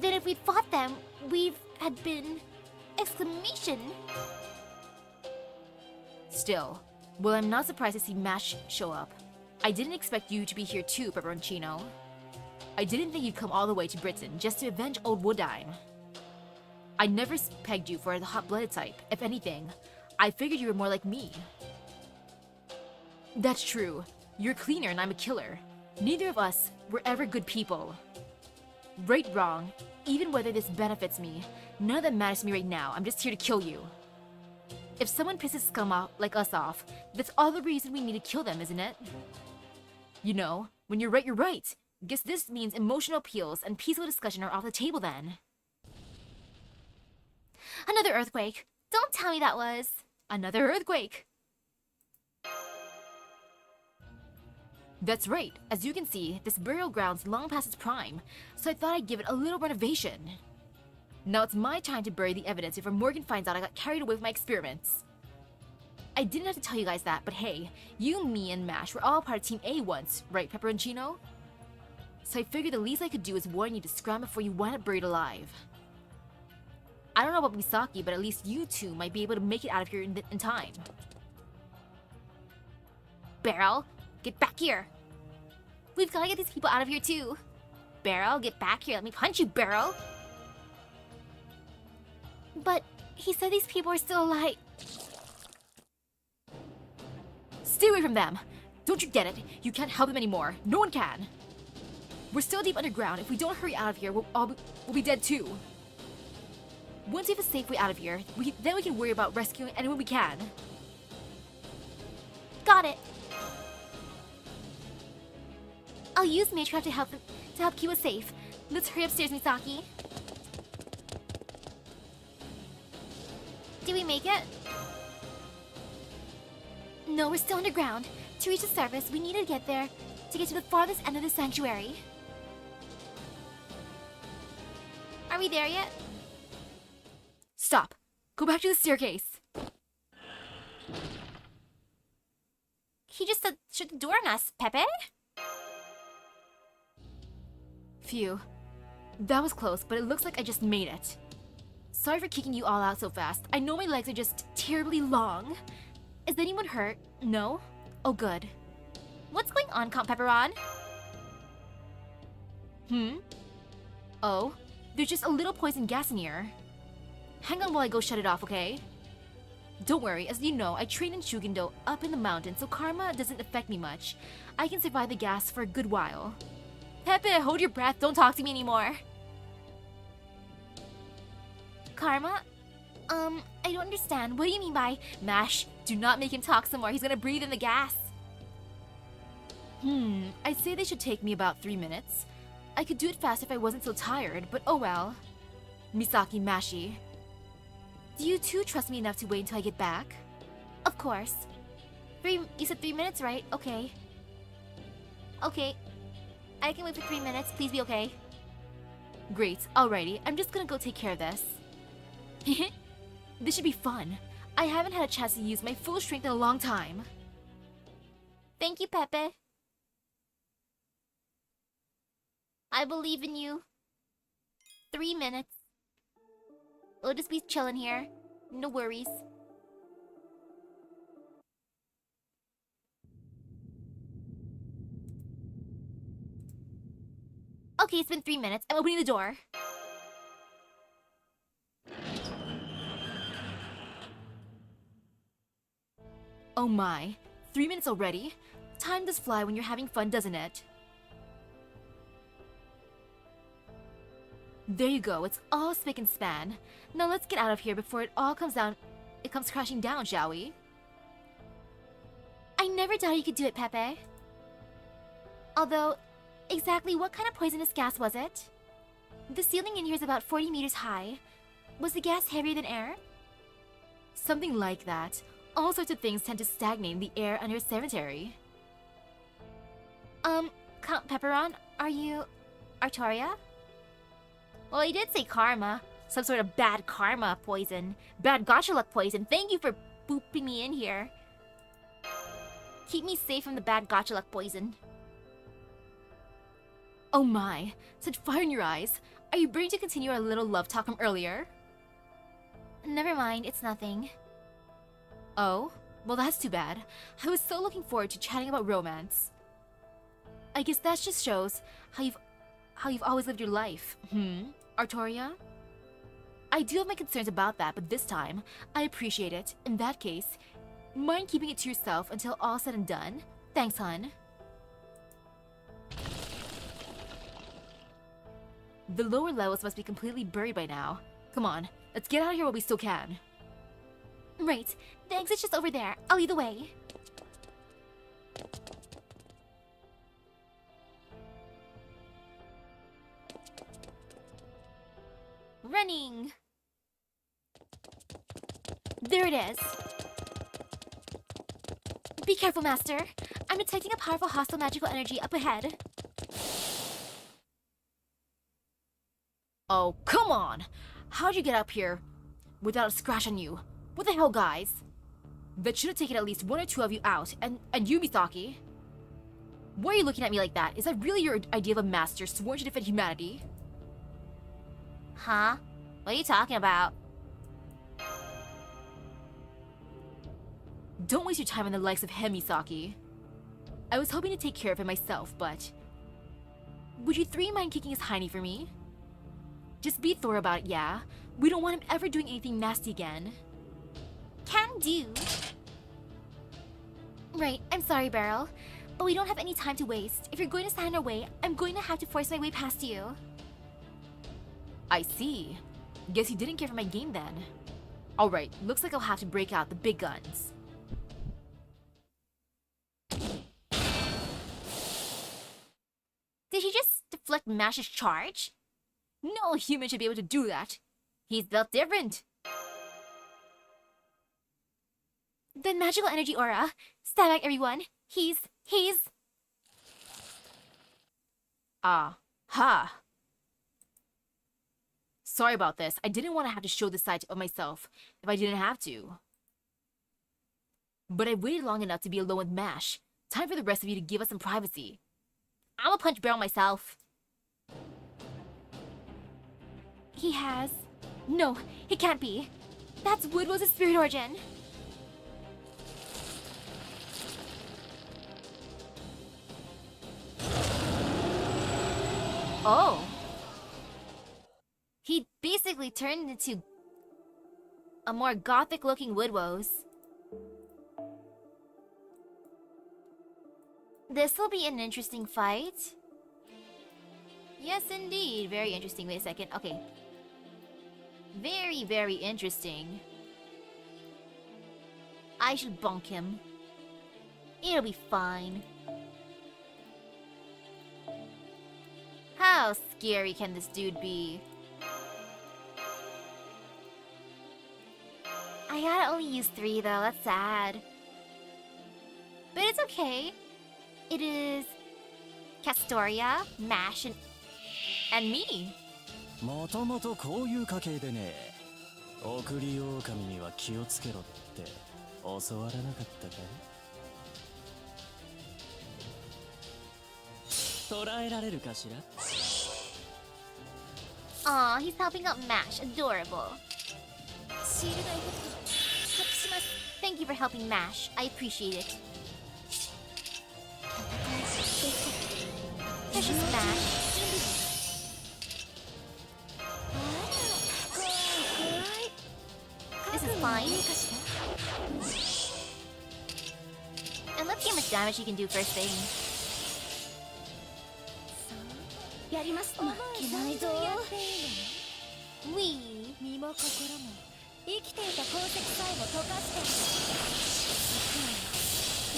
Then if we fought them, we've had been... exclamation. Still, well, I'm not surprised to see Mash show up. I didn't expect you to be here too, Pepperoncino. I didn't think you'd come all the way to Britain just to avenge old Woodine. I never pegged you for the hot-blooded type. If anything, I figured you were more like me. That's true. You're a cleaner and I'm a killer. Neither of us were ever good people. Right, wrong, even whether this benefits me, none of that matters to me right now. I'm just here to kill you. If someone pisses scum off, like us off, that's all the reason we need to kill them, isn't it? You know, when you're right, you're right. Guess this means emotional appeals and peaceful discussion are off the table then. Another earthquake. Don't tell me that was. Another earthquake! That's right. As you can see, this burial ground's long past its prime, so I thought I'd give it a little renovation. Now it's my time to bury the evidence before Morgan finds out I got carried away with my experiments. I didn't have to tell you guys that, but hey, you, me, and Mash were all part of Team A once, right, Pepperoncino? So I figured the least I could do is warn you to scram before you wind up buried alive. I don't know about Misaki, but at least you two might be able to make it out of here in time. Beryl, get back here. We've gotta get these people out of here too. Beryl, get back here. Let me punch you, Beryl. But he said these people are still alive. Stay away from them! Don't you get it? You can't help them anymore. No one can. We're still deep underground. If we don't hurry out of here, we'll be dead too. Once we have a safe way out of here, then we can worry about rescuing anyone we can. Got it. I'll use Magecraft to help keep us safe. Let's hurry upstairs, Misaki. Did we make it? No, we're still underground. To reach the surface, we need to get there to get to the farthest end of the sanctuary. Are we there yet? Stop. Go back to the staircase. He just said shut the door on us, Pepe. Phew. That was close, but it looks like I just made it. Sorry for kicking you all out so fast. I know my legs are just terribly long. Is anyone hurt? No? Oh, good. What's going on, Count Pepperon? Oh? There's just a little poison gas in here. Hang on while I go shut it off, okay? Don't worry, as you know, I train in Shugendo up in the mountains, so karma doesn't affect me much. I can survive the gas for a good while. Pepe, hold your breath. Don't talk to me anymore. Karma? I don't understand. What do you mean by Mash? Do not make him talk some more. He's gonna breathe in the gas. I'd say they should take me about 3 minutes. I could do it fast if I wasn't so tired, but oh well. Misaki Mashi. Do you two trust me enough to wait until I get back? Of course. You said 3 minutes, right? Okay. Okay. I can wait for 3 minutes. Please be okay. Great, alrighty. I'm just gonna go take care of this. This should be fun. I haven't had a chance to use my full strength in a long time. Thank you, Pepe. I believe in you. 3 minutes. We'll just be chilling here. No worries. Okay, it's been 3 minutes. I'm opening the door. Oh my, 3 minutes already? Time does fly when you're having fun, doesn't it? There you go, it's all spick and span. Now let's get out of here before it all comes crashing down, shall we? I never doubted you could do it, Pepe. Although, exactly what kind of poisonous gas was it? The ceiling in here is about 40 meters high. Was the gas heavier than air? Something like that. All sorts of things tend to stagnate in the air under a cemetery. Count Pepperon, are you Artoria? Well, he did say karma. Some sort of bad karma poison. Bad gotcha luck poison. Thank you for booping me in here. Keep me safe from the bad gotcha luck poison. Oh my, such fire in your eyes. Are you ready to continue our little love talk from earlier? Never mind, it's nothing. Oh? Well, that's too bad. I was so looking forward to chatting about romance. I guess that just shows how you've always lived your life. Artoria? I do have my concerns about that, but this time, I appreciate it. In that case, mind keeping it to yourself until all said and done? Thanks, hun. The lower levels must be completely buried by now. Come on, let's get out of here while we still can. Right. The exit's just over there. I'll lead the way. Running! There it is. Be careful, Master. I'm detecting a powerful hostile magical energy up ahead. Oh, come on! How'd you get up here without a scratch on you? What the hell, guys? That should have taken at least one or two of you out, and you, Misaki. Why are you looking at me like that? Is that really your idea of a master sworn to defend humanity? Huh? What are you talking about? Don't waste your time on the likes of him, Misaki. I was hoping to take care of him myself, but... Would you three mind kicking his hiney for me? Just be Thor about it, yeah? We don't want him ever doing anything nasty again. Can do. Right, I'm sorry, Beryl. But we don't have any time to waste. If you're going to stand in our way, I'm going to have to force my way past you. I see. Guess you didn't care for my game then. Alright, looks like I'll have to break out the big guns. Did he just deflect Mash's charge? No human should be able to do that. He's built different. The magical energy aura. Stand back, everyone. He's... Ah, ha. Sorry about this. I didn't want to have to show this side of myself if I didn't have to. But I waited long enough to be alone with Mash. Time for the rest of you to give us some privacy. I'ma punch Beryl myself. He has... No, it can't be. That's Woodrow's spirit origin. Oh. He basically turned into a more gothic-looking Woodrow's. This'll be an interesting fight. Yes, indeed. Very interesting. Wait a second. Okay. Very, very interesting. I should bonk him. It'll be fine. How scary can this dude be? I gotta only use 3 though, that's sad. But it's okay. It is Castoria, Mash, and me. もともとこういう家系でね、送り狼には気をつけろって教わらなかったかい？捉えられるかしら？ Aw, he's helping out Mash. Adorable. シールドエフェクト発揮します。 Thank you for helping Mash. I appreciate it. Precious Mash. This is fine. And let's see how much damage he can do first thing. やります。負けないぞ。 Wee. 身も心も生きていた鉱石さえも溶かして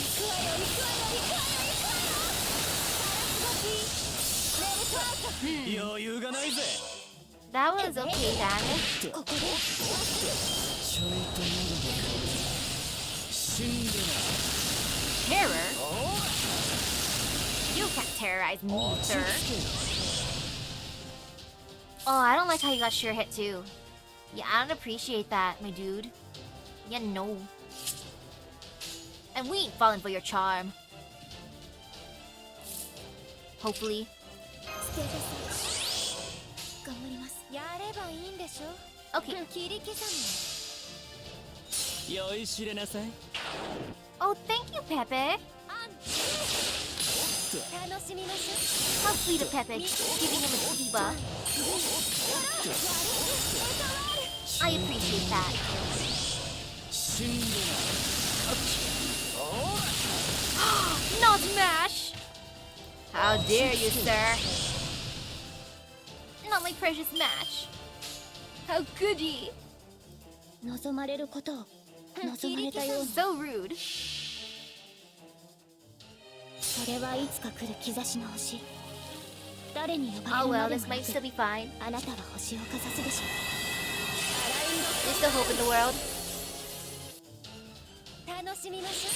行くわよ行くわよ行くわよ行くわよガラス越しレールトアウト。余裕がないぜ。 That was okay damage. ここでちょいと喉が渇いた。死んでな。 Terror? You can't terrorize me, sir. Oh, I don't like how you got sure hit too. Yeah, I don't appreciate that, my dude. Yeah, no. And we ain't falling for your charm. Hopefully. ステータス頑張ります。やればいいんでしょ。 Okay. 切り刻む。酔いしれなさい。Oh, thank you, Pepe. 楽しみまし How sweet of Pepe, giving him a diva. I appreciate that. 死んで Not smash! How dare you, sir? Not my precious match. How could he? ょ望まれることを望まれたように So rude. それはいつか来る兆しの星誰に呼ばれ Oh る well, まで this もな might く still be fine. あなたは星をかざすでしょう There's still hope in the world. 楽しみましょ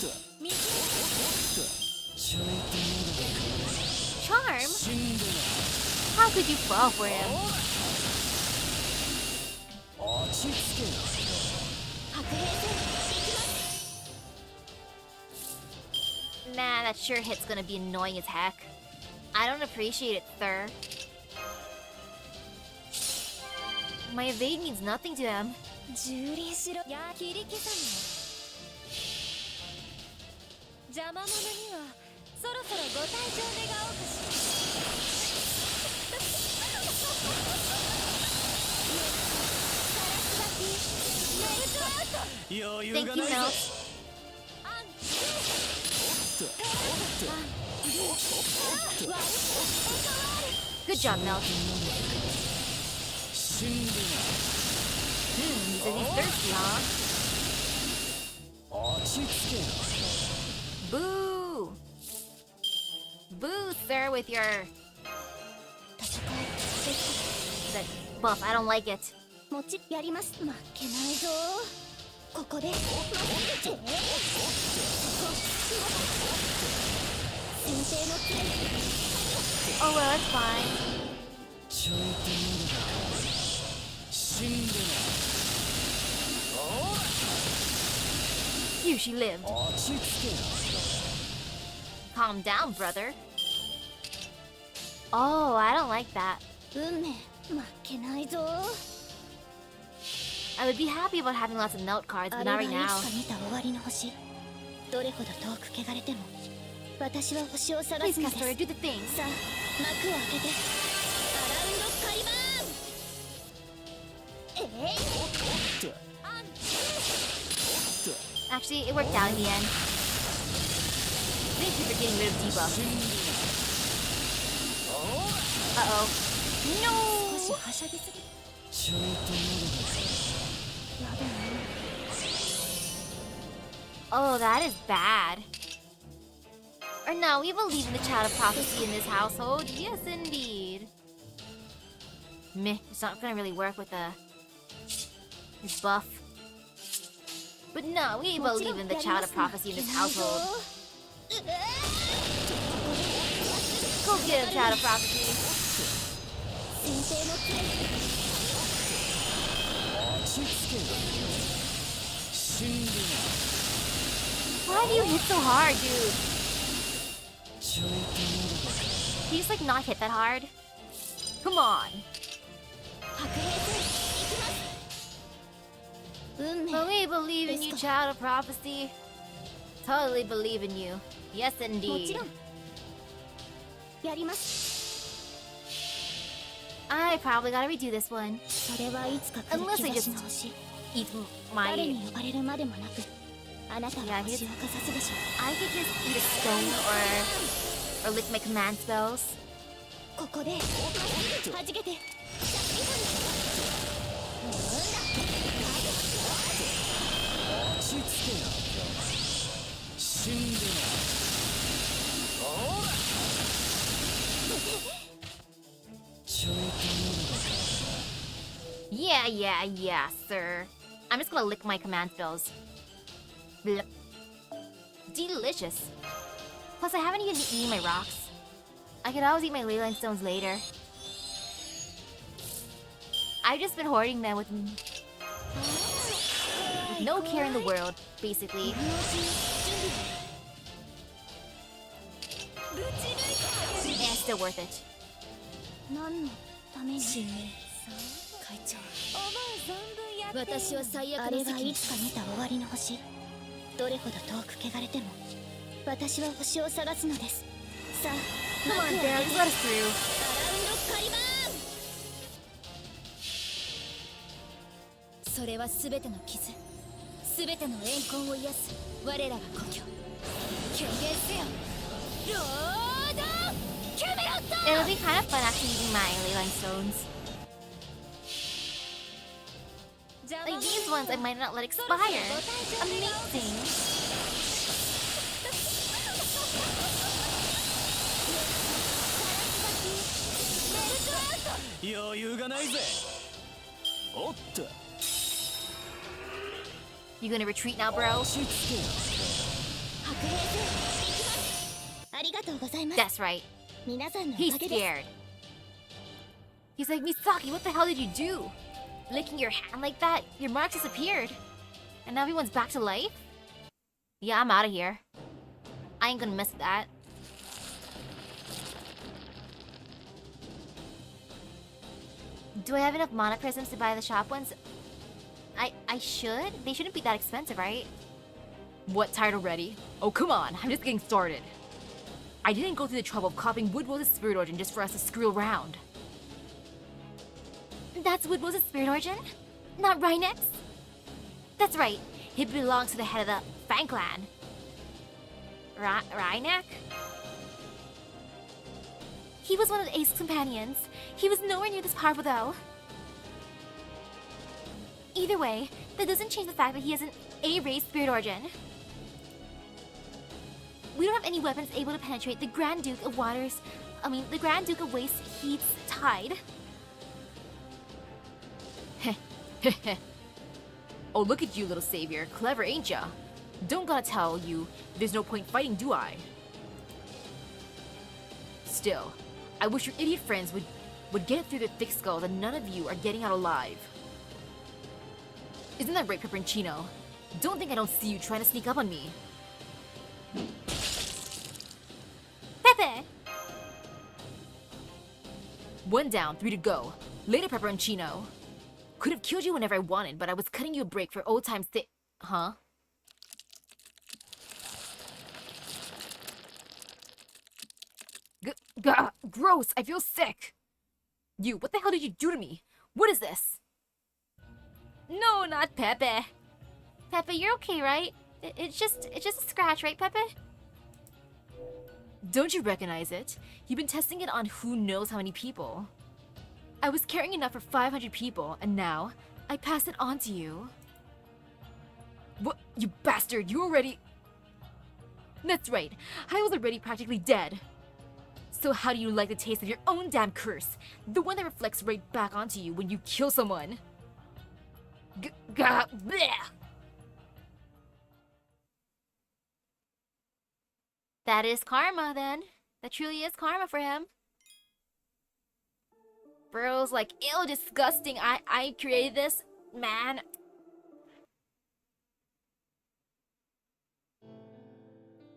う見つちょいと喉 Charm? 死んで How could you fall for him? 落ち着け 白兵戦 Nah, that sure hit's gonna be annoying as heck. I don't appreciate it, sir. My evade means nothing to him. 蹂躙しろや切り刻む邪魔者にはそろそろご退場願おうかしら余裕 Thank が you, ないぜ Melt. Good job, Melt. 死んで He says he's thirsty, huh? 落ち着け Boo! Boo, sir, with your... That buff, I don't like it. もちやります負けないぞここで先生の杖 Oh well, it's fine. ちょいと喉が死んで Here she lived. 落ち着け Calm down, brother. Oh, I don't like that. 運命負けないぞ I would be happy about having lots of note cards, あ but れ not はい right つ now. か見た終わりの星どれほど遠く汚れても私は星を探 Please, すのです Castor, do the thing. さあ幕を開けてアラウンドカリバーンえい Actually, it worked out in the end. Thank you for getting rid of debuff. Uh-oh. 少し No! はしゃぎすぎちょいと喉がやべえ Oh, that is bad. Or no, we believe in the child of prophecy in this household. Yes, indeed. Meh, it's not gonna really work with his buff. But no, we もちろ believe ん in the やり child ま of す prophecy in this 負けないぞ household. Go get him, child of prophecy. 先生の杖落ち着け死んで Why do you hit so hard, dude? ちょいと喉が Can you just like not hit that hard? Come on. 白兵戦行きます運命 But we believe in you, child of prophecy. Totally believe in you. Yes, もち indeed. ろんやります I probably gotta redo this one. それはいつか来る Unless I 兆し just の星 eat 誰 my... に呼ばれるまでもなくあなたは星をかざすでしょ I could just eat a stone or lick my command spells. うここではじけて落ち着け死んで ちょいと喉が Yeah, sir. I'm just gonna lick my command spells. Blip. Delicious. Plus, I haven't even eaten my rocks. I could always eat my leyline stones later. I've just been hoarding them with no care in the world, basically. Yeah, still worth it. 何のために会長私は最悪あれがの席にいつか見た終わりの星どれほど遠く汚れても私は星を探すのです。さあ Come on, 幕を Dad, 開け just て let us through. アラウンドカリバーン。それは全ての傷、全ての怨恨を癒す我らが故郷。権限せよロードキャメロット。 It'll be kind of fun actually using my leyline stones. Like these ones I might not let expire. Amazing. 余裕がないぜ。おっと。 You gonna retreat now, bro? 押し付けよ。白兵戦行きます。ありがとうございます。 That's right. 皆さんのお He's かげです。 scared. He's like, Misaki, what the hell did you do? Licking your hand like that? Your marks disappeared. And now everyone's back to life? Yeah, I'm out of here. I ain't gonna mess with that. Do I have enough mana prisms to buy the shop ones? I should? They shouldn't be that expensive, right? What, tired already? Oh, come on, I'm just getting started. I didn't go through the trouble of copying Woodrose's spirit origin just for us to screw around. That's Woodrose's spirit origin? Not Rhynek's? That's right. He belongs to the head of the Fang Clan. Rhynek? He was one of the Ace's companions. He was nowhere near this powerful, though. Either way, that doesn't change the fact that he has an A-race spirit origin. We don't have any weapons able to penetrate the Grand Duke of the Grand Duke of Waste Heat's tide. Oh, look at you, little savior. Clever, ain't ya? Don't gotta tell you, there's no point fighting, do I? Still, I wish your idiot friends would get it through their thick skull that none of you are getting out alive. Isn't that right, Pepperoncino? Don't think I don't see you trying to sneak up on me. Pepe! 1 down, 3 to go. Later, Pepperoncino. Could have killed you whenever I wanted, but I was cutting you a break for old time's sake. Huh? Gross! I feel sick! You, what the hell did you do to me? What is this? No, not Pepe. Pepe, you're okay, right? It's just a scratch, right, Pepe? Don't you recognize it? You've been testing it on who knows how many people. I was carrying enough for 500 people, and now I pass it on to you. What? You bastard, you already... That's right, I was already practically dead. So how do you like the taste of your own damn curse? The one that reflects right back onto you when you kill someone. Bleh. That is karma, then. That truly is karma for him. Bro's like, ew, disgusting. I created this, man.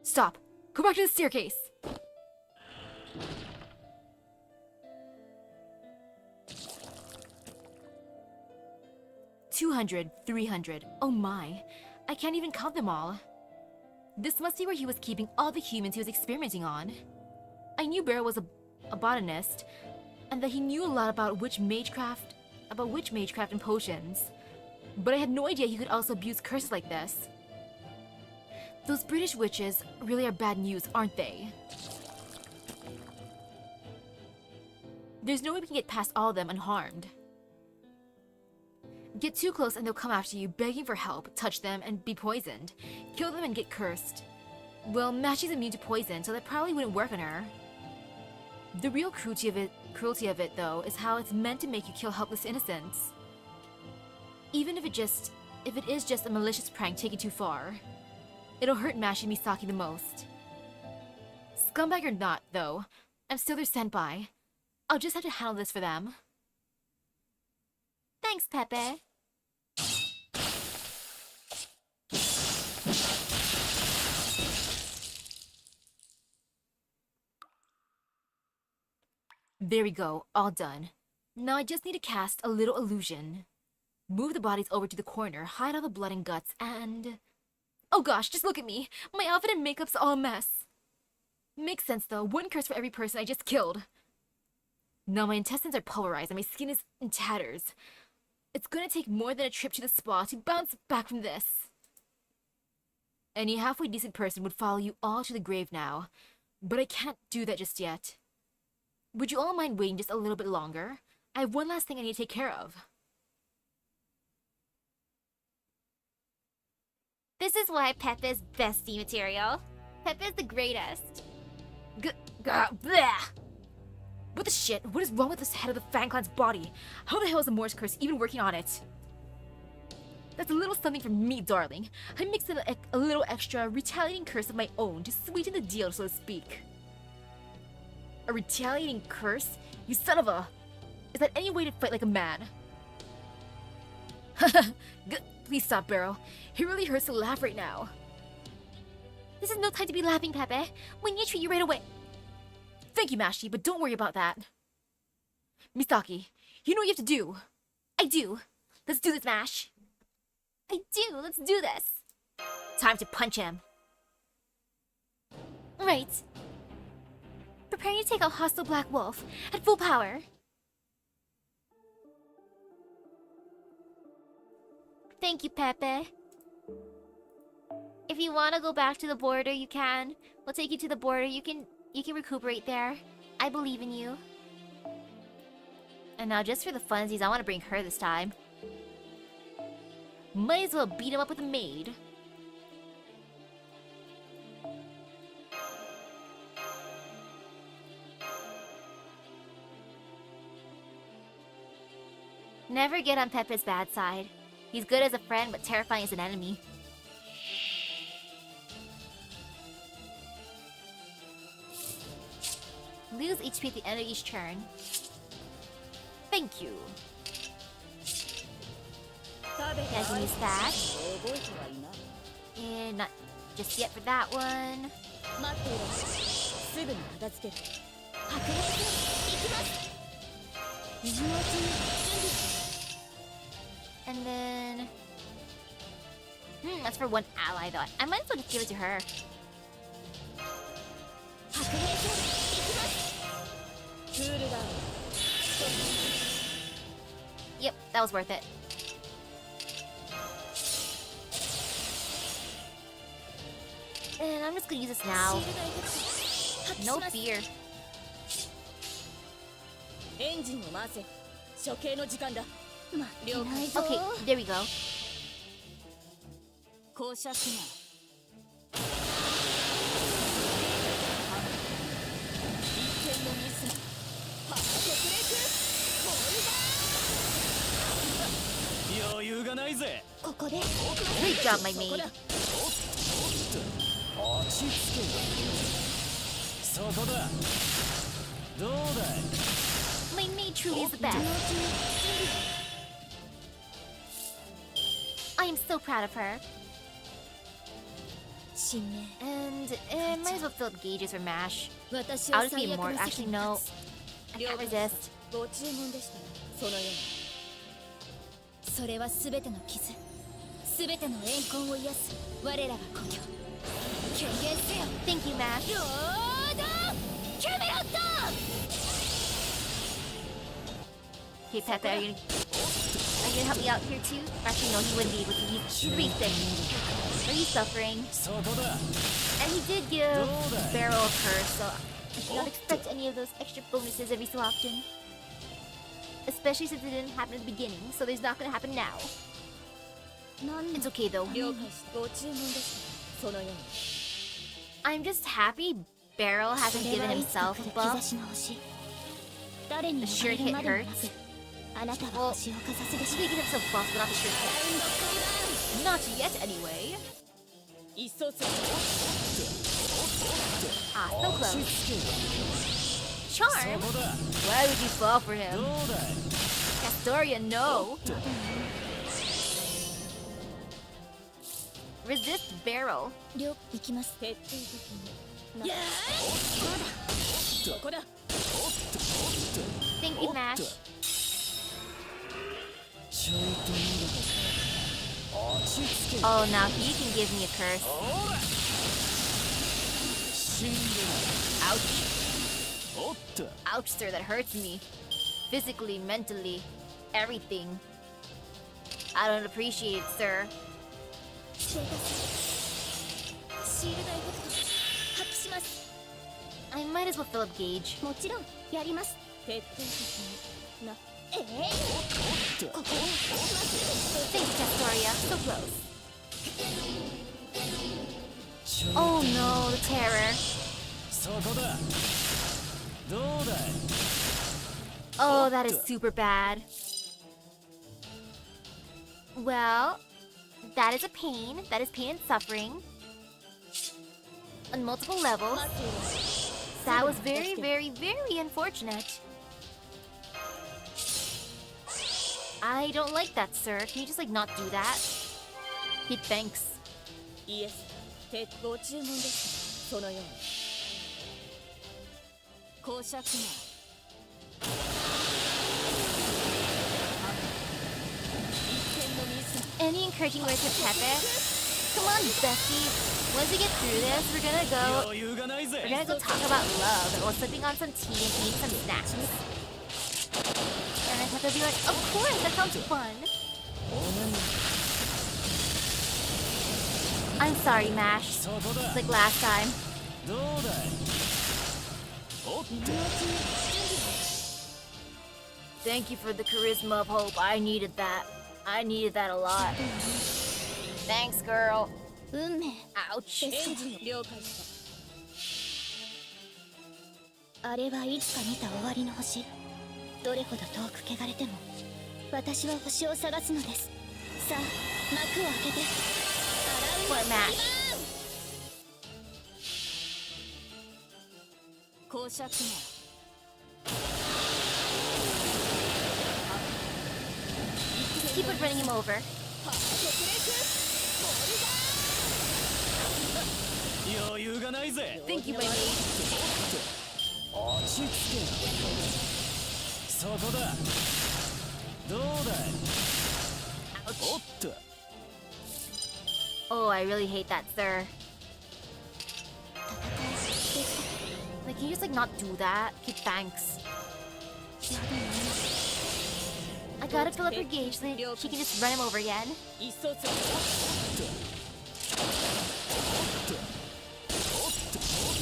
Stop. Go back to the staircase. $200, $300. Oh my. I can't even count them all. This must be where he was keeping all the humans he was experimenting on. I knew Bear was a botanist, and that he knew a lot about witch magecraft and potions. But I had no idea he could also abuse curses like this. Those British witches really are bad news, aren't they? There's no way we can get past all of them unharmed. Get too close and they'll come after you, begging for help, touch them, and be poisoned. Kill them and get cursed. Well, Machi's immune to poison, so that probably wouldn't work on her. The real cruelty of it, though, is how it's meant to make you kill helpless innocents. Even if it is just a malicious prank taken too far. It'll hurt Machi and Misaki the most. Scumbag or not, though, I'm still their senpai. I'll just have to handle this for them. Thanks, Pepe. There we go, all done. Now I just need to cast a little illusion. Move the bodies over to the corner, hide all the blood and guts, and... Oh gosh, just look at me. My outfit and makeup's all a mess. Makes sense though, one curse for every person I just killed. Now my intestines are pulverized and my skin is in tatters. It's gonna take more than a trip to the spa to bounce back from this. Any halfway decent person would follow you all to the grave now, but I can't do that just yet. Would you all mind waiting just a little bit longer? I have one last thing I need to take care of. This is why Pepe's bestie material. Pepe's the greatest. Bleh! What the shit? What is wrong with this head of the Fan Clan's body? How the hell is the Morse curse even working on it? That's a little something for me, darling. I mixed in a little extra retaliating curse of my own to sweeten the deal, so to speak. A retaliating curse? You son of a... Is that any way to fight like a man? Please stop, Barrel. It really hurts to laugh right now. This is no time to be laughing, Pepe. We need to treat you right away. Thank you, Mashi, but don't worry about that. Misaki, you know what you have to do. I do. Let's do this, Mash. I do. Let's do this. Time to punch him. Right. Preparing to take out hostile Black Wolf at full power. Thank you, Pepe. If you want to go back to the border, you can. We'll take you to the border. You can recuperate there. I believe in you. And now, just for the funsies, I want to bring her this time. Might as well beat him up with a maid. Never get on Pepe's bad side. He's good as a friend, but terrifying as an enemy. Lose HP at the end of each turn. Thank you. Guys, use stash. And not just yet for that one. And then... that's for one ally though. I might as well just give it to her. Yep, that was worth it. And I'm just gonna use this now. No fear. Okay, there we go. Great job, my maid. My maid truly is the best. I am so proud of her. And might as well fill up gauges for MASH. I'll just be more. Actually, no. I can't resist. それはすべての傷、すべての怨恨を癒す我らが故郷。権限せよ。Thank you, MASH. ロードキャメロット。Hey, Pepe, are you gonna help me out here too? Actually, no, he wouldn't be able to. He's pretty sick. Are you suffering? And he did give Barrel a curse, so I should not expect any of those extra bonuses every so often. Especially since it didn't happen at the beginning, so there's not gonna happen now. It's okay though. I'm just happy Barrel hasn't given himself a buff. The shirt hit hurts. Well, he did give himself buff, but not the shirt hit. Not yet, anyway. Ah, so close. Charm? Why would you fall for him? Castoria, no. Resist Barrel. Thank you, MASH. Oh, now he can give me a curse. Ouch. おっと Ouch, sir, that hurts me. Physically, mentally, everything. I don't appreciate it, sir. シェータスシールドエフェクト発揮します。 I might as well fill up gauge. もちろんやります。徹底的にな。ここを待 Thanks, Castoria. So close. Oh no, the terror. そこだどうだい Oh, that is super bad. Well, that is a pain. That is pain and suffering. On multiple levels. That was very, very, very unfortunate. I don't like that, sir. Can you just, like, not do that? He thanks. イエスご注文ですそのように公爵が Any encouraging words for Pepe? Come on, bestie. Once we get through this, we're gonna go. 余裕がないぜ We're gonna go talk about love while sipping on some tea and eating some snacks. And then Pepe will be like, of course, that sounds fun. I'm sorry, Mash. そこだ Like last time. どうだいおっと Thank you for the charisma of hope. I needed that. I needed that a lot. Thanks, girl. 運命 Ouch. エンジン了解した。あれはいつか見た終わりの星。どれほど遠く汚れても、私は星を探すのです。さあ、幕を開けて。 Poor Mash. 公爵が Just keep on running him over. 余裕がないぜ Thank you, my maid. 落ち着けそこだどうだいおっと Oh, I really hate that, sir. Like, can you just, like, not do that? Okay, thanks. I gotta fill up her gauge so that she can just run him over again. 一層強く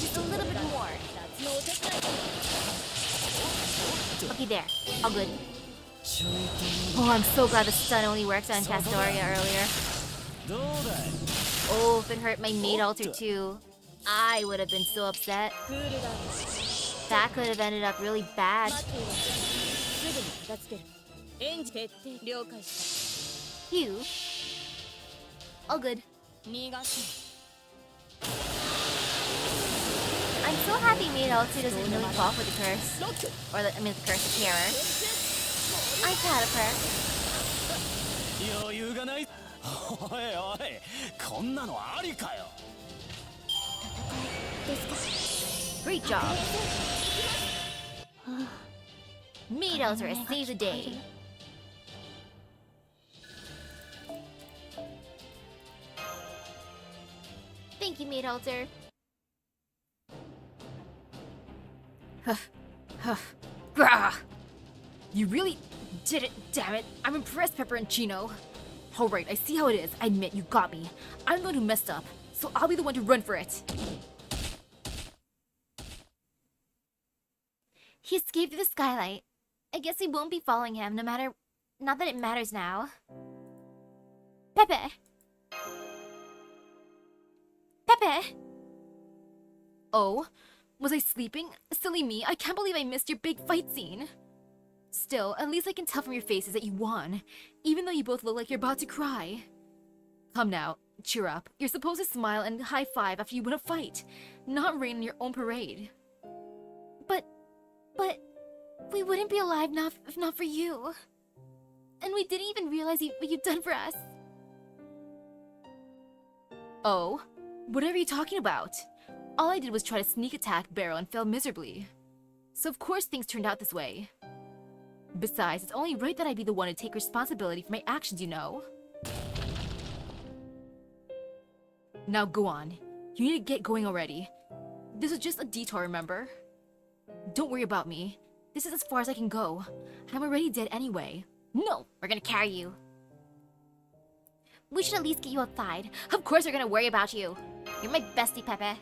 Just a little bit more. 夏のお手伝い Okay, there. All good. Oh, I'm so glad the stun only worked on Castoria earlier. どうだい Oh, if it hurt my maid altar too, I would have been so upset. クールダウン That could have ended up really bad. 待っていますすぐに片付けるエンジン徹底了解し Phew. All good. た逃がす I'm so happy maid altar doesn't really fall for the curse. Or, the curse of terror. I'm proud of her. 余裕がないおいおいこんなのありかよ Great job. Maid altar has saved the day. Thank you, maid altar. Grah! You really did it, damn it. I'm impressed, Pepperoncino. Alright, I see how it is. I admit, you got me. I'm the one who messed up, so I'll be the one to run for it. He escaped through the skylight. I guess we won't be following him, no matter... Not that it matters now. Pepe! Pepe! Oh? Was I sleeping? Silly me, I can't believe I missed your big fight scene. Still, at least I can tell from your faces that you won, even though you both look like you're about to cry. Come now, cheer up. You're supposed to smile and high-five after you win a fight, not rain on your own parade. But... We wouldn't be alive now if not for you. And we didn't even realize what you've done for us. Oh? Whatever are you talking about? All I did was try to sneak attack Barrel and fail miserably. So of course things turned out this way. Besides, it's only right that I be the one to take responsibility for my actions, you know. Now go on. You need to get going already. This was just a detour, remember? Don't worry about me. This is as far as I can go. I'm already dead anyway. No, we're gonna carry you. We should at least get you outside. Of course we're gonna worry about you. You're my bestie, Pepe.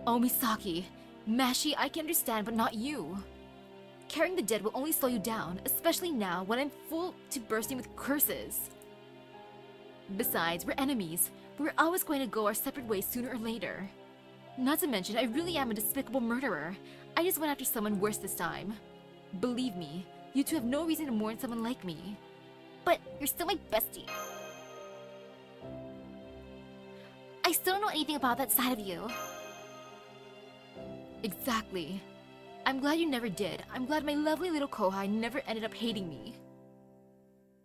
Oh, Misaki. Mashi, I can understand, but not you. Carrying the dead will only slow you down, especially now when I'm full to bursting with curses. Besides, we're enemies. We're always going to go our separate ways sooner or later. Not to mention, I really am a despicable murderer. I just went after someone worse this time. Believe me, you two have no reason to mourn someone like me. But you're still my bestie. I still don't know anything about that side of you. Exactly. I'm glad you never did. I'm glad my lovely little Kohai never ended up hating me.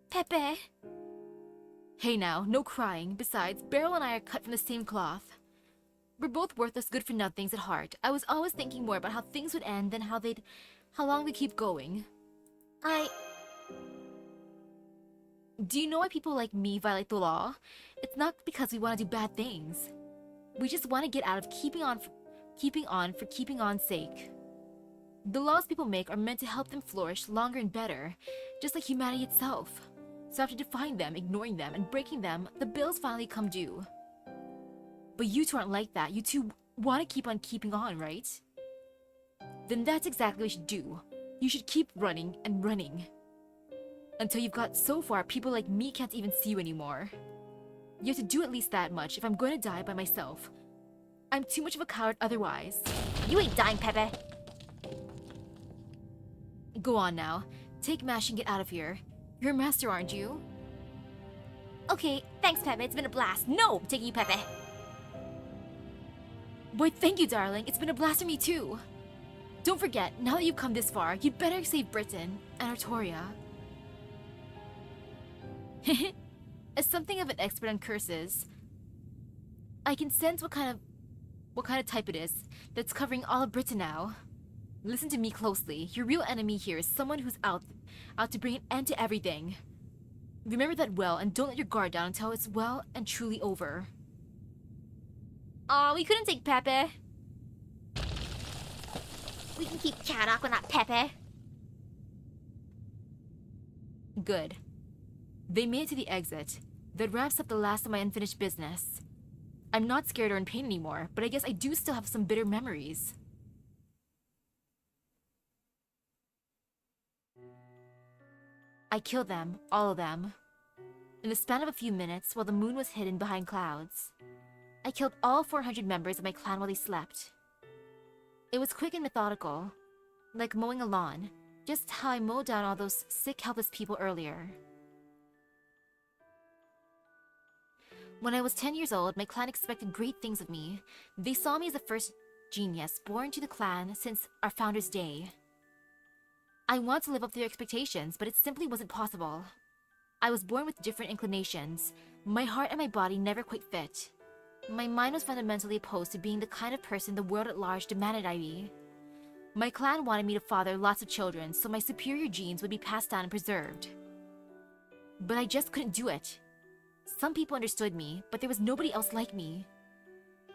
Pepe. Hey now, no crying. Besides, Beryl and I are cut from the same cloth. We're both worthless good-for-nothings at heart. I was always thinking more about how things would end than how long they keep going. Do you know why people like me violate the law? It's not because we want to do bad things. We just want to get out of keeping on for keeping on's sake. The laws people make are meant to help them flourish longer and better, just like humanity itself. So after defying them, ignoring them, and breaking them, the bills finally come due. But you two aren't like that. You two want to keep on keeping on, right? Then that's exactly what you should do. You should keep running and running. Until you've got so far, people like me can't even see you anymore. You have to do at least that much if I'm going to die by myself. I'm too much of a coward otherwise. You ain't dying, Pepe. Go on now. Take Mash and get out of here. You're a master, aren't you? Okay, thanks, Pepe. It's been a blast. No, I'm taking you, Pepe. Boy, thank you, darling. It's been a blast for me, too. Don't forget, now that you've come this far, you'd better save Britain and Artoria. As something of an expert on curses, I can sense what kind of type it is that's covering all of Britain now. Listen to me closely. Your real enemy here is someone who's out to bring an end to everything. Remember that well, and don't let your guard down until it's well and truly over. Aw, we couldn't take Pepe. We can keep Chaddock, but not Pepe. Good. They made it to the exit. That wraps up the last of my unfinished business. I'm not scared or in pain anymore, but I guess I do still have some bitter memories. I killed them, all of them. In the span of a few minutes, while the moon was hidden behind clouds. I killed all 400 members of my clan while they slept. It was quick and methodical, like mowing a lawn, just how I mowed down all those sick, helpless people earlier. When I was 10 years old, my clan expected great things of me. They saw me as the first genius born to the clan since our founder's day. I wanted to live up to their expectations, but it simply wasn't possible. I was born with different inclinations. My heart and my body never quite fit. My mind was fundamentally opposed to being the kind of person the world at large demanded I be. My clan wanted me to father lots of children, so my superior genes would be passed down and preserved. But I just couldn't do it. Some people understood me, but there was nobody else like me.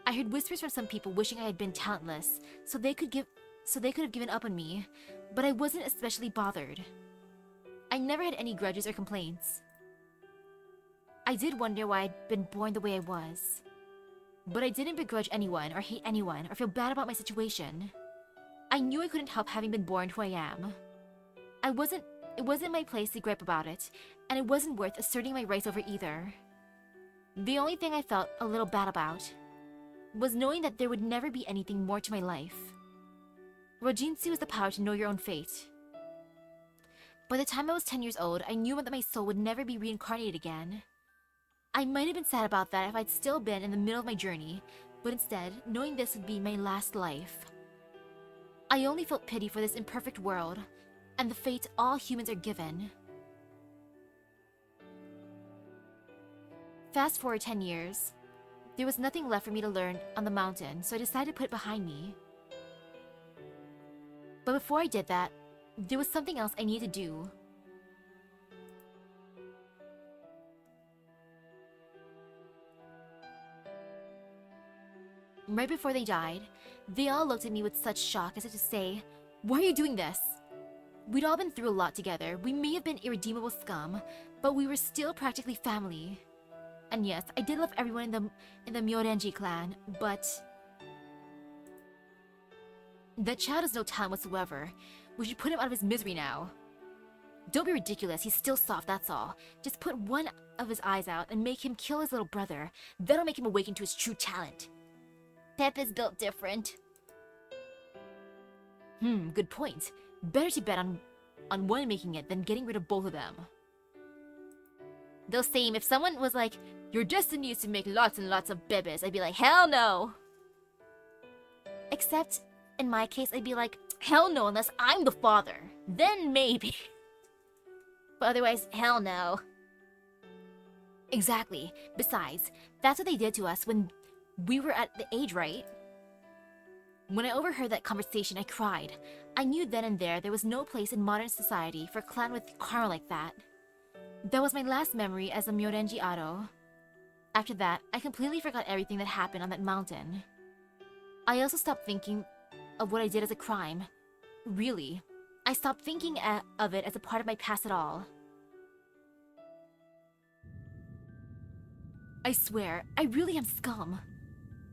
I heard whispers from some people wishing I had been talentless, so they could have given up on me, but I wasn't especially bothered. I never had any grudges or complaints. I did wonder why I'd been born the way I was. But I didn't begrudge anyone or hate anyone or feel bad about my situation. I knew I couldn't help having been born who I am. It wasn't my place to gripe about it, and it wasn't worth asserting my rights over either. The only thing I felt a little bad about was knowing that there would never be anything more to my life. Rojinsu is the power to know your own fate. By the time I was 10 years old, I knew that my soul would never be reincarnated again. I might have been sad about that if I'd still been in the middle of my journey, but instead, knowing this would be my last life. I only felt pity for this imperfect world, and the fate all humans are given. Fast forward 10 years. There was nothing left for me to learn on the mountain, so I decided to put it behind me. But before I did that, there was something else I needed to do. right before they died, they all looked at me with such shock as if to say, "Why are you doing this?" We'd all been through a lot together. We may have been irredeemable scum, but we were still practically family. And yes, I did love everyone in the Myorenji clan, but that child has no talent whatsoever. We should put him out of his misery now. Don't be ridiculous, he's still soft, that's all. Just put one of his eyes out and make him kill his little brother. That'll make him awaken to his true talent. Pepe's built different. Good point. Better to bet on one making it than getting rid of both of them. Though same, if someone was like, "Your destiny is to make lots and lots of bebes," I'd be like, "Hell no!" Except, in my case, I'd be like, "Hell no, unless I'm the father. Then maybe." But otherwise, hell no. Exactly. Besides, that's what they did to us when we were at the age, right? When I overheard that conversation, I cried. I knew then and there was no place in modern society for a clan with karma like that. That was my last memory as a Myorenji Aro. After that, I completely forgot everything that happened on that mountain. I also stopped thinking of what I did as a crime. Really. I stopped thinking of it as a part of my past at all. I swear, I really am scum.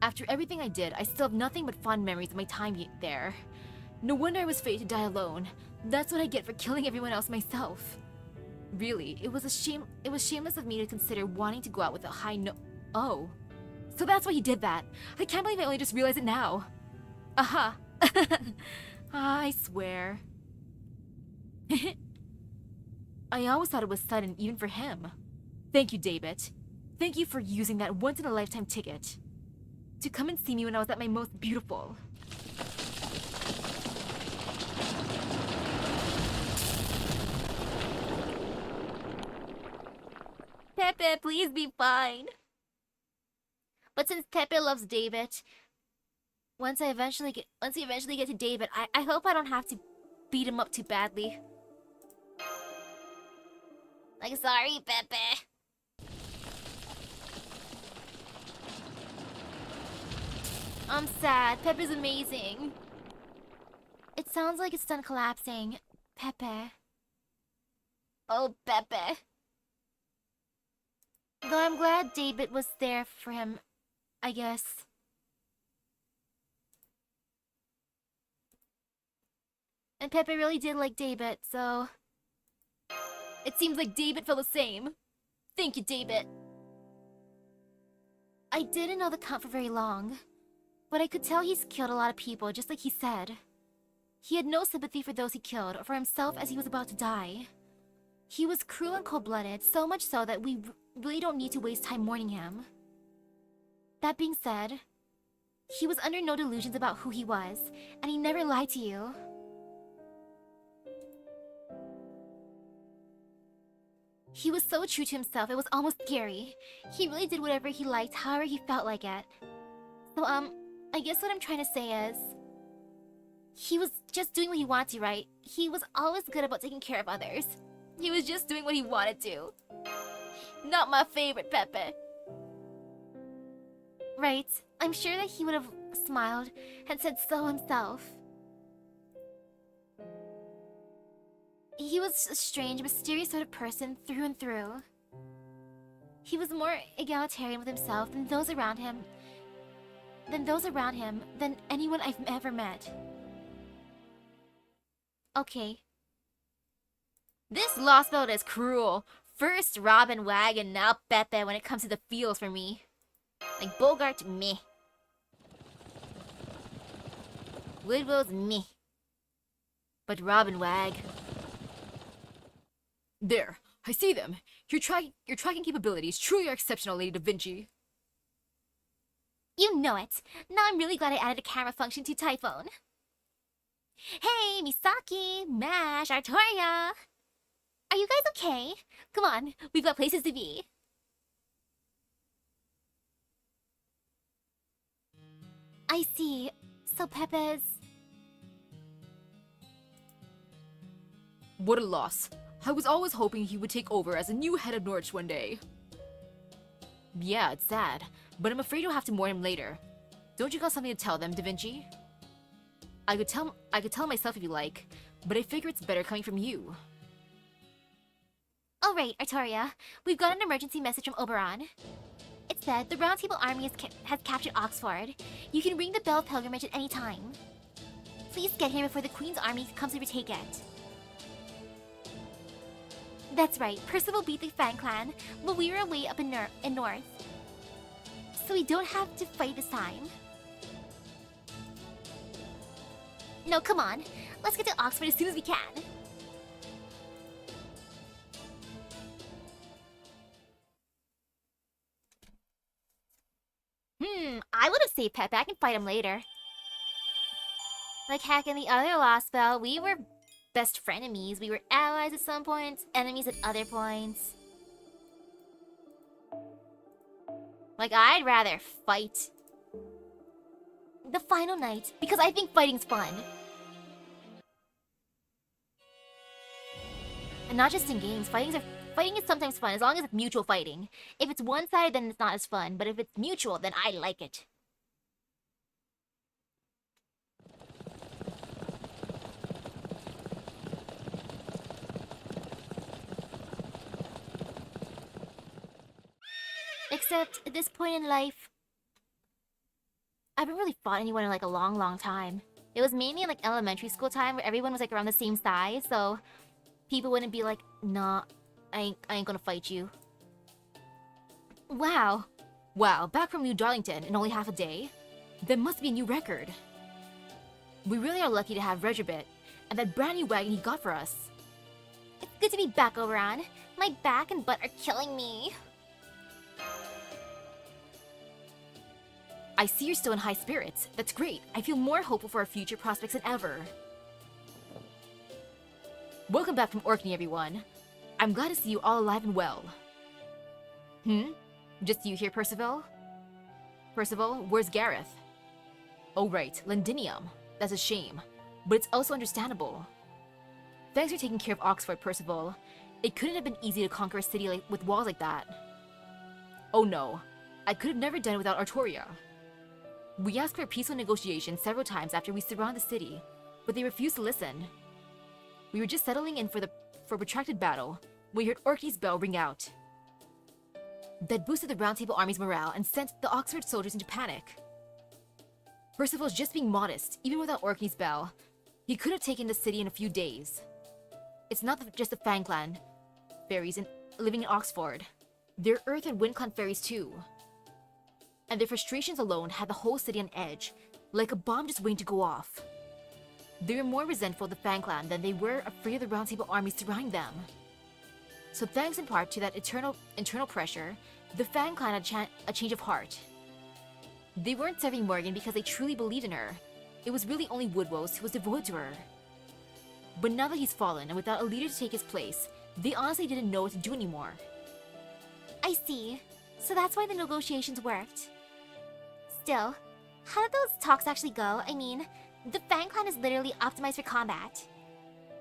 After everything I did, I still have nothing but fond memories of my time there. No wonder I was fated to die alone. That's what I get for killing everyone else myself. Really, it was shameless of me to consider wanting to go out with a high no- Oh. So that's why he did that. I can't believe I only just realized it now. Aha. I swear. I always thought it was sudden, even for him. Thank you, David. Thank you for using that once-in-a-lifetime ticket to come and see me when I was at my most beautiful. Pepe, please be fine. But since Pepe loves David, once we eventually get to David, I hope I don't have to beat him up too badly. Like, sorry, Pepe. I'm sad. Pepe's amazing. It sounds like it's done collapsing. Pepe. Oh, Pepe. Though I'm glad David was there for him, I guess. And Pepe really did like David, so... It seems like David felt the same. Thank you, David. I didn't know the Count for very long, but I could tell he's killed a lot of people, just like he said. He had no sympathy for those he killed, or for himself as he was about to die. He was cruel and cold-blooded, so much so that we really don't need to waste time mourning him. That being said, he was under no delusions about who he was, and he never lied to you. He was so true to himself, it was almost scary. He really did whatever he liked, however he felt like it. So, I guess what I'm trying to say is... He was just doing what he wanted to, right? He was always good about taking care of others. He was just doing what he wanted to. Not my favorite Pepe. Right, I'm sure that he would have smiled and said so himself. He was a strange, mysterious sort of person through and through. He was more egalitarian with himself than those around him, than anyone I've ever met. Okay. This lost belt is cruel. First Robin Wag and now Pepe when it comes to the feels for me. Like Bogart, meh. Woodwill's meh. But Robin Wag... There, I see them. Your tracking capabilities truly are exceptional, Lady Da Vinci. You know it. Now I'm really glad I added a camera function to Typhone. Hey, Misaki, Mash, Artoria! Are you guys okay? Come on, we've got places to be. I see. So Pepe's... What a loss. I was always hoping he would take over as a new head of Norwich one day. Yeah, it's sad, but I'm afraid you'll have to mourn him later. Don't you got something to tell them, Da Vinci? I could tell myself if you like, but I figure it's better coming from you. All right, Artoria. We've got an emergency message from Oberon. It said the Round Table Army has captured Oxford. You can ring the bell of pilgrimage at any time. Please get here before the Queen's army comes to retake it. That's right, Percival beat the Fang Clan while we were away up in North. So we don't have to fight this time. No, come on. Let's get to Oxford as soon as we can. I would have saved Pepe. I can fight him later. Like heck, in the other Lost Spell, we were best frenemies. We were allies at some points, enemies at other points. Like, I'd rather fight the final night, because I think fighting's fun. And not just in games, fighting is sometimes fun, as long as it's mutual fighting. If it's one-sided, then it's not as fun, but if it's mutual, then I like it. Except, at this point in life, I haven't really fought anyone in like a long time. It was mainly in like elementary school time where everyone was like around the same size, so people wouldn't be like, nah, I ain't gonna fight you. Wow. Wow, back from New Darlington in only half a day? There must be a new record. We really are lucky to have Regibit and that brand new wagon he got for us. It's good to be back, Oberon. My back and butt are killing me. I see you're still in high spirits. That's great. I feel more hopeful for our future prospects than ever. Welcome back from Orkney, everyone. I'm glad to see you all alive and well. Just you here, Percival? Percival, where's Gareth? Oh right, Londinium. That's a shame. But it's also understandable. Thanks for taking care of Oxford, Percival. It couldn't have been easy to conquer a city with walls like that. Oh no. I could have never done it without Artoria. We asked for a peaceful negotiation several times after we surrounded the city, but they refused to listen. We were just settling in for a protracted battle when we heard Orkney's bell ring out. That boosted the Round Table Army's morale and sent the Oxford soldiers into panic. Percival's just being modest. Even without Orkney's bell, he could have taken the city in a few days. It's not just the Fang Clan fairies living in Oxford. There are Earth and Wind Clan fairies too. And their frustrations alone had the whole city on edge, like a bomb just waiting to go off. They were more resentful of the Fang Clan than they were afraid of the Round Table army surrounding them. So thanks in part to that internal pressure, the Fang Clan had a change of heart. They weren't serving Morgan because they truly believed in her. It was really only Woodrose who was devoted to her. But now that he's fallen and without a leader to take his place, they honestly didn't know what to do anymore. I see. So that's why the negotiations worked. Still, how did those talks actually go? I mean, the Fang Clan is literally optimized for combat.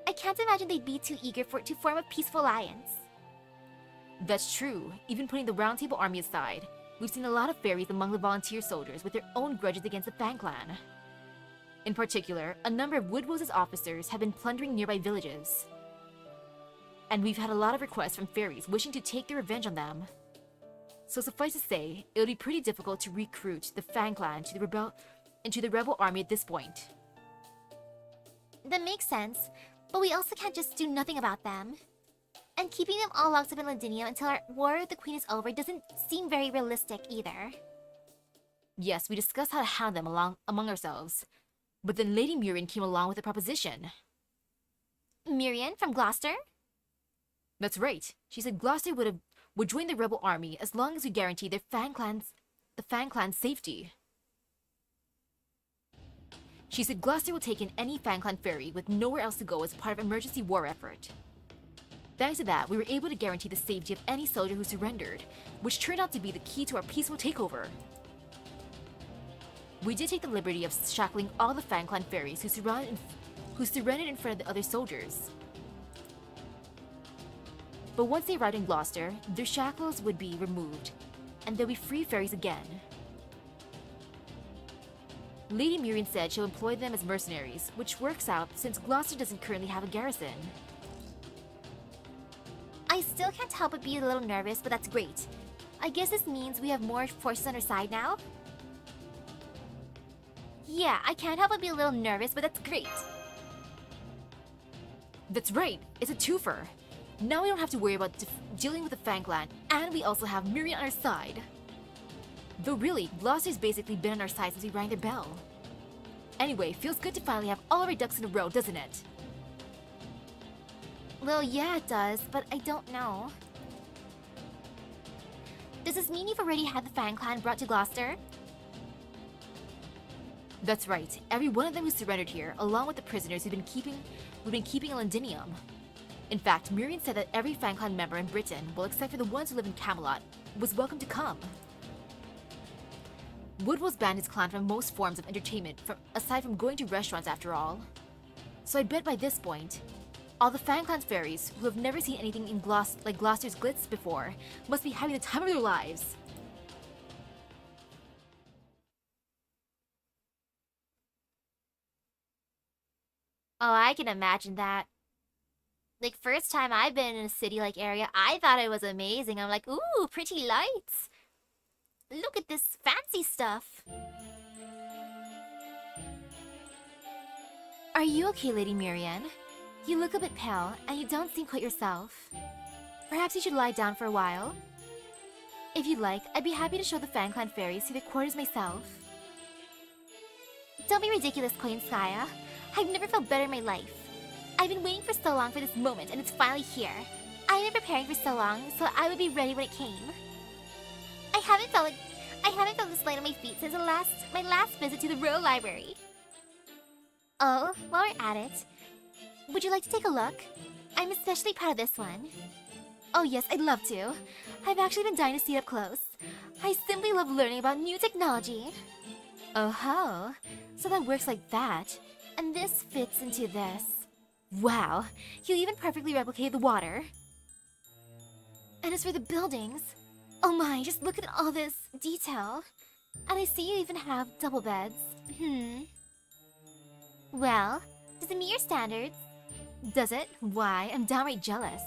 I can't imagine they'd be too eager to form a peaceful alliance. That's true. Even putting the Round Table army aside, we've seen a lot of fairies among the volunteer soldiers with their own grudges against the Fang Clan. In particular, a number of Woodrose's officers have been plundering nearby villages. And we've had a lot of requests from fairies wishing to take their revenge on them. So suffice to say, it would be pretty difficult to recruit the Fang Clan into the rebel army at this point. That makes sense, but we also can't just do nothing about them. And keeping them all locked up in Londinium until our war with the Queen is over doesn't seem very realistic either. Yes, we discussed how to handle them among ourselves. But then Lady Murian came along with a proposition. Miriam from Gloucester? That's right. She said Gloucester would join the rebel army as long as we guarantee the Fang Clan's safety. She said Gloucester will take in any Fang Clan ferry with nowhere else to go as part of an emergency war effort. Thanks to that, we were able to guarantee the safety of any soldier who surrendered, which turned out to be the key to our peaceful takeover. We did take the liberty of shackling all the Fang Clan fairies who surrendered in front of the other soldiers. But once they arrived in Gloucester, their shackles would be removed, and they'll be free fairies again. Lady Miriam said she'll employ them as mercenaries, which works out since Gloucester doesn't currently have a garrison. I still can't help but be a little nervous, but that's great. I guess this means we have more forces on our side now? Yeah, I can't help but be a little nervous, but that's great. That's right, it's a twofer. Now we don't have to worry about dealing with the Fang Clan, and we also have Miriam on our side. Though really, Gloucester's basically been on our side since we rang their bell. Anyway, feels good to finally have all of our ducks in a row, doesn't it? Well, yeah, it does, but I don't know. Does this mean you've already had the Fang Clan brought to Gloucester? That's right, every one of them who surrendered here, along with the prisoners we've been keeping in Londinium. In fact, Miriam said that every Fang Clan member in Britain, well except for the ones who live in Camelot, was welcome to come. Woodwell's banned his clan from most forms of entertainment, aside from going to restaurants after all. So I bet by this point, all the Fang Clan's fairies, who have never seen anything in like Gloucester's glitz before, must be having the time of their lives. Oh, I can imagine that. Like, first time I've been in a city-like area, I thought it was amazing. I'm like, ooh, pretty lights. Look at this fancy stuff. Are you okay, Lady Miriam? You look a bit pale, and you don't seem quite yourself. Perhaps you should lie down for a while? If you'd like, I'd be happy to show the Fang Clan fairies to their quarters myself. Don't be ridiculous, Queen Skya. I've never felt better in my life. I've been waiting for so long for this moment, and it's finally here. I've been preparing for so long, so I would be ready when it came. I haven't felt this light on my feet since my last visit to the Royal Library. Oh, while we're at it, would you like to take a look? I'm especially proud of this one. Oh yes, I'd love to. I've actually been dying to see it up close. I simply love learning about new technology. Oh ho, so that works like that. And this fits into this. Wow, you even perfectly replicate the water. And as for the buildings, oh my, just look at all this detail. And I see you even have double beds. Well, does it meet your standards? Does it? Why, I'm downright jealous.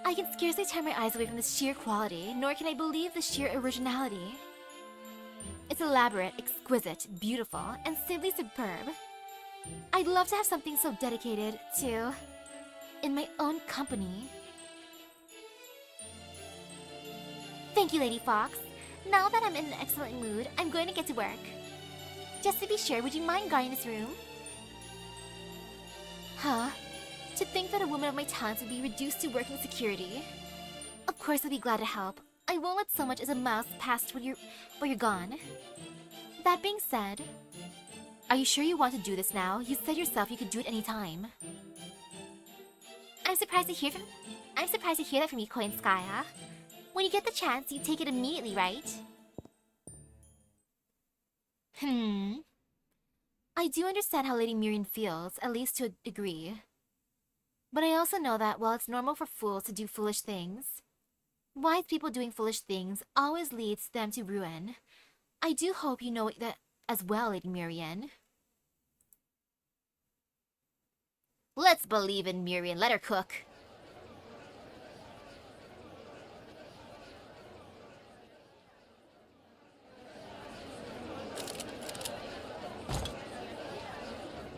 I can scarcely tear my eyes away from the sheer quality, nor can I believe the sheer originality. It's elaborate, exquisite, beautiful, and simply superb. I'd love to have something so dedicated to... in my own company. Thank you, Lady Fox. Now that I'm in an excellent mood, I'm going to get to work. Just to be sure, would you mind guarding this room? Huh? To think that a woman of my talents would be reduced to working security. Of course I'd be glad to help. I won't let so much as a mouse pass while you're gone. That being said, are you sure you want to do this now? You said yourself you could do it any time. I'm surprised to hear that from you, Queen Skya. When you get the chance, you take it immediately, right? I do understand how Lady Miriam feels, at least to a degree. But I also know that while it's normal for fools to do foolish things, wise people doing foolish things always leads them to ruin. I do hope you know that as well, Lady Miriam. Let's believe in Miriam. Let her cook.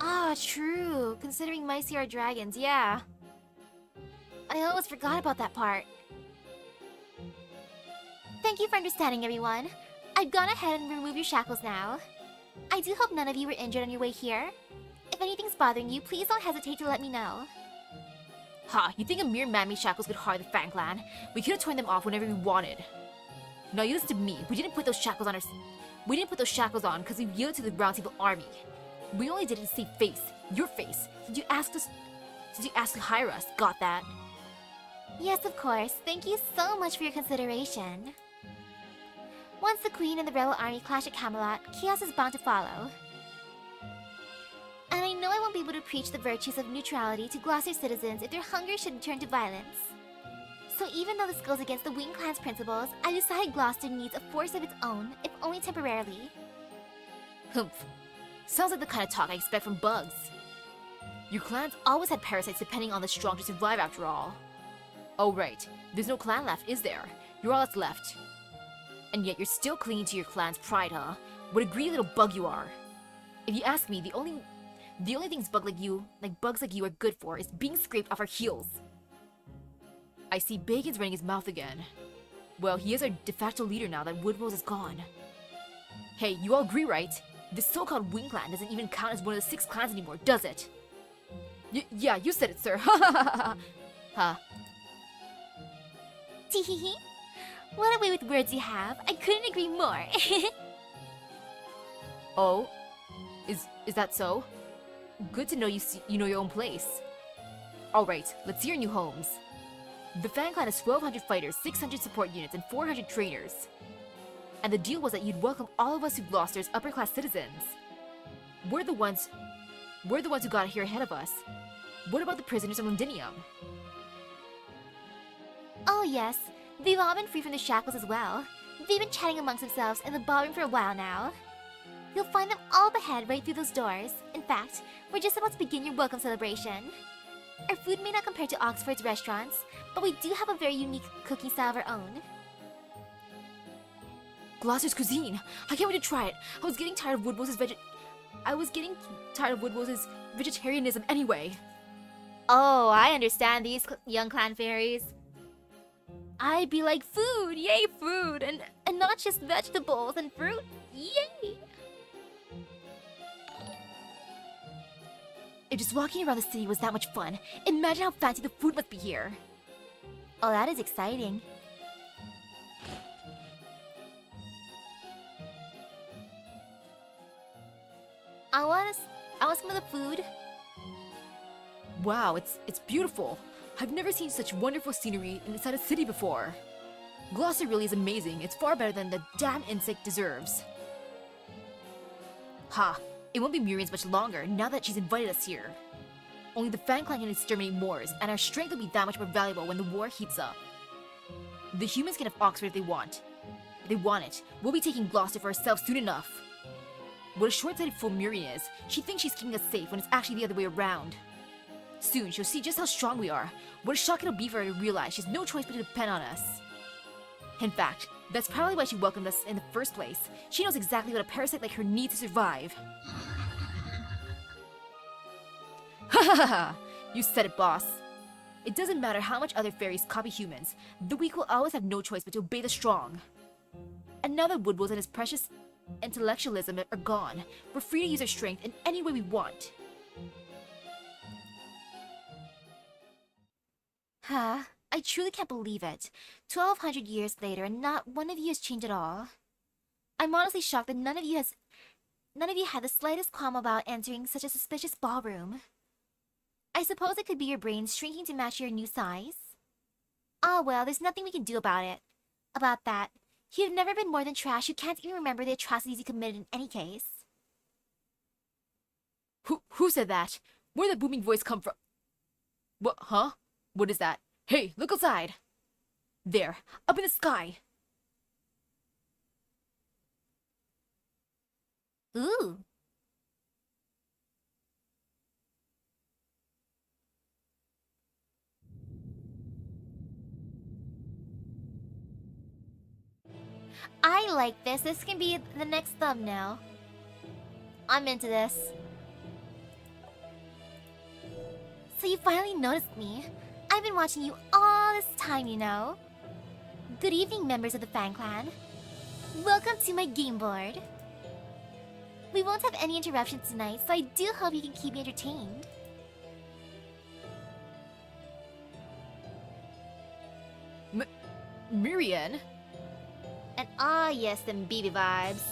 Ah, true. Considering mice here are dragons, yeah. I almost forgot about that part. Thank you for understanding, everyone. I've gone ahead and removed your shackles now. I do hope none of you were injured on your way here. If anything's bothering you, please don't hesitate to let me know. Ha, you think a mere mammy shackles could harm the Fang Clan? We could have torn them off whenever we wanted. Now you listen to me. We didn't put those shackles on because we yielded to the Round Table Army. We only did it to save face, your face. Did you ask to hire us? Got that? Yes, of course. Thank you so much for your consideration. Once the Queen and the Rebel Army clash at Camelot, chaos is bound to follow. And I know I won't be able to preach the virtues of neutrality to Gloucester citizens if their hunger should turn to violence. So even though this goes against the Wing Clan's principles, I decided Gloucester needs a force of its own, if only temporarily. Humph. Sounds like the kind of talk I expect from bugs. Your clans always had parasites depending on the strong to survive after all. Oh right, there's no clan left, is there? You're all that's left. And yet you're still clinging to your clan's pride, huh? What a greedy little bug you are. If you ask me, the only things bugs like you are good for is being scraped off our heels. I see Bacon's running his mouth again. Well, he is our de facto leader now that Woodrose is gone. Hey, you all agree, right? This so-called Wing Clan doesn't even count as one of the 6 clans anymore, does it? Yeah, you said it, sir. Huh. Teehee. What a way with words you have. I couldn't agree more. Oh? Is that so? Good to know you know your own place. Alright, let's see your new homes. The Fan Clan has 1,200 fighters, 600 support units, and 400 trainers. And the deal was that you'd welcome all of us to Gloucester's upper-class citizens. We're the ones who got here ahead of us. What about the prisoners of Londinium? Oh yes, they've all been free from the shackles as well. They've been chatting amongst themselves in the ballroom for a while now. You'll find them all up ahead right through those doors. In fact, we're just about to begin your welcome celebration. Our food may not compare to Oxford's restaurants, but we do have a very unique cooking style of our own. Gloucester's cuisine! I can't wait to try it! I was getting tired of Woodrose's vegetarianism anyway. Oh, I understand these young clan fairies. I'd be like, food! Yay, food! And not just vegetables and fruit! Yay! If just walking around the city was that much fun, imagine how fancy the food must be here. Oh, that is exciting. I want some of the food. Wow, it's beautiful. I've never seen such wonderful scenery inside a city before. Gloucester really is amazing. It's far better than the damn insect deserves. Ha! It won't be Miriam's much longer now that she's invited us here. Only the Fan Clan can exterminate Moors, and our strength will be that much more valuable when the war heats up. The humans can have Oxford if they want. If they want it, we'll be taking Gloucester for ourselves soon enough. What a short-sighted fool Miriam is. She thinks she's keeping us safe when it's actually the other way around. Soon, she'll see just how strong we are. What a shock it'll be for her to realize she's no choice but to depend on us. In fact, that's probably why she welcomed us in the first place. She knows exactly what a parasite like her needs to survive. Ha ha ha ha! You said it, boss. It doesn't matter how much other fairies copy humans, the weak will always have no choice but to obey the strong. And now that Woodrose and his precious intellectualism are gone, we're free to use our strength in any way we want. Huh? I truly can't believe it. 1,200 years later and not one of you has changed at all. I'm honestly shocked that none of you had the slightest qualm about entering such a suspicious ballroom. I suppose it could be your brains shrinking to match your new size. Ah well, there's nothing we can do about it. About that. You've never been more than trash who can't even remember the atrocities you committed in any case. Who said that? Where did that booming voice come from? What, huh? What is that? Hey, look outside! There, up in the sky! Ooh. I like this. This can be the next thumbnail. I'm into this. So you finally noticed me. I've been watching you all this time, you know. Good evening, members of the Fan Clan. Welcome to my game board. We won't have any interruptions tonight, so I do hope you can keep me entertained. Miriam? And ah yes, them baby vibes.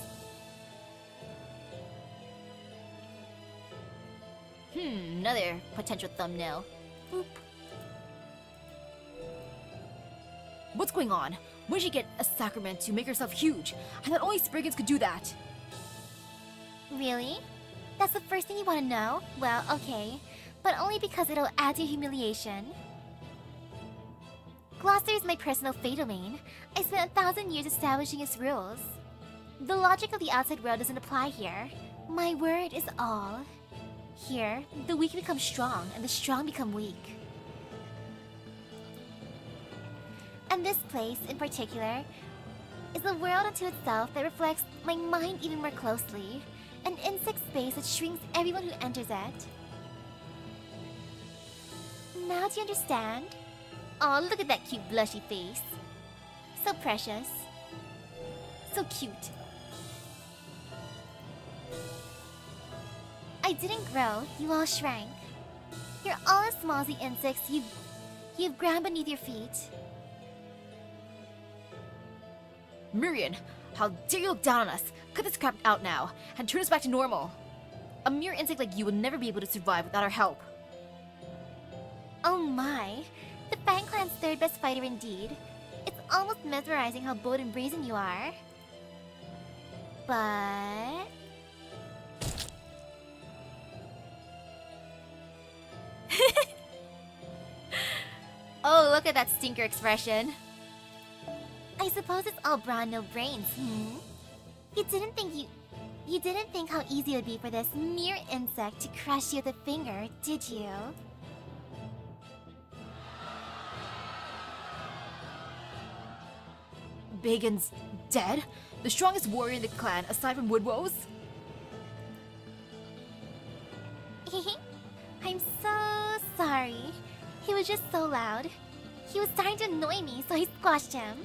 Another potential thumbnail. Boop. What's going on? When did she get a sacrament to make herself huge? I thought only Spriggans could do that. Really? That's the first thing you want to know? Well, okay. But only because it'll add to your humiliation. Gloucester is my personal fate domain. I spent 1,000 years establishing its rules. The logic of the outside world doesn't apply here. My word is all. Here, the weak become strong, and the strong become weak. And this place, in particular, is a world unto itself that reflects my mind even more closely. An insect space that shrinks everyone who enters it. Now do you understand? Oh, look at that cute blushy face. So precious. So cute. I didn't grow, you all shrank. You're all as small as the insects you've ground beneath your feet. Miriam, how dare you look down on us? Cut this crap out now, and turn us back to normal. A mere insect like you would never be able to survive without our help. Oh my, the Fang Clan's third best fighter indeed. It's almost mesmerizing how bold and brazen you are. But... oh, look at that stinker expression. I suppose it's all brawn, no brains, hmm? You didn't think how easy it would be for this mere insect to crush you with a finger, did you? Bacon's dead? The strongest warrior in the clan, aside from Woodwose? I'm so sorry. He was just so loud. He was starting to annoy me, so I squashed him.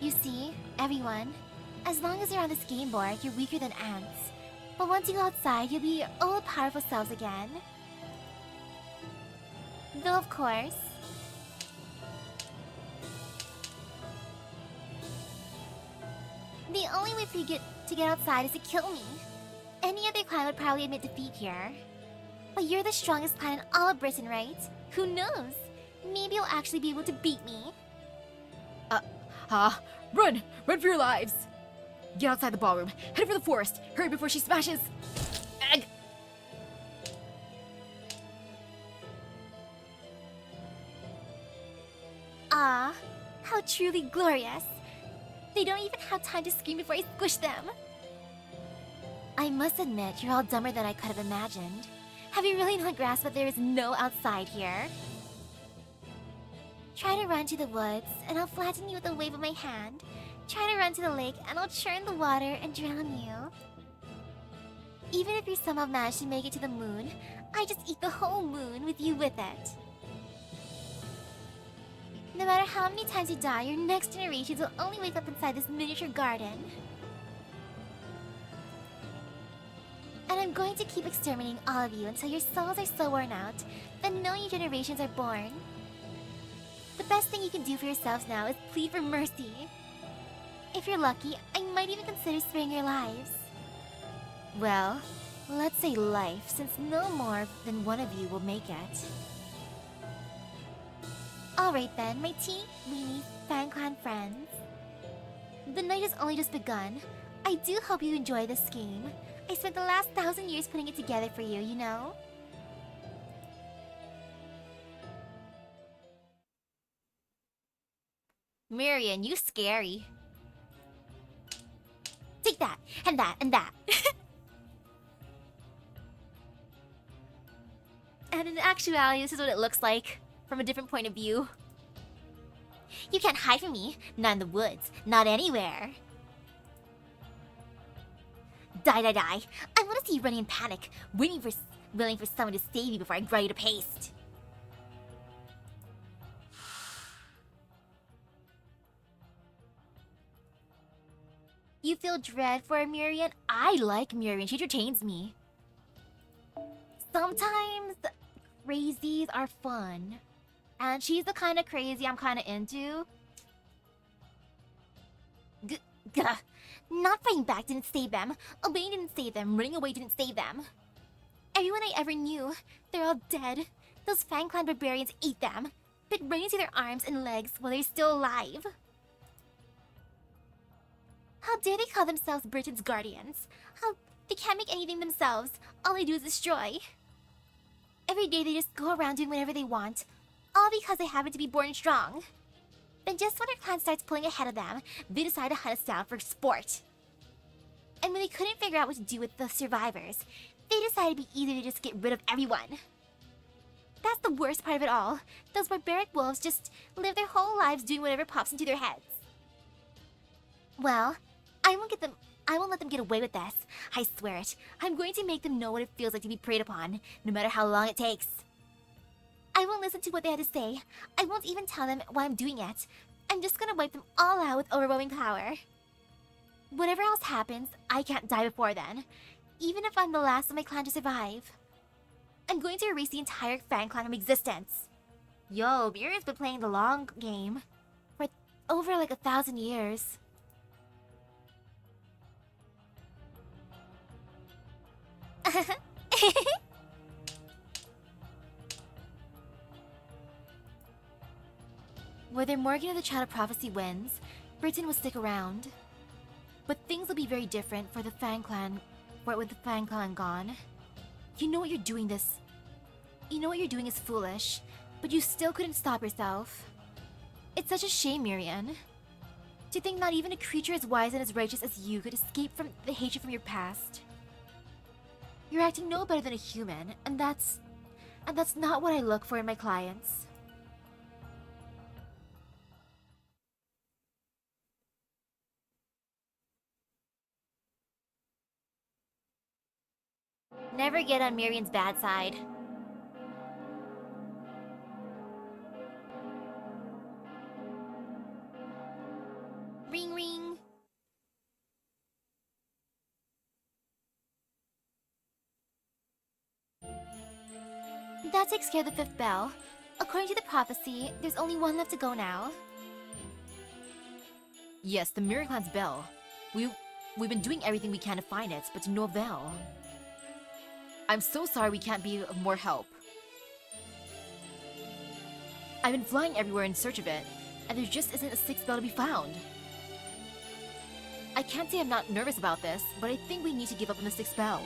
You see, everyone, as long as you're on this game board, you're weaker than ants. But once you go outside, you'll be your old powerful selves again. Though of course, the only way for you to get outside is to kill me. Any other clan would probably admit defeat here. But you're the strongest clan in all of Britain, right? Who knows? Maybe you'll actually be able to beat me. Run! Run for your lives! Get outside the ballroom. Head for the forest. Hurry before she smashes. Egg! Ah, how truly glorious. They don't even have time to scream before I squish them. I must admit, you're all dumber than I could have imagined. Have you really not grasped that there is no outside here? Try to run to the woods, and I'll flatten you with a wave of my hand. Try to run to the lake, and I'll churn the water and drown you. Even if you somehow manage to make it to the moon, I just eat the whole moon with you with it. No matter how many times you die, your next generations will only wake up inside this miniature garden. And I'm going to keep exterminating all of you until your souls are so worn out that no new generations are born. The best thing you can do for yourselves now is plead for mercy. If you're lucky, I might even consider sparing your lives. Well, let's say life, since no more than one of you will make it. Alright then, my teeny, weeny, Fan Clan friends. The night has only just begun. I do hope you enjoy this game. I spent the last 1,000 years putting it together for you, you know? Miriam, you scary. Take that, and that, and that. And in actuality, this is what it looks like from a different point of view. You can't hide from me. Not in the woods. Not anywhere. Die, die, die. I want to see you running in panic, waiting for someone to save you before I grind you to paste. You feel dread for Miriam? I like Miriam. She entertains me. Sometimes crazies are fun. And she's the kind of crazy I'm kind of into. Gah. Not fighting back didn't save them. Obeying didn't save them. Running away didn't save them. Everyone I ever knew, they're all dead. Those Fang Clan barbarians ate them. Bit right into their arms and legs while they're still alive. How dare they call themselves Britain's guardians? How they can't make anything themselves. All they do is destroy. Every day they just go around doing whatever they want. All because they happen to be born strong. Then just when our clan starts pulling ahead of them, they decide to hunt us down for sport. And when they couldn't figure out what to do with the survivors, they decided it'd be easier to just get rid of everyone. That's the worst part of it all. Those barbaric wolves just live their whole lives doing whatever pops into their heads. Well, I won't let them get away with this. I swear it. I'm going to make them know what it feels like to be preyed upon, no matter how long it takes. I won't listen to what they had to say. I won't even tell them why I'm doing it. I'm just gonna wipe them all out with overwhelming power. Whatever else happens, I can't die before then, even if I'm the last of my clan to survive. I'm going to erase the entire fan clan from existence. Yo, Mirio's been playing the long game for over like 1,000 years. Whether Morgan or the Child of Prophecy wins, Britain will stick around. But things will be very different for the Fan Clan, with the Fan Clan gone. You know what you're doing is foolish, but you still couldn't stop yourself. It's such a shame, Miriam. To think not even a creature as wise and as righteous as you could escape from the hatred from your past. You're acting no better than a human, and that's not what I look for in my clients. Never get on Miriam's bad side. Ring ring. That takes care of the 5th bell. According to the prophecy, there's only one left to go now. Yes, the Mirror Clan's bell. We've been doing everything we can to find it, but to no avail. I'm so sorry we can't be of more help. I've been flying everywhere in search of it, and there just isn't a 6th bell to be found. I can't say I'm not nervous about this, but I think we need to give up on the 6th bell.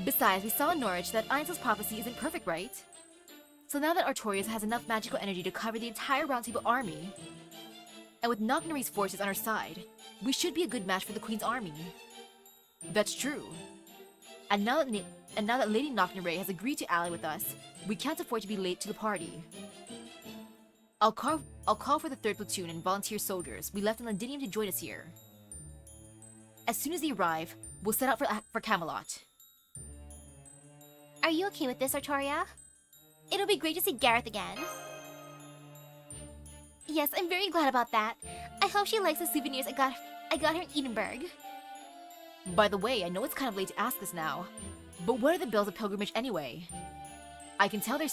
Besides, we saw in Norwich that Einzel's prophecy isn't perfect, right? So now that Artorias has enough magical energy to cover the entire Round Table army, and with Nocnare's forces on our side, we should be a good match for the Queen's army. That's true. And now that Lady Nocnare has agreed to ally with us, we can't afford to be late to the party. I'll call for the 3rd platoon and volunteer soldiers we left in Londinium to join us here. As soon as they arrive, we'll set out for Camelot. Are you okay with this, Artoria? It'll be great to see Gareth again. Yes, I'm very glad about that. I hope she likes the souvenirs I got her in Edinburgh. By the way, I know it's kind of late to ask this now, but what are the bells of pilgrimage anyway? I can tell they're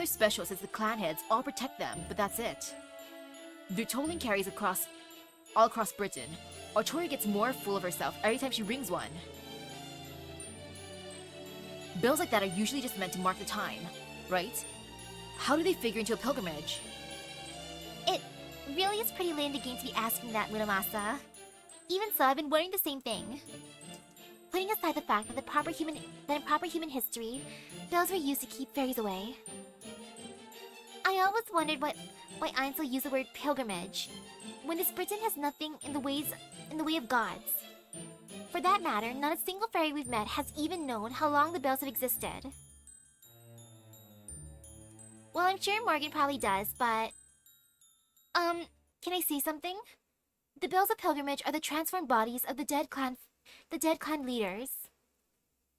special since the clan heads all protect them, but that's it. They're tolling carries all across Britain. Artoria gets more full of herself every time she rings one. Bells like that are usually just meant to mark the time, right? How do they figure into a pilgrimage? It really is pretty lame to game to be asking that, Muramasa. Even so, I've been wondering the same thing. Putting aside the fact that in proper human history, bells were used to keep fairies away. I always wondered why Einsel used the word pilgrimage, when this Britain has nothing in the way of gods. For that matter, not a single fairy we've met has even known how long the bells have existed. Well, I'm sure Morgan probably does, but... can I say something? The bells of pilgrimage are the transformed bodies of the dead clan leaders.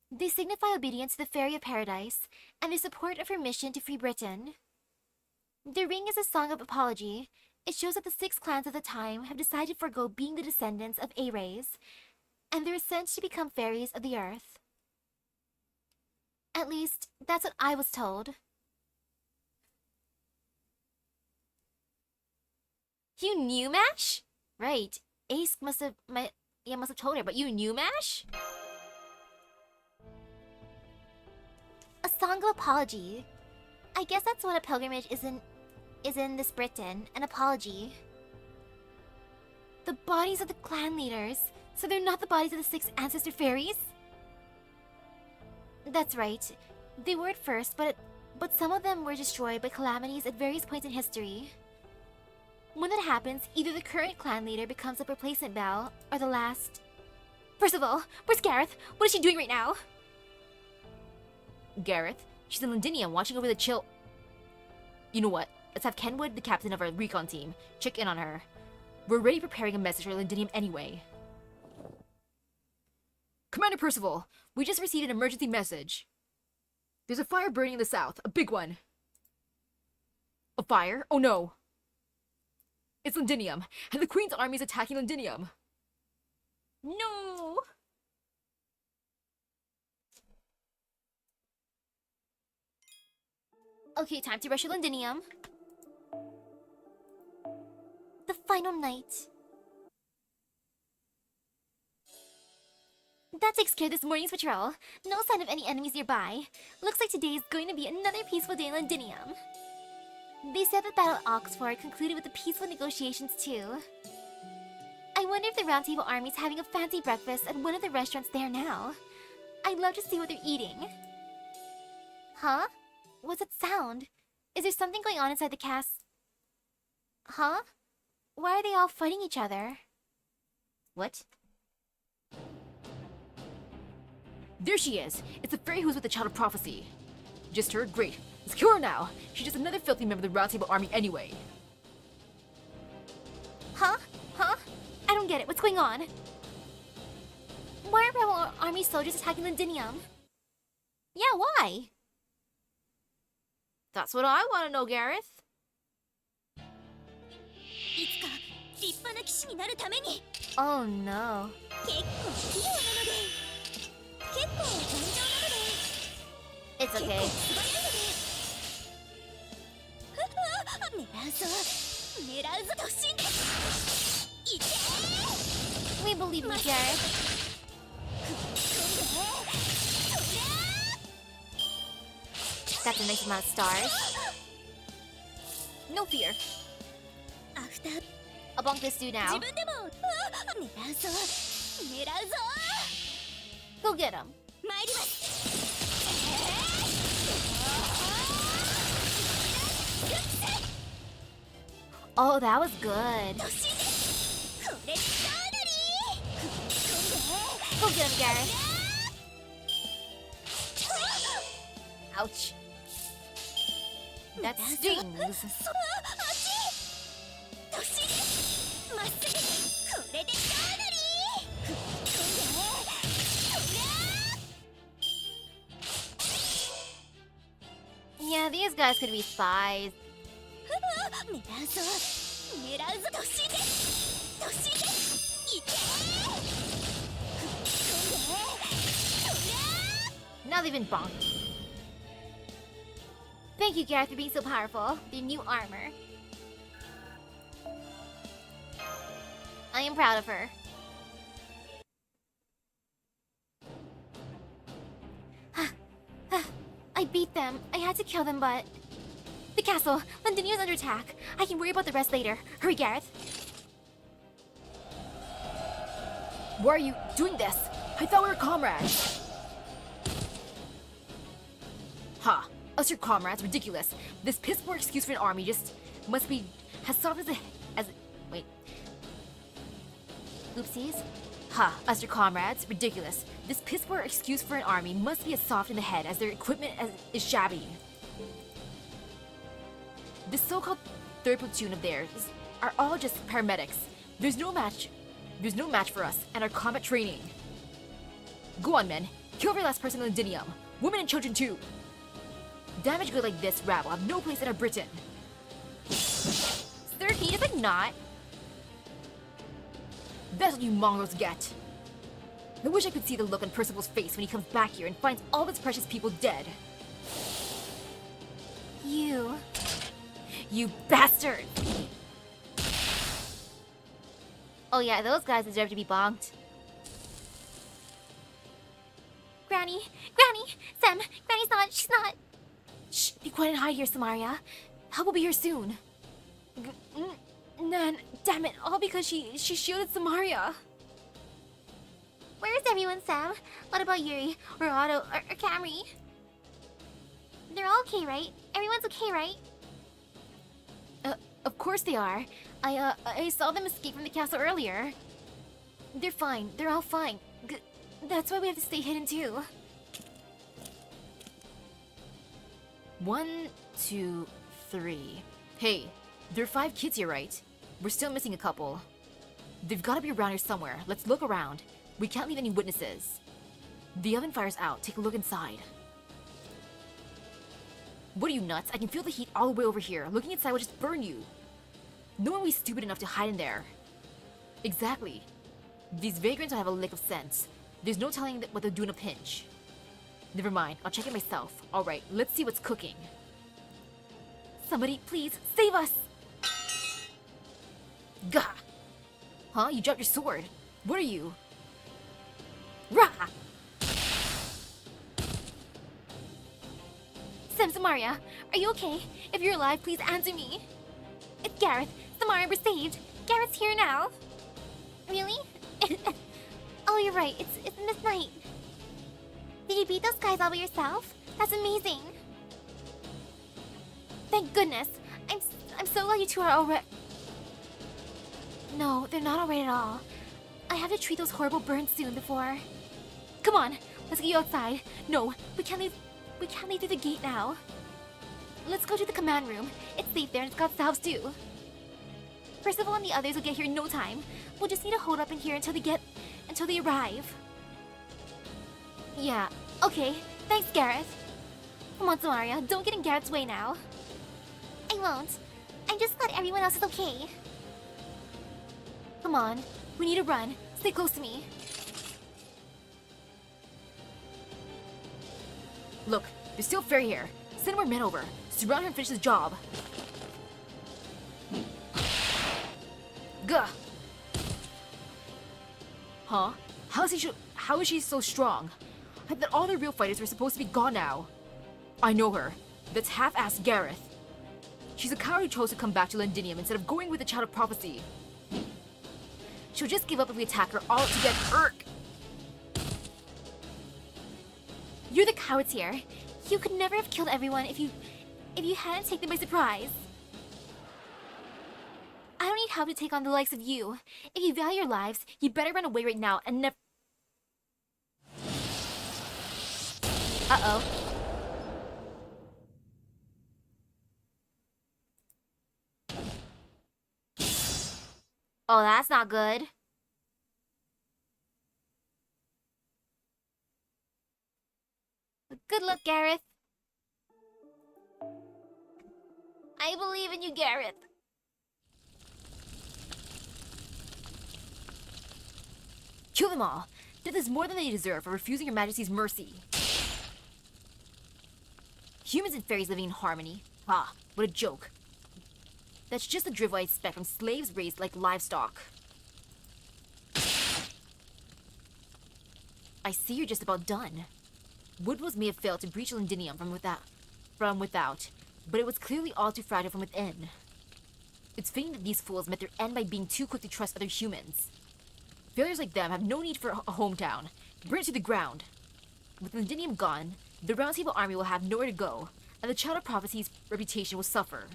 They signify obedience to the Fairy of Paradise, and their support of her mission to free Britain. Their ring is a song of apology. It shows that the 6 clans of the time have decided to forego being the descendants of Ares, and they're sent to become fairies of the earth. At least, that's what I was told. You knew Mash? Right. Ace must have told her, but you knew Mash? A song of apology. I guess that's what a pilgrimage is in this Britain, an apology. The bodies of the clan leaders. So they're not the bodies of the 6 ancestor fairies? That's right. They were at first, but some of them were destroyed by calamities at various points in history. When that happens, either the current clan leader becomes a replacement Belle, or the last... Percival, where's Gareth? What is she doing right now? Gareth? She's in Londinium watching over the chill... You know what? Let's have Kenwood, the captain of our recon team, check in on her. We're already preparing a message for Londinium anyway. Commander Percival, we just received an emergency message. There's a fire burning in the south, a big one. A fire? Oh no! It's Londinium, and the Queen's army is attacking Londinium. No! Okay, time to rush to Londinium. The final night. That takes care of this morning's patrol. No sign of any enemies nearby. Looks like today is going to be another peaceful day in Londinium. They said the battle at Oxford concluded with the peaceful negotiations too. I wonder if the Round Table Army's having a fancy breakfast at one of the restaurants there now. I'd love to see what they're eating. Huh? What's that sound? Is there something going on inside the cast? Huh? Why are they all fighting each other? What? There she is! It's the fairy who's with the Child of Prophecy. Just heard? Great. Let's kill her now! She's just another filthy member of the Round Table Army anyway. Huh? Huh? I don't get it. What's going on? Why are Rebel Army soldiers attacking Londinium? Yeah, why? That's what I want to know, Gareth. いつか立派な騎士になるために Oh no. 結構器用なので結構頑丈なので It's 結構 okay. 素早いので狙うぞ狙うぞ突進ですいけ We believe in you, Gareth. That's a nice amount of stars. No fear. アフター I'll bonk this dude 自 now. 分でも狙うぞ狙うぞ Go get him. 参ります Oh, that was good. 突進ですこれでかなり Go get him, Gareth. Ouch. That stings. あっち突進ですまっすぐこれでかなり Yeah, these guys could be spies. 狙うぞ狙うぞ突進です突進ですいけ Now they've been bonked. Thank you, Gareth, for being so powerful. Your new armor. I am proud of her. I beat them. I had to kill them, but... The castle! Londinium's under attack. I can worry about the rest later. Hurry, Gareth. Why are you doing this? I thought we were comrades. Ha! Us your comrades? Ridiculous. This piss poor excuse for an army just must be as soft as wait. Oopsies. Ha! Us your comrades? Ridiculous. This piss poor excuse for an army must be as soft in the head as their equipment is shabby. This so-called third platoon of theirs are all just paramedics. There's no match for us and our combat training. Go on, men. Kill every last person in Londinium. Women and children too. Damage good like this rabble have no place in our Britain. Sir, can you just like not? That's what you mongrels get. I wish I could see the look on Percival's face when he comes back here and finds all of its precious people dead. You bastard! Oh yeah, those guys deserve to be bonked. Granny! Granny! Sam! She's not... Shh! Be quiet and hide here, Samaria. Help will be here soon. Nan, damn it! All because she shielded Samaria. Where is everyone, Sam? What about Yuri? Or Otto? Or Camry? They're all okay, right? Everyone's okay, right? Of course they are. I saw them escape from the castle earlier. They're fine. They're all fine. That's why we have to stay hidden too. 1, 2, 3. Hey, there are 5 kids here, right? We're still missing a couple. They've got to be around here somewhere. Let's look around. We can't leave any witnesses. The oven fire's out. Take a look inside. What are you, nuts? I can feel the heat all the way over here. Looking inside will just burn you. No one will be stupid enough to hide in there. Exactly. These vagrants don't have a lick of sense. There's no telling what they'll do in a pinch. Never mind, I'll check it myself. Alright, let's see what's cooking. Somebody, please, save us! Gah! Huh? You dropped your sword. What are you? Rah! Samaria, are you okay? If you're alive, please answer me. It's Gareth. Samaria, we're saved. Gareth's here now. Really? Oh, you're right. It's Miss Knight. Did you beat those guys all by yourself? That's amazing. Thank goodness. I'm so glad you two are alright. No, they're not alright at all. I have to treat those horrible burns soon before. Come on, let's get you outside. No, we can't leave through the gate now. Let's go to the command room. It's safe there and it's got salves too. Percival and the others will get here in no time. We'll just need to hold up in here until they arrive. Yeah, okay. Thanks, Gareth. Come on, Samaria, don't get in Gareth's way now. I won't. I'm just glad everyone else is okay. Come on, we need to run. Stay close to me. Look, there's still Fairy here. Send more men over. Surround her and finish the job. Gah! Huh? How is she so strong? I thought all the real fighters were supposed to be gone now. I know her. That's half-assed Gareth. She's a coward who chose to come back to Londinium instead of going with the Child of Prophecy. She'll just give up if we attack her all together. Urk! You're the cowards here. You could never have killed everyone if you hadn't taken them by surprise. I don't need help to take on the likes of you. If you value your lives, you better run away right now and never. Uh-oh. Oh, that's not good. Good luck, Gareth. I believe in you, Gareth. Kill them all. Death is more than they deserve for refusing your majesty's mercy. Humans and fairies living in harmony. Ah, what a joke. That's just the drivel I expect from slaves raised like livestock. I see you're just about done. Woodwills may have failed to breach Londinium from without, but it was clearly all too fragile from within. It's fitting that these fools met their end by being too quick to trust other humans. Failures like them have no need for a hometown. Burn it to the ground. With Londinium gone, the Round Table army will have nowhere to go, and the Child of Prophecy's reputation will suffer.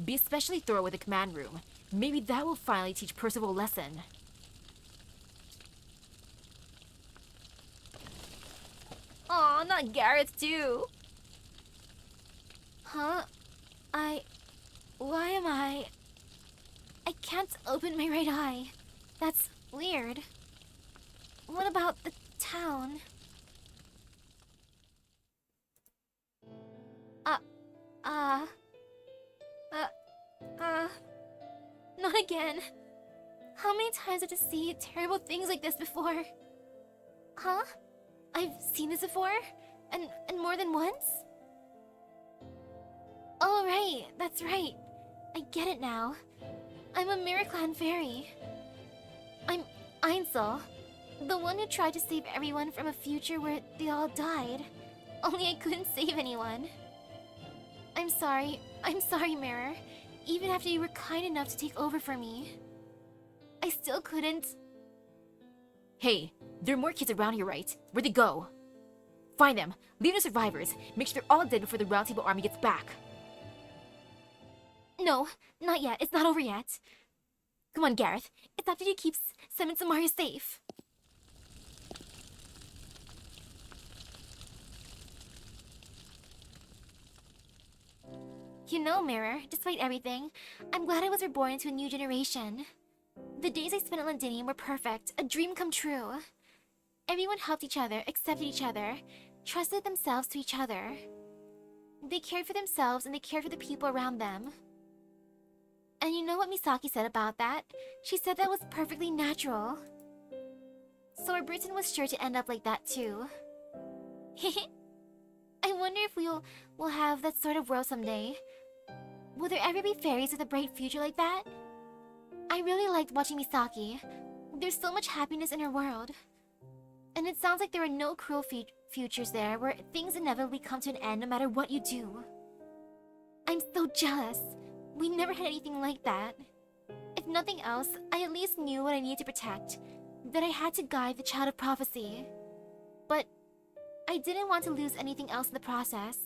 Be especially thorough with the command room. Maybe that will finally teach Percival a lesson. Aw, not Gareth too. Huh? Why am I can't open my right eye. That's weird. What about the town? Not again. How many times have I to see terrible things like this before? Huh? I've seen this before? And more than once? Oh, right. That's right. I get it now. I'm a Miraclan fairy. I'm Ainsel, the one who tried to save everyone from a future where they all died. Only I couldn't save anyone. I'm sorry, Mirror. Even after you were kind enough to take over for me, I still couldn't. Hey, there are more kids around here, right? Where'd they go? Find them, leave the survivors, make sure they're all dead before the Round Table army gets back. No, not yet. It's not over yet. Come on, Gareth. It's after you keep Sim and Samaria safe. You know, Mirror, despite everything, I'm glad I was reborn into a new generation. The days I spent at Londinium were perfect, a dream come true. Everyone helped each other, accepted each other, trusted themselves to each other. They cared for themselves and they cared for the people around them. And you know what Misaki said about that? She said that was perfectly natural. So our Britain was sure to end up like that too. I wonder if we'll have that sort of world someday. Will there ever be fairies with a bright future like that? I really liked watching Misaki. There's so much happiness in her world. And it sounds like there are no cruel futures there where things inevitably come to an end no matter what you do. I'm so jealous. We never had anything like that. If nothing else, I at least knew what I needed to protect, that I had to guide the child of prophecy. But I didn't want to lose anything else in the process.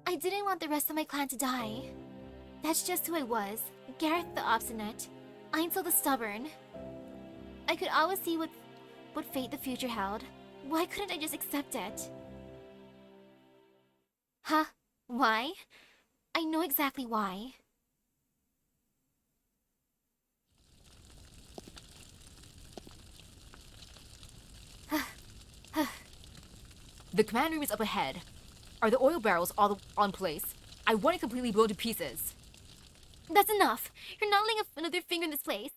I didn't want the rest of my clan to die. That's just who I was. Gareth the obstinate, Ainsel the stubborn. I could always see what fate the future held. Why couldn't I just accept it? Huh? Why? I know exactly why. The command room is up ahead. Are the oil barrels all on place? I want it completely blown to pieces. That's enough. You're not laying another finger in this place.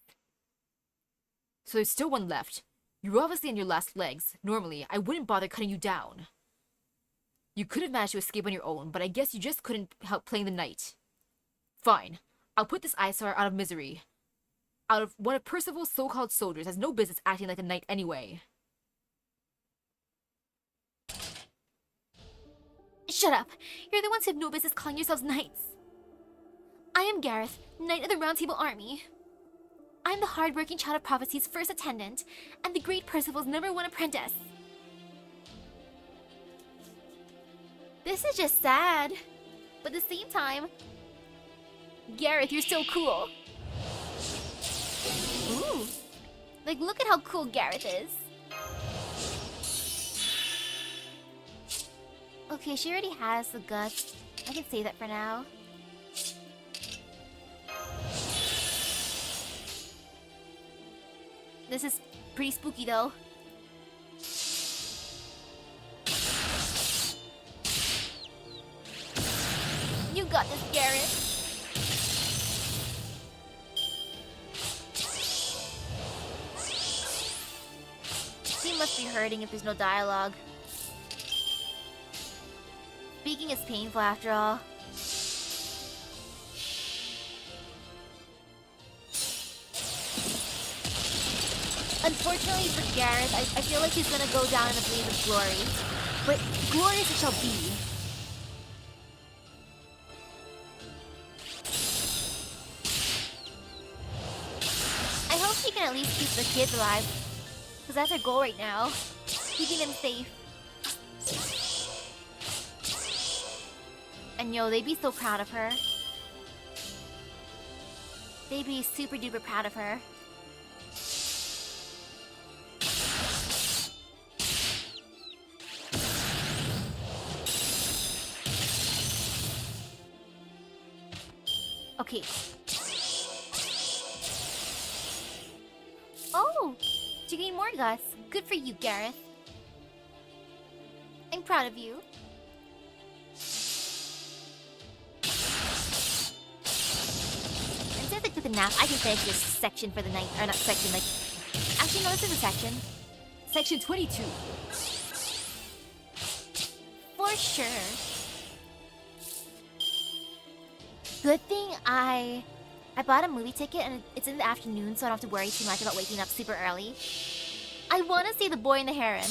So there's still one left. You're obviously on your last legs. Normally, I wouldn't bother cutting you down. You could have managed to escape on your own, but I guess you just couldn't help playing the knight. Fine. I'll put this eyesore out of misery. Out of one of Percival's so-called soldiers has no business acting like a knight anyway. Shut up. You're the ones who have no business calling yourselves knights. I am Gareth, Knight of the Round Table Army. I'm the hard-working child of prophecy's first attendant, and the great Percival's #1 apprentice. This is just sad. But at the same time, Gareth, you're so cool. Ooh. Like, look at how cool Gareth is. Okay, she already has the guts. I can save that for now. This is pretty spooky though. You got this, Gareth. She must be hurting if there's no dialogue. Speaking is painful after all. Unfortunately for Gareth, I feel like he's gonna go down in a blaze of glory. But glorious it shall be. I hope he can at least keep the kids alive. Because that's our goal right now. Keeping them safe. And yo, they'd be so proud of her. They'd be super duper proud of her. Okay. Oh! To gain more guts. Good for you, Gareth. I'm proud of you. And since I took a nap, I can finish this section for the night. Or not section, like... Actually, no, this is a section. Section 22. For sure. Good thing I bought a movie ticket and it's in the afternoon, so I don't have to worry too much about waking up super early. I want to see The Boy and the Heron.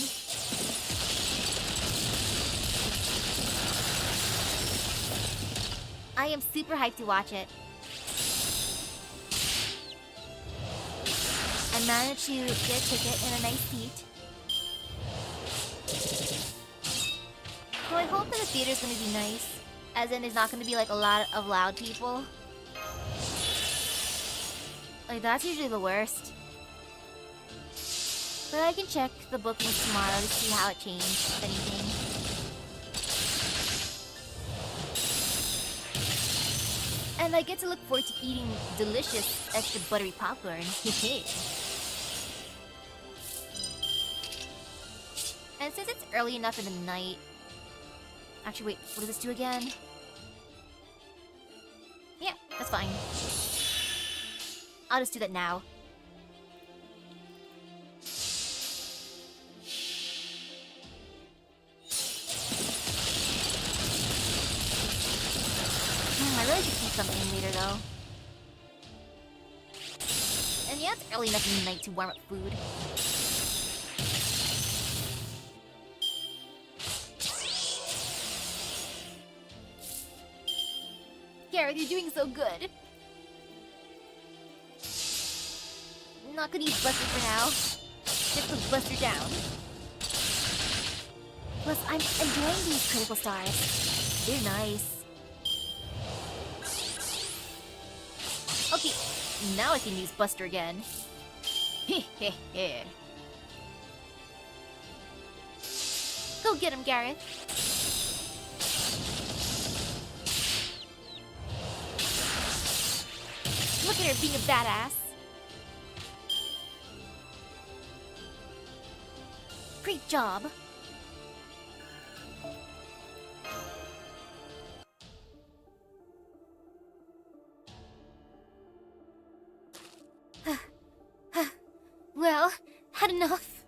I am super hyped to watch it. I managed to get a ticket in a nice seat. So I hope that the theater's gonna be nice. As in, there's not gonna be like a lot of loud people. Like, that's usually the worst. But I can check the bookings tomorrow to see how it changed, if anything. And I get to look forward to eating delicious, extra buttery popcorn. And since it's early enough in the night... Actually, wait, what does this do again? Yeah, that's fine. I'll just do that now. I really should eat something later, though. And yeah, it's early enough in the night to warm up food. Gareth, you're doing so good. Not gonna use Buster for now. Just put Buster down. Plus, I'm enjoying these critical stars. They're nice. Okay, now I can use Buster again. Heh. Go get him, Gareth. Look at her being a badass. Great job. Well, had enough.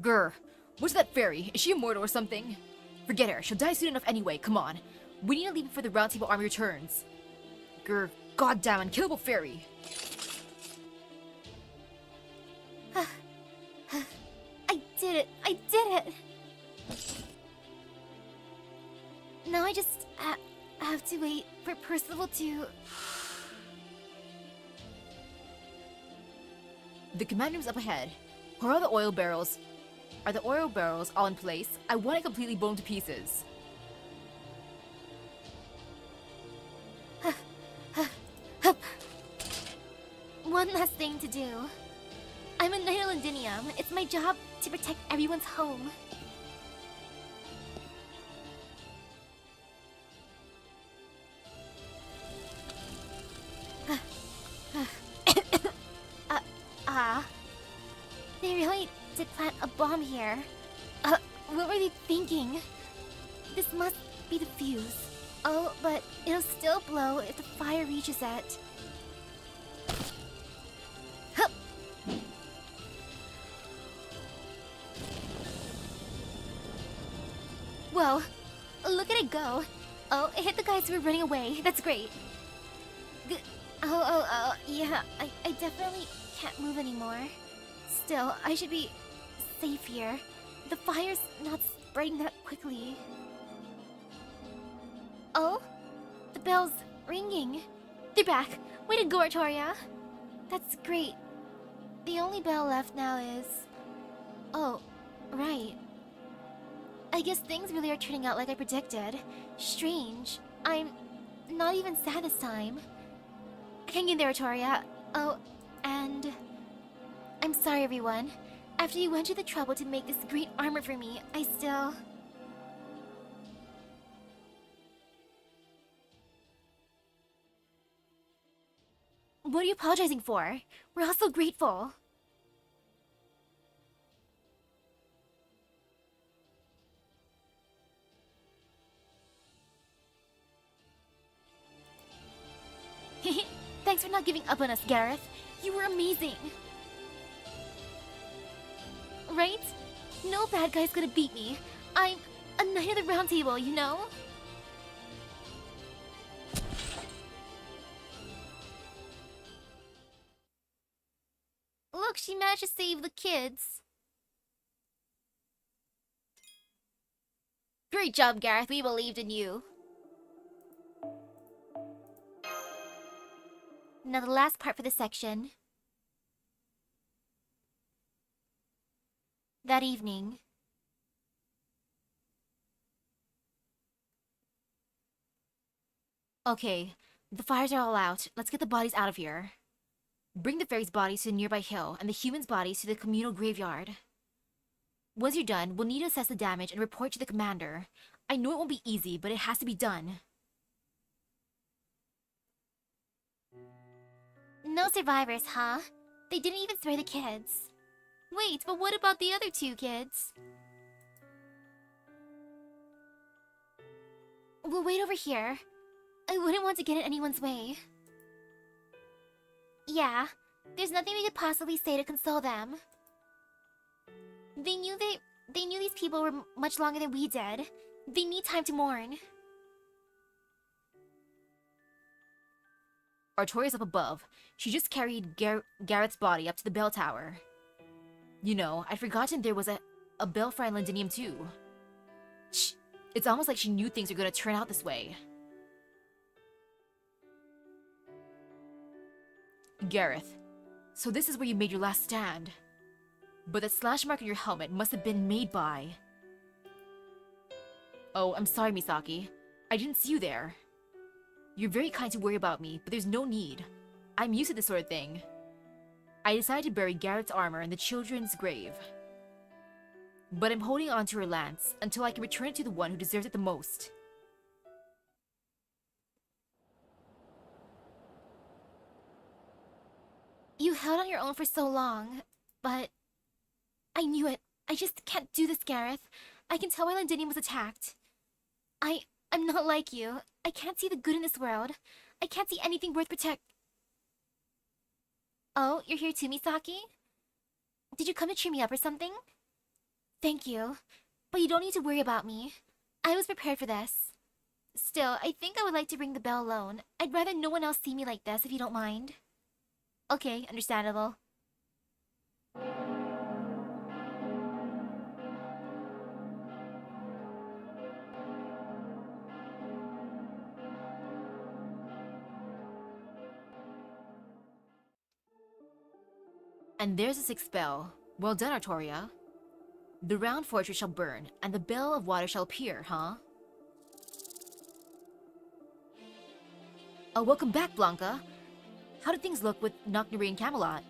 Grr, what's that fairy? Is she immortal or something? Forget her, she'll die soon enough anyway, come on. We need to leave before the Round Table Army returns. Grr, goddamn unkillable fairy. I did it! Now I just have to wait for Percival to... The command room's up ahead. Where are the oil barrels? Are the oil barrels all in place? I want it completely blown to pieces. One last thing to do. I'm a Knight of Londinium. It's my job to protect everyone's home. They really did plant a bomb here. What were they thinking? This must be the fuse. Oh, but it'll still blow if the fire reaches it. Hup. Whoa, look at it go. Oh, it hit the guys who were running away. That's great. Yeah, I definitely can't move anymore. Still, I should be safe here. The fire's not spreading that quickly. Oh, the bell's ringing. They're back. Way to go, Artoria. That's great. The only bell left now is... Oh, right. I guess things really are turning out like I predicted. Strange. I'm not even sad this time. Hang in there, Artoria. Oh, and... I'm sorry, everyone. After you went to the trouble to make this great armor for me, I still... What are you apologizing for? We're all so grateful. Thanks for not giving up on us, Gareth. You were amazing. Right? No bad guy's gonna beat me. I'm a Knight of the Round Table, you know? Look, she managed to save the kids. Great job, Gareth. We believed in you. Now the last part for this section. That evening, Okay, the fires are all out. Let's get the bodies out of here. Bring the fairies' bodies to the nearby hill and the humans' bodies to the communal graveyard. Once you're done, we'll need to assess the damage and report to the commander. I know it won't be easy, but it has to be done. No survivors, huh? They didn't even spare the kids. Wait, but what about the other 2 kids? We'll wait over here. I wouldn't want to get in anyone's way. Yeah, there's nothing we could possibly say to console them. They knew these people were much longer than we did. They need time to mourn. Artoria's up above. She just carried Gareth's body up to the bell tower. You know, I'd forgotten there was a bell for Londinium too. Shh! It's almost like she knew things were gonna turn out this way. Gareth, so this is where you made your last stand. But the slash mark on your helmet must have been made by... Oh, I'm sorry, Misaki. I didn't see you there. You're very kind to worry about me, but there's no need. I'm used to this sort of thing. I decided to bury Garrett's armor in the children's grave. But I'm holding on to her lance until I can return it to the one who deserves it the most. You held on your own for so long, but... I knew it. I just can't do this, Gareth. I can tell why Londinium was attacked. I'm not like you. I can't see the good in this world. I can't see anything worth Oh, you're here too, Misaki? Did you come to cheer me up or something? Thank you. But you don't need to worry about me. I was prepared for this. Still, I think I would like to ring the bell alone. I'd rather no one else see me like this, if you don't mind. Okay, understandable. And there's the 6th bell. Well done, Artoria. The round fortress shall burn, and the bell of water shall appear, huh? Oh, welcome back, Blanca. How do things look with Knocknary and Camelot?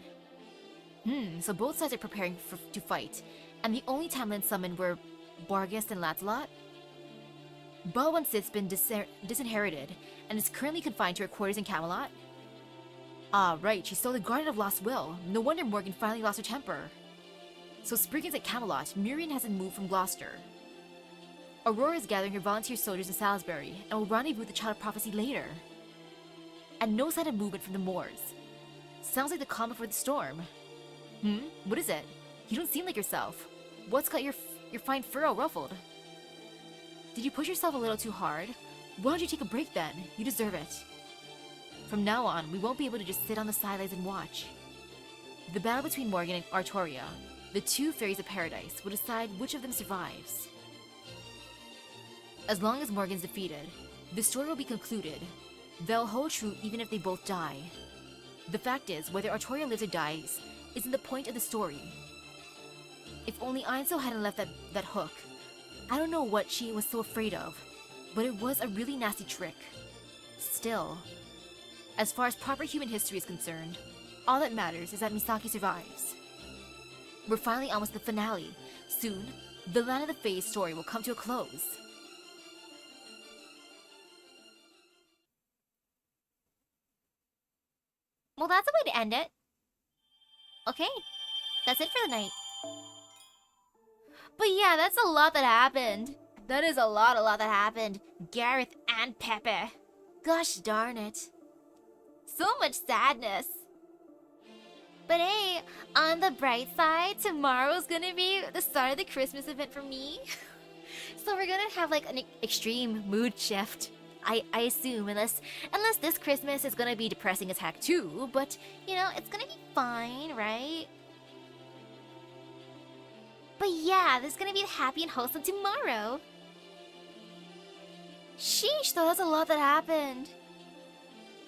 So both sides are preparing to fight, and the only Tamlin summoned were Bargus and Lancelot? Balwan Sith's been disinherited, and is currently confined to her quarters in Camelot? Ah, right, she stole the Garden of Lost Will. No wonder Morgan finally lost her temper. So Spriggan's at Camelot, Mirian hasn't moved from Gloucester. Aurora is gathering her volunteer soldiers in Salisbury, and will rendezvous with the Child of Prophecy later. And no sign of movement from the Moors. Sounds like the calm before the storm. What is it? You don't seem like yourself. What's got your fine fur all ruffled? Did you push yourself a little too hard? Why don't you take a break then? You deserve it. From now on, we won't be able to just sit on the sidelines and watch. The battle between Morgan and Artoria, the 2 fairies of paradise, will decide which of them survives. As long as Morgan's defeated, the story will be concluded. They'll hold true even if they both die. The fact is, whether Artoria lives or dies isn't the point of the story. If only Ainsel hadn't left that hook. I don't know what she was so afraid of, but it was a really nasty trick. Still, as far as proper human history is concerned, all that matters is that Misaki survives. We're finally almost at the finale. Soon, the Land of the Fae's story will come to a close. Well, that's a way to end it. Okay, that's it for the night. But yeah, that's a lot that happened. That is a lot that happened. Gareth and Pepe. Gosh darn it. So much sadness. But hey, on the bright side, tomorrow's gonna be the start of the Christmas event for me. So we're gonna have like an extreme mood shift. I assume, unless this Christmas is gonna be depressing as heck too, but you know, it's gonna be fine, right? But yeah, this is gonna be happy and wholesome tomorrow. Sheesh, though, that's a lot that happened.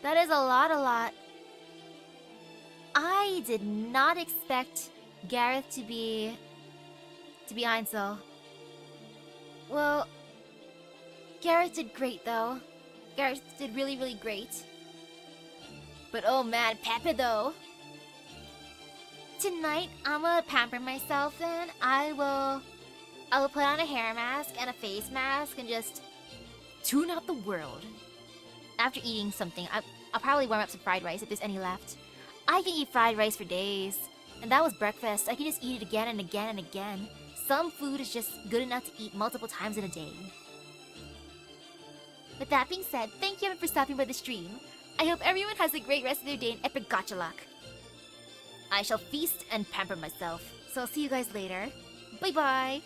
That is a lot. I did not expect Gareth to be Ainsel. Well, Gareth did great though. Garrett did really, really great. But oh man, Pepe though. Tonight, I'm gonna pamper myself then. I will put on a hair mask and a face mask and just Tune out the world. after eating something, I'll probably warm up some fried rice if there's any left. I can eat fried rice for days. And that was breakfast. I can just eat it again and again and again. Some food is just good enough to eat multiple times in a day. With that being said, thank you everyone for stopping by the stream. I hope everyone has a great rest of their day in epic gacha luck. I shall feast and pamper myself. So I'll see you guys later. Bye bye!